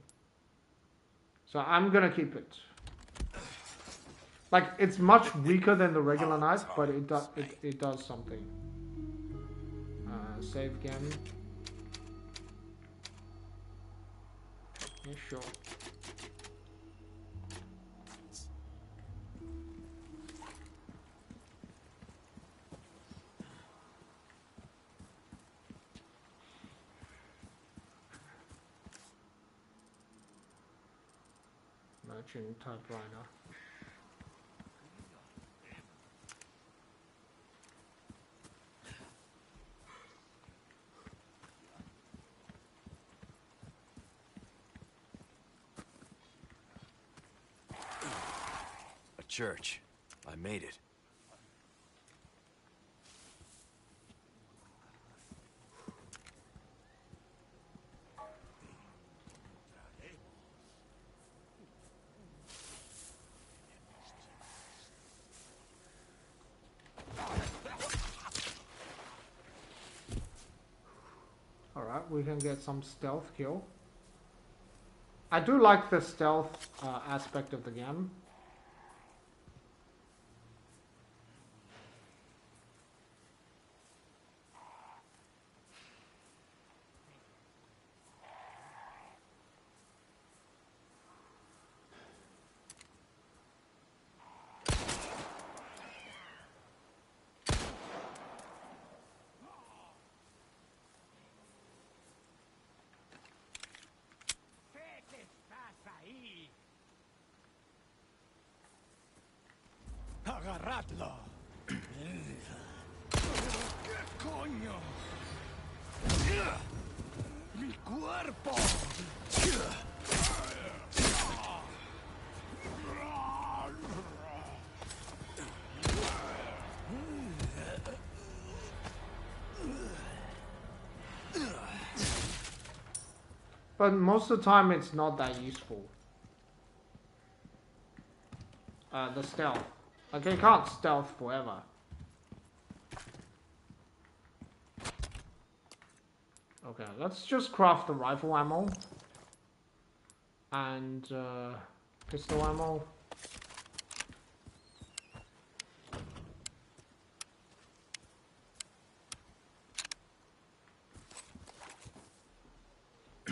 So I'm gonna keep it. Like, it's much weaker than the regular knife, but it does something. Save again. Yeah, sure. Merchant typewriter. A church. I made it. Alright, we can get some stealth kill. I do like the stealth aspect of the game. Corradlo. ¿Qué coño? Mi cuerpo. But most of the time it's not that useful. The stealth. Like, you can't stealth forever. Okay, let's just craft the rifle ammo. And pistol ammo.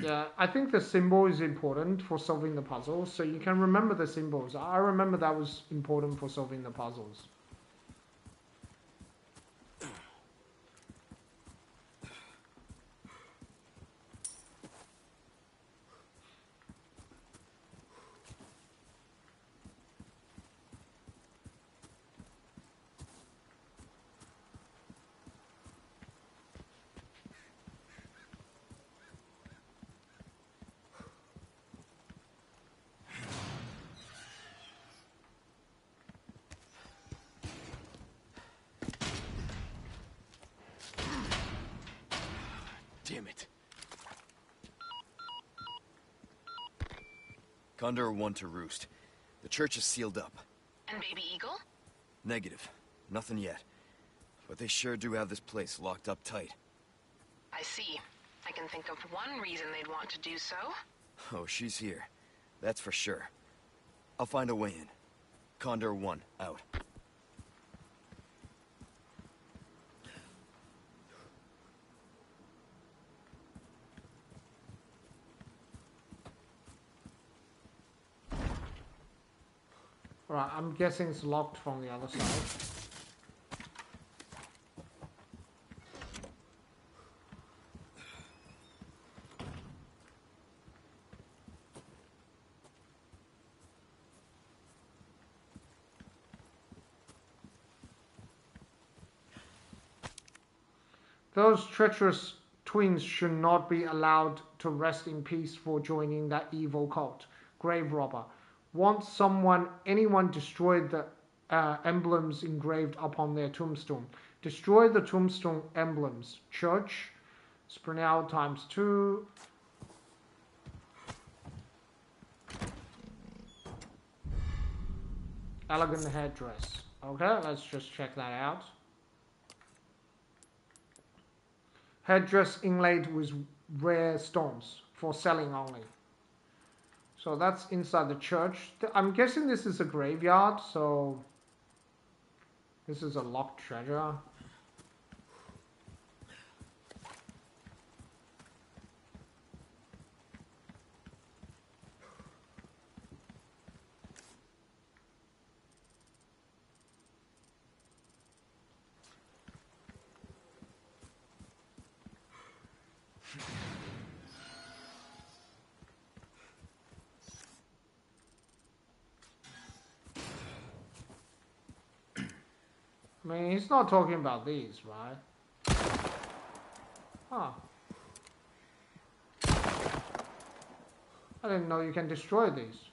Yeah, I think the symbol is important for solving the puzzles, so you can remember the symbols. I remember that was important for solving the puzzles. Damn it. Condor 1 to Roost. The church is sealed up. And Baby Eagle? Negative. Nothing yet. But they sure do have this place locked up tight. I see. I can think of one reason they'd want to do so. Oh, she's here. That's for sure. I'll find a way in. Condor 1, out. Right, I'm guessing it's locked from the other side. Those treacherous twins should not be allowed to rest in peace for joining that evil cult. Grave robber. Once anyone destroyed the emblems engraved upon their tombstone. Destroy the tombstone emblems. Church. Sprinel times 2. Elegant headdress. Okay, let's just check that out. Headdress inlaid with rare stones for selling only. So that's inside the church. I'm guessing this is a graveyard, so this is a locked treasure. I mean, he's not talking about these, right? Huh. I didn't know you can destroy these.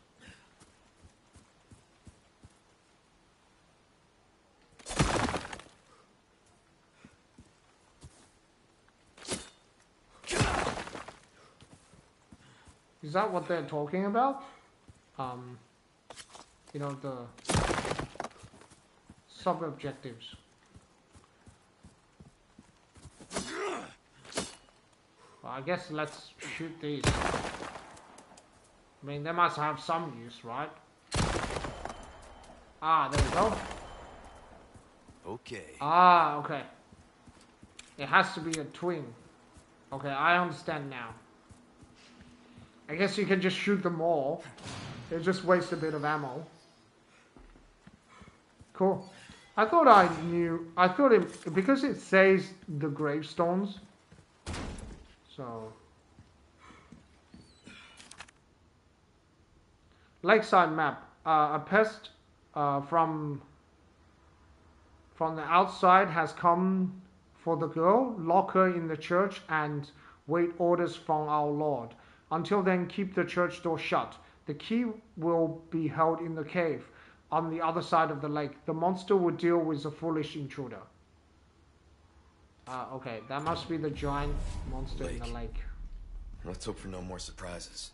Is that what they're talking about? You know, the sub-objectives. Well, I guess let's shoot these. I mean, they must have some use, right? Ah, there we go. Okay. Ah, okay. It has to be a twin. Okay, I understand now. I guess you can just shoot them all. It just wastes a bit of ammo. Cool. I thought I knew. I thought it because it says the gravestones. So Lakeside map. A pest from from the outside has come for the girl. Lock her in the church and wait orders from our Lord. Until then, keep the church door shut. The key will be held in the cave on the other side of the lake. The monster will deal with the foolish intruder. Okay, that must be the giant monster in the lake. Let's hope for no more surprises.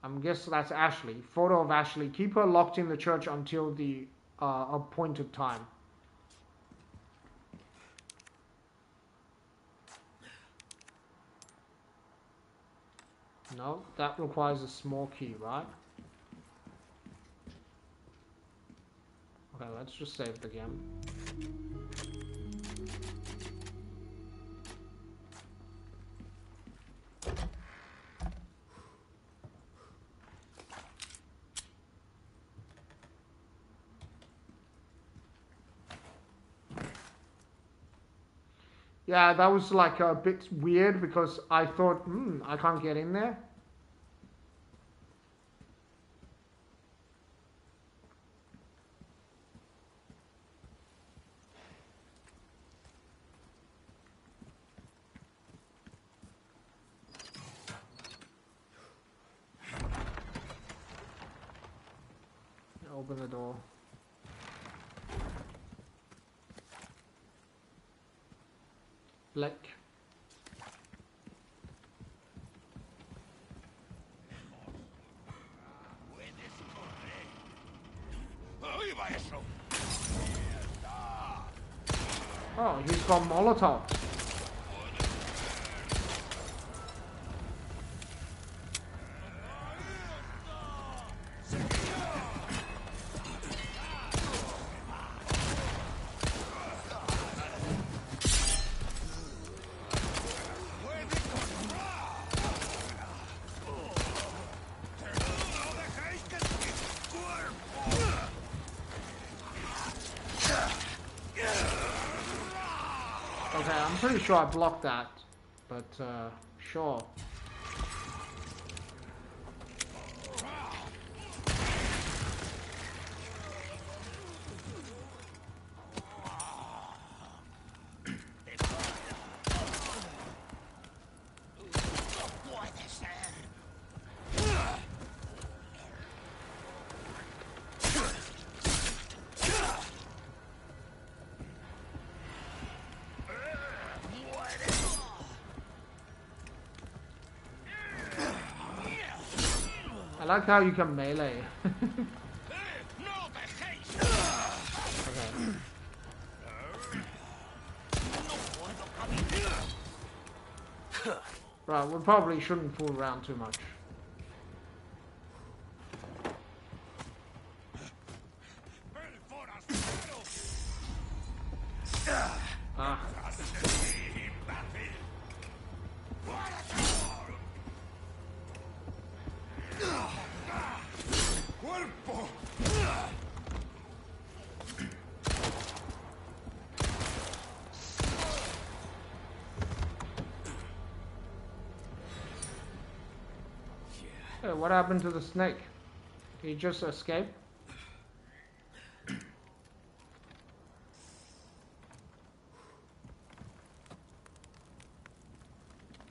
I guess that's Ashley. Photo of Ashley. Keep her locked in the church until the appointed time. No, that requires a small key, right? Okay, let's just save the game. Yeah, that was like a bit weird because I thought, I can't get in there. Open the door. Lake. Oh, he's from Molotov. Okay, I'm pretty sure I blocked that, but sure. I like how you can melee. Okay. Right, we probably shouldn't fool around too much. Ah. Hey, what happened to the snake? Did he just escape?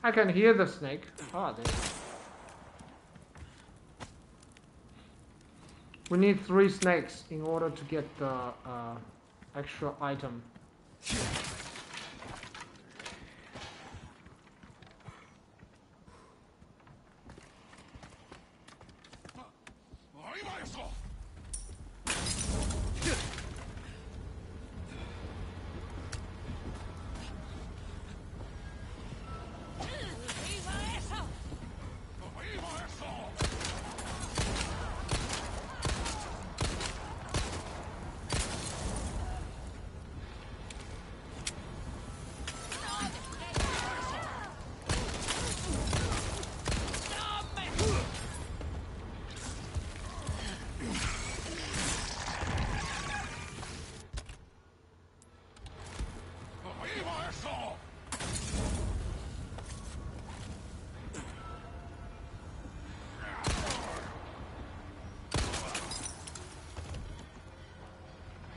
I can hear the snake. Ah, there. We need 3 snakes in order to get the extra item.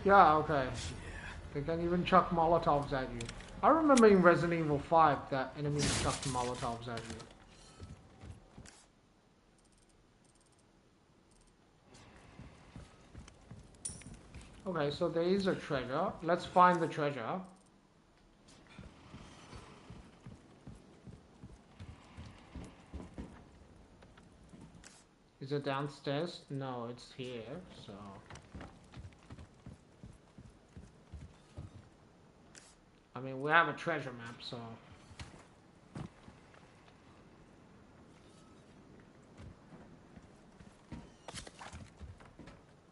Yeah, okay. They can even chuck Molotovs at you. I remember in Resident Evil 5 that enemies chucked Molotovs at you. Okay, so there is a treasure. Let's find the treasure. Is it downstairs? No, it's here, so... I mean, we have a treasure map, so...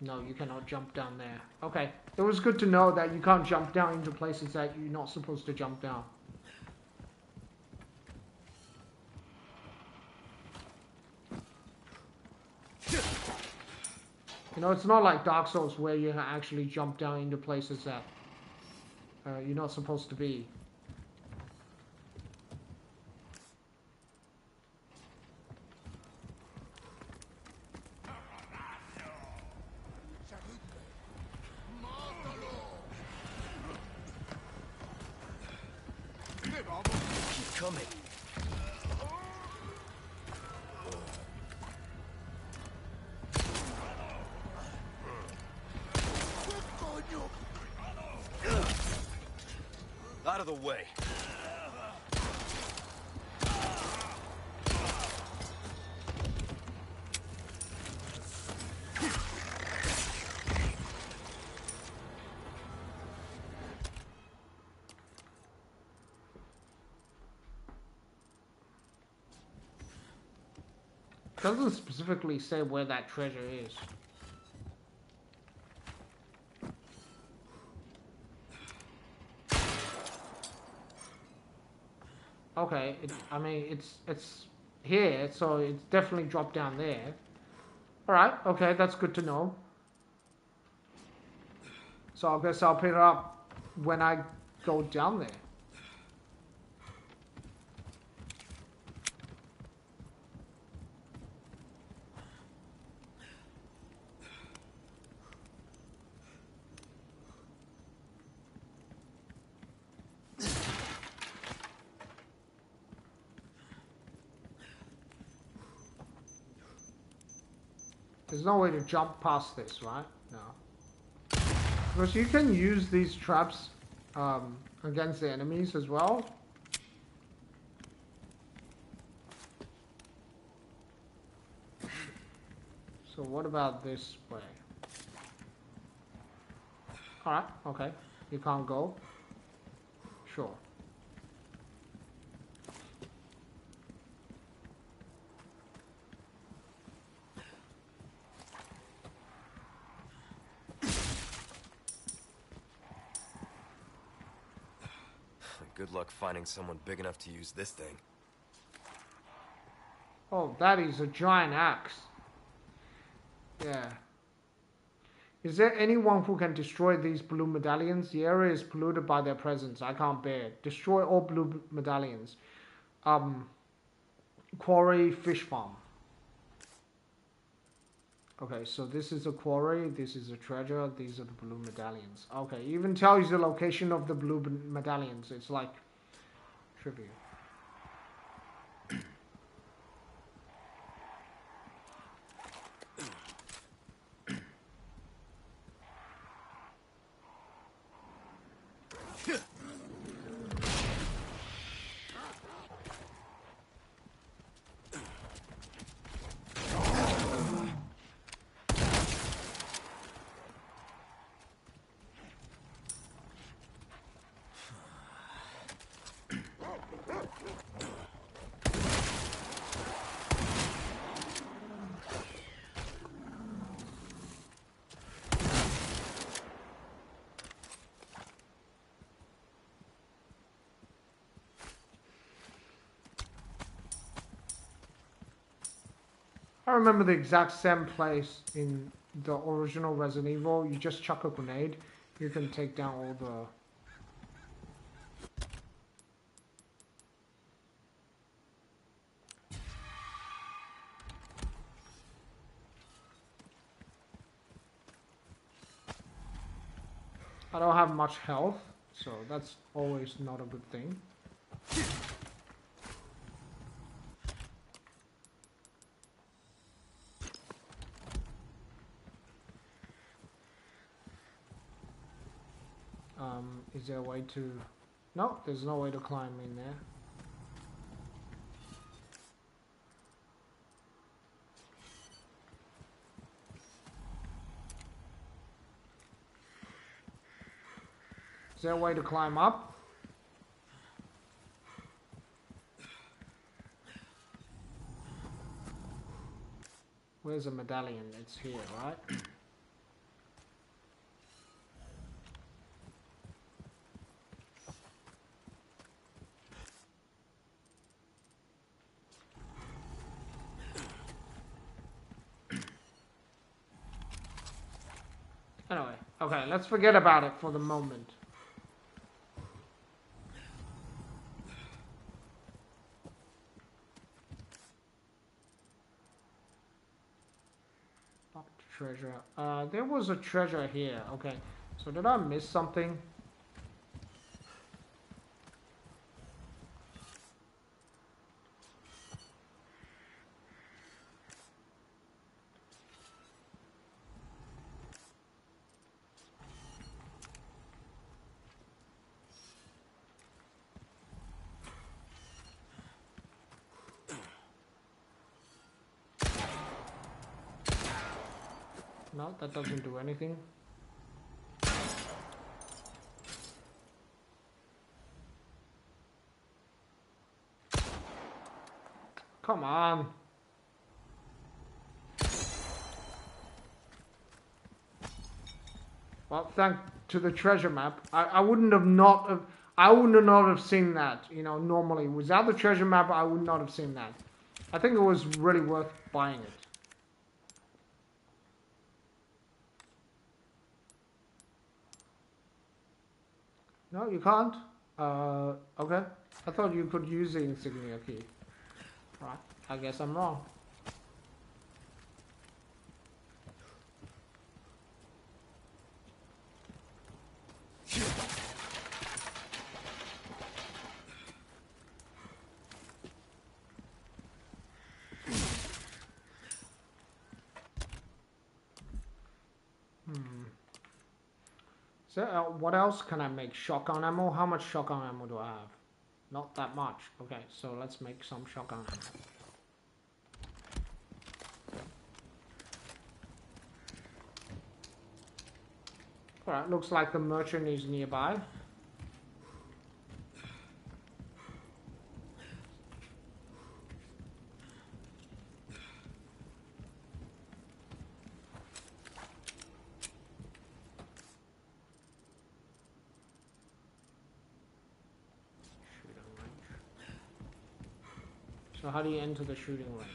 No, you cannot jump down there. Okay, it was good to know that you can't jump down into places that you're not supposed to jump down. You know, it's not like Dark Souls where you can actually jump down into places that you're not supposed to be. Keep coming. Out of the way. Doesn't specifically say where that treasure is. Okay, I mean, it's here, so it's definitely dropped down there. Alright, okay, that's good to know. So I guess I'll pick it up when I go down there. There's no way to jump past this, right? No. Because you can use these traps against the enemies as well. So what about this way? Alright, okay. You can't go? Sure. Good luck finding someone big enough to use this thing. Oh, that is a giant axe. Yeah. Is there anyone who can destroy these blue medallions? The area is polluted by their presence. I can't bear it. Destroy all blue medallions. Quarry fish farm. Okay, so this is a quarry, this is a treasure, these are the blue medallions. Okay, even tells you the location of the blue medallions. It's like trivia. I remember the exact same place in the original Resident Evil. You just chuck a grenade, you can take down all the... I don't have much health, so that's always not a good thing. Is there a way to... No, there's no way to climb in there. Is there a way to climb up? Where's the medallion? It's here, right? Anyway, okay, let's forget about it for the moment. Treasure. There was a treasure here. Okay, so did I miss something? No, that doesn't do anything. Come on. Well, thanks to the treasure map, I wouldn't have seen that, you know, normally. Without the treasure map, I would not have seen that. I think it was really worth buying it. No, you can't? Okay. I thought you could use the insignia key. Right, I guess I'm wrong. So, what else can I make? Shotgun ammo? How much shotgun ammo do I have? Not that much. Okay, so let's make some shotgun ammo. Alright, looks like the merchant is nearby. So how do you enter the shooting range?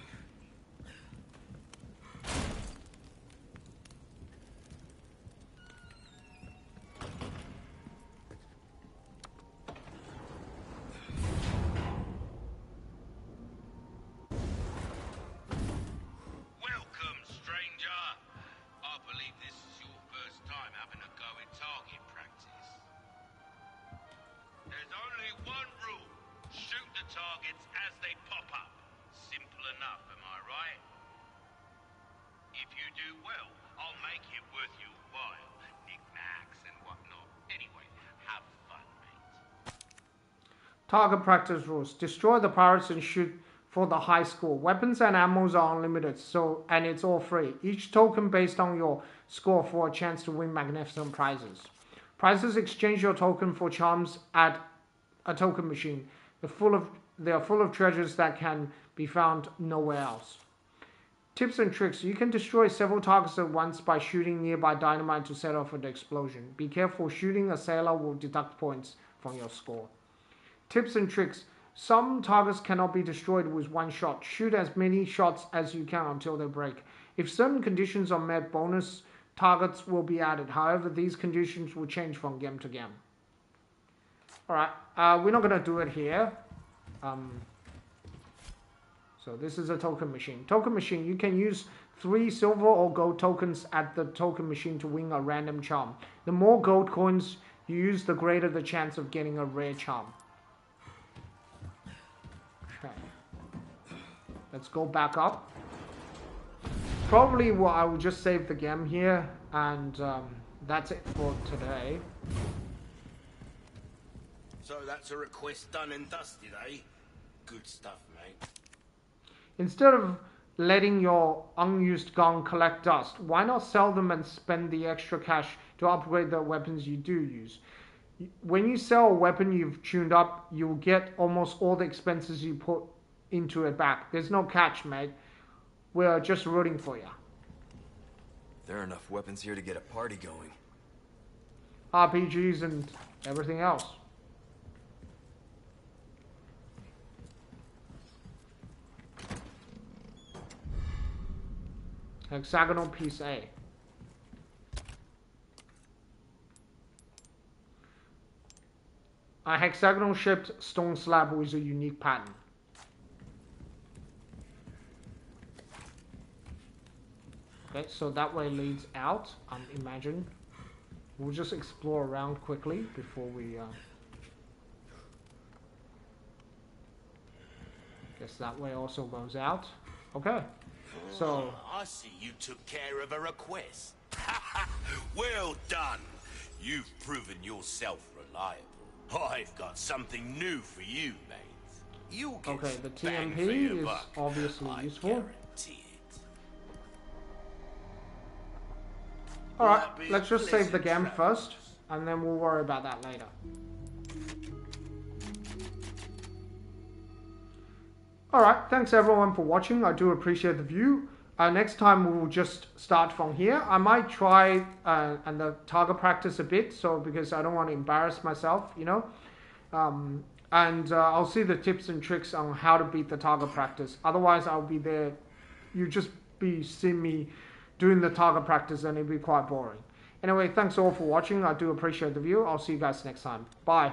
Welcome, stranger. I believe this is your first time having a go at target practice. There's only one rule. Shoot the targets as they pop up. Simple enough, am I right? If you do well, I'll make it worth your while. Knickknacks and whatnot. Anyway, have fun, mate. Target practice rules. Destroy the pirates and shoot for the high score. Weapons and ammo are unlimited, and it's all free. Each token based on your score for a chance to win magnificent prizes. Prizes exchange your token for charms at a token machine. They are full of treasures that can be found nowhere else. Tips and tricks. You can destroy several targets at once by shooting nearby dynamite to set off an explosion. Be careful, shooting a sailor will deduct points from your score. Tips and tricks. Some targets cannot be destroyed with one shot. Shoot as many shots as you can until they break. If certain conditions are met, bonus targets will be added. However, these conditions will change from game to game. Alright, we're not going to do it here. So this is a token machine. Token machine, you can use 3 silver or gold tokens at the token machine to win a random charm. The more gold coins you use, the greater the chance of getting a rare charm. Okay. Let's go back up. Probably I will just save the game here, and that's it for today. So that's a request done and dusted, eh? Good stuff, mate. Instead of letting your unused gun collect dust, why not sell them and spend the extra cash to upgrade the weapons you do use? When you sell a weapon you've tuned up, you'll get almost all the expenses you put into it back. There's no catch, mate. We're just rooting for you. There are enough weapons here to get a party going. RPGs and everything else. Hexagonal piece A. A hexagonal shaped stone slab with a unique pattern. Okay, so that way leads out, imagine. We'll just explore around quickly before we... guess that way also goes out. Okay, so... I see you took care of a request. Well done. You've proven yourself reliable. I've got something new for you, mate. You'll get okay, the bang for TMP your is buck. obviously I useful. guarantee it. Alright, Well, let's just save the pleasant game travels. first, and then we'll worry about that later. Alright, thanks everyone for watching. I do appreciate the view. Next time we will just start from here. I might try and the target practice a bit, so because I don't want to embarrass myself, you know. I'll see the tips and tricks on how to beat the target practice. Otherwise, I'll be there. You just be seeing me doing the target practice, and it'll be quite boring. Anyway, thanks all for watching. I do appreciate the view. I'll see you guys next time. Bye.